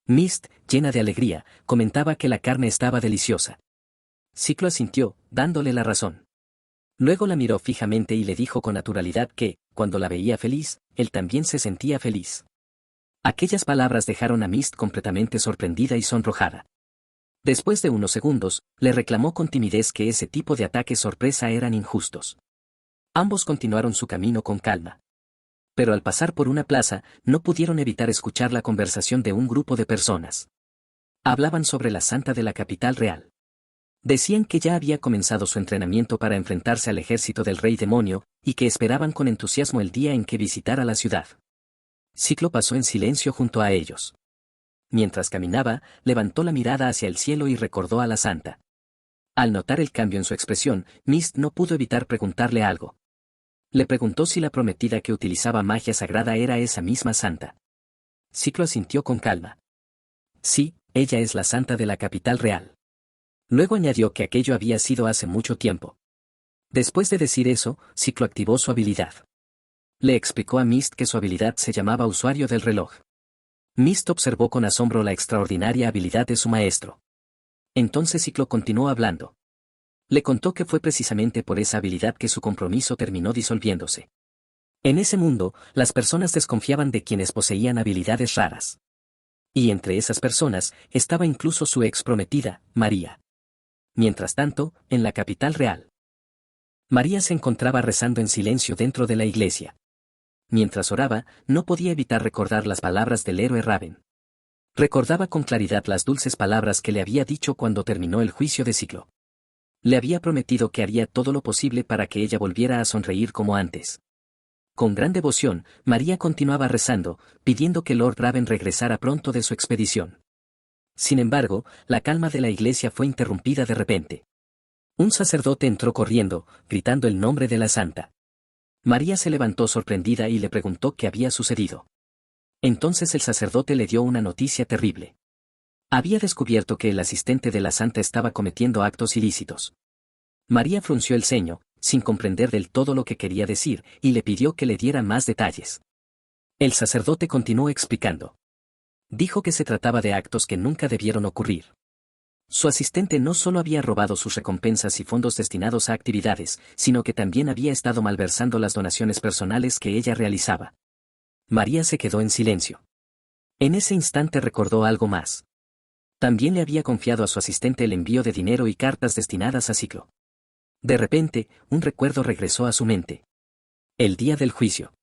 Mist, llena de alegría, comentaba que la carne estaba deliciosa. Ciclo asintió, dándole la razón. Luego la miró fijamente y le dijo con naturalidad que, cuando la veía feliz, él también se sentía feliz. Aquellas palabras dejaron a Mist completamente sorprendida y sonrojada. Después de unos segundos, le reclamó con timidez que ese tipo de ataques sorpresa eran injustos. Ambos continuaron su camino con calma. Pero al pasar por una plaza, no pudieron evitar escuchar la conversación de un grupo de personas. Hablaban sobre la santa de la capital real. Decían que ya había comenzado su entrenamiento para enfrentarse al ejército del rey demonio, y que esperaban con entusiasmo el día en que visitara la ciudad. Ciclo pasó en silencio junto a ellos. Mientras caminaba, levantó la mirada hacia el cielo y recordó a la santa. Al notar el cambio en su expresión, Mist no pudo evitar preguntarle algo. Le preguntó si la prometida que utilizaba magia sagrada era esa misma santa. Ciclo asintió con calma. Sí, ella es la santa de la capital real. Luego añadió que aquello había sido hace mucho tiempo. Después de decir eso, Ciclo activó su habilidad. Le explicó a Mist que su habilidad se llamaba usuario del reloj. Mist observó con asombro la extraordinaria habilidad de su maestro. Entonces Ciclo continuó hablando. Le contó que fue precisamente por esa habilidad que su compromiso terminó disolviéndose. En ese mundo, las personas desconfiaban de quienes poseían habilidades raras. Y entre esas personas, estaba incluso su ex prometida, María. Mientras tanto, en la capital real, María se encontraba rezando en silencio dentro de la iglesia. Mientras oraba, no podía evitar recordar las palabras del héroe Raven. Recordaba con claridad las dulces palabras que le había dicho cuando terminó el juicio de Ciclo. Le había prometido que haría todo lo posible para que ella volviera a sonreír como antes. Con gran devoción, María continuaba rezando, pidiendo que Lord Raven regresara pronto de su expedición. Sin embargo, la calma de la iglesia fue interrumpida de repente. Un sacerdote entró corriendo, gritando el nombre de la santa. María se levantó sorprendida y le preguntó qué había sucedido. Entonces el sacerdote le dio una noticia terrible. Había descubierto que el asistente de la santa estaba cometiendo actos ilícitos. María frunció el ceño, sin comprender del todo lo que quería decir, y le pidió que le diera más detalles. El sacerdote continuó explicando. Dijo que se trataba de actos que nunca debieron ocurrir. Su asistente no solo había robado sus recompensas y fondos destinados a actividades, sino que también había estado malversando las donaciones personales que ella realizaba. María se quedó en silencio. En ese instante recordó algo más. También le había confiado a su asistente el envío de dinero y cartas destinadas a Ciclo. De repente, un recuerdo regresó a su mente. El día del juicio.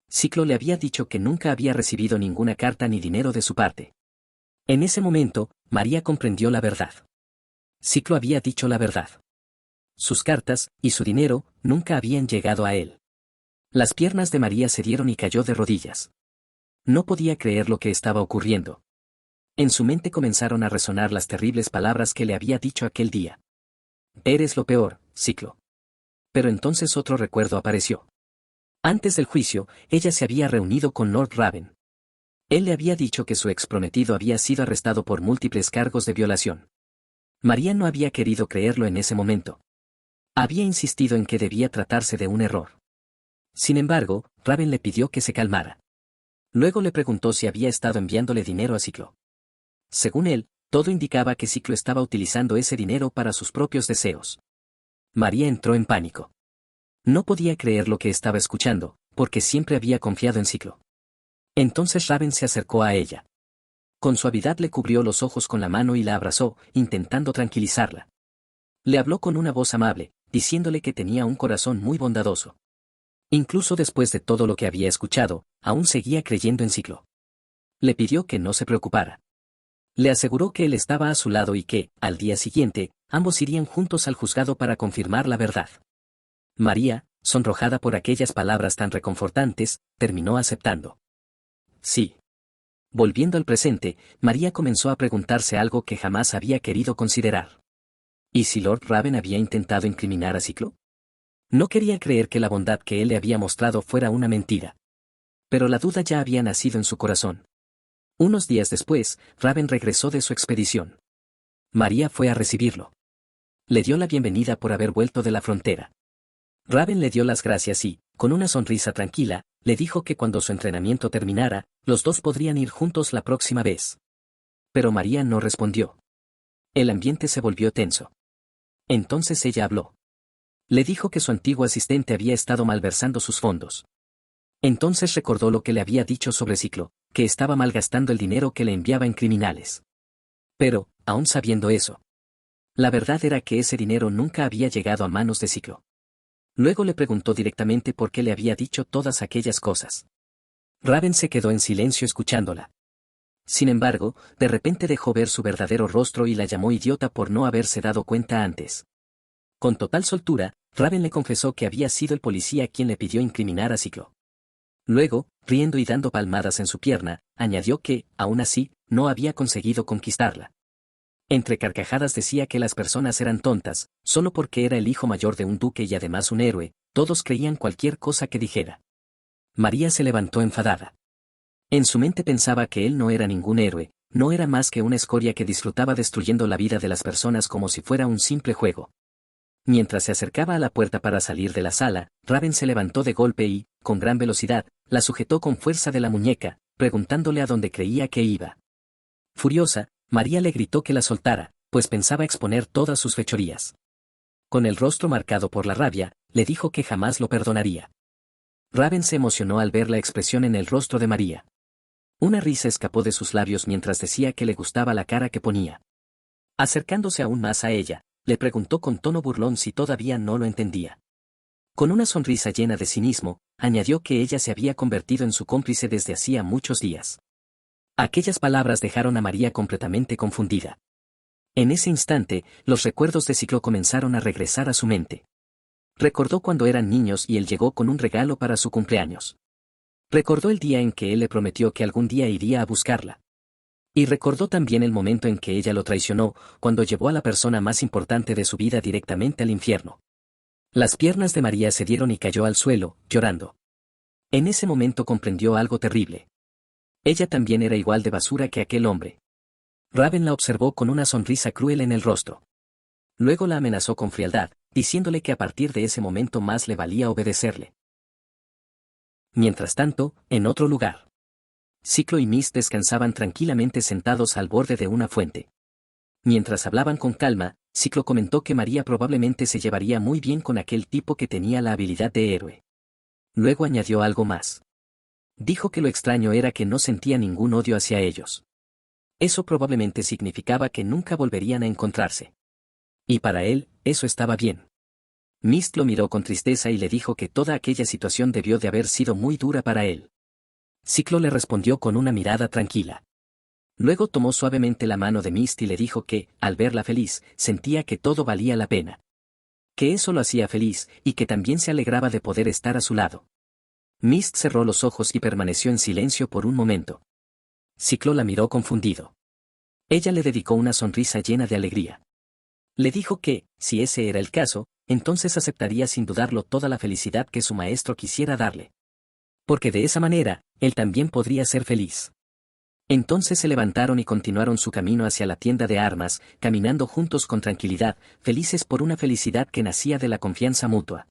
Ciclo le había dicho que nunca había recibido ninguna carta ni dinero de su parte. En ese momento, María comprendió la verdad. Ciclo había dicho la verdad. Sus cartas, y su dinero, nunca habían llegado a él. Las piernas de María se dieron y cayó de rodillas. No podía creer lo que estaba ocurriendo. En su mente comenzaron a resonar las terribles palabras que le había dicho aquel día. Eres lo peor, Ciclo. Pero entonces otro recuerdo apareció. Antes del juicio, ella se había reunido con Lord Raven. Él le había dicho que su exprometido había sido arrestado por múltiples cargos de violación. María no había querido creerlo en ese momento. Había insistido en que debía tratarse de un error. Sin embargo, Raven le pidió que se calmara. Luego le preguntó si había estado enviándole dinero a Ciclo. Según él, todo indicaba que Ciclo estaba utilizando ese dinero para sus propios deseos. María entró en pánico. No podía creer lo que estaba escuchando, porque siempre había confiado en Ciclo. Entonces Raven se acercó a ella. Con suavidad le cubrió los ojos con la mano y la abrazó, intentando tranquilizarla. Le habló con una voz amable, diciéndole que tenía un corazón muy bondadoso. Incluso después de todo lo que había escuchado, aún seguía creyendo en Ciclo. Le pidió que no se preocupara. Le aseguró que él estaba a su lado y que, al día siguiente, ambos irían juntos al juzgado para confirmar la verdad. María, sonrojada por aquellas palabras tan reconfortantes, terminó aceptando. Sí. Volviendo al presente, María comenzó a preguntarse algo que jamás había querido considerar. ¿Y si Lord Raven había intentado incriminar a Ciclo? No quería creer que la bondad que él le había mostrado fuera una mentira. Pero la duda ya había nacido en su corazón. Unos días después, Raven regresó de su expedición. María fue a recibirlo. Le dio la bienvenida por haber vuelto de la frontera. Raven le dio las gracias y, con una sonrisa tranquila, le dijo que cuando su entrenamiento terminara, los dos podrían ir juntos la próxima vez. Pero María no respondió. El ambiente se volvió tenso. Entonces ella habló. Le dijo que su antiguo asistente había estado malversando sus fondos. Entonces recordó lo que le había dicho sobre Ciclo, que estaba malgastando el dinero que le enviaba en criminales. Pero, aún sabiendo eso, la verdad era que ese dinero nunca había llegado a manos de Ciclo. Luego le preguntó directamente por qué le había dicho todas aquellas cosas. Raven se quedó en silencio escuchándola. Sin embargo, de repente dejó ver su verdadero rostro y la llamó idiota por no haberse dado cuenta antes. Con total soltura, Raven le confesó que había sido el policía quien le pidió incriminar a Ciclo. Luego, riendo y dando palmadas en su pierna, añadió que, aún así, no había conseguido conquistarla. Entre carcajadas decía que las personas eran tontas, solo porque era el hijo mayor de un duque y además un héroe, todos creían cualquier cosa que dijera. María se levantó enfadada. En su mente pensaba que él no era ningún héroe, no era más que una escoria que disfrutaba destruyendo la vida de las personas como si fuera un simple juego. Mientras se acercaba a la puerta para salir de la sala, Raven se levantó de golpe y, con gran velocidad, la sujetó con fuerza de la muñeca, preguntándole a dónde creía que iba. Furiosa, María le gritó que la soltara, pues pensaba exponer todas sus fechorías. Con el rostro marcado por la rabia, le dijo que jamás lo perdonaría. Raven se emocionó al ver la expresión en el rostro de María. Una risa escapó de sus labios mientras decía que le gustaba la cara que ponía. Acercándose aún más a ella, le preguntó con tono burlón si todavía no lo entendía. Con una sonrisa llena de cinismo, añadió que ella se había convertido en su cómplice desde hacía muchos días. Aquellas palabras dejaron a María completamente confundida. En ese instante, los recuerdos de Ciclo comenzaron a regresar a su mente. Recordó cuando eran niños y él llegó con un regalo para su cumpleaños. Recordó el día en que él le prometió que algún día iría a buscarla. Y recordó también el momento en que ella lo traicionó, cuando llevó a la persona más importante de su vida directamente al infierno. Las piernas de María se dieron y cayó al suelo, llorando. En ese momento comprendió algo terrible. Ella también era igual de basura que aquel hombre. Raven la observó con una sonrisa cruel en el rostro. Luego la amenazó con frialdad, diciéndole que a partir de ese momento más le valía obedecerle. Mientras tanto, en otro lugar. Ciclo y Mist descansaban tranquilamente sentados al borde de una fuente. Mientras hablaban con calma, Ciclo comentó que María probablemente se llevaría muy bien con aquel tipo que tenía la habilidad de héroe. Luego añadió algo más. Dijo que lo extraño era que no sentía ningún odio hacia ellos. Eso probablemente significaba que nunca volverían a encontrarse. Y para él, eso estaba bien. Mist lo miró con tristeza y le dijo que toda aquella situación debió de haber sido muy dura para él. Ciclo le respondió con una mirada tranquila. Luego tomó suavemente la mano de Mist y le dijo que, al verla feliz, sentía que todo valía la pena. Que eso lo hacía feliz, y que también se alegraba de poder estar a su lado. Mist cerró los ojos y permaneció en silencio por un momento. Ciclo la miró confundido. Ella le dedicó una sonrisa llena de alegría. Le dijo que, si ese era el caso, entonces aceptaría sin dudarlo toda la felicidad que su maestro quisiera darle. Porque de esa manera, él también podría ser feliz. Entonces se levantaron y continuaron su camino hacia la tienda de armas, caminando juntos con tranquilidad, felices por una felicidad que nacía de la confianza mutua.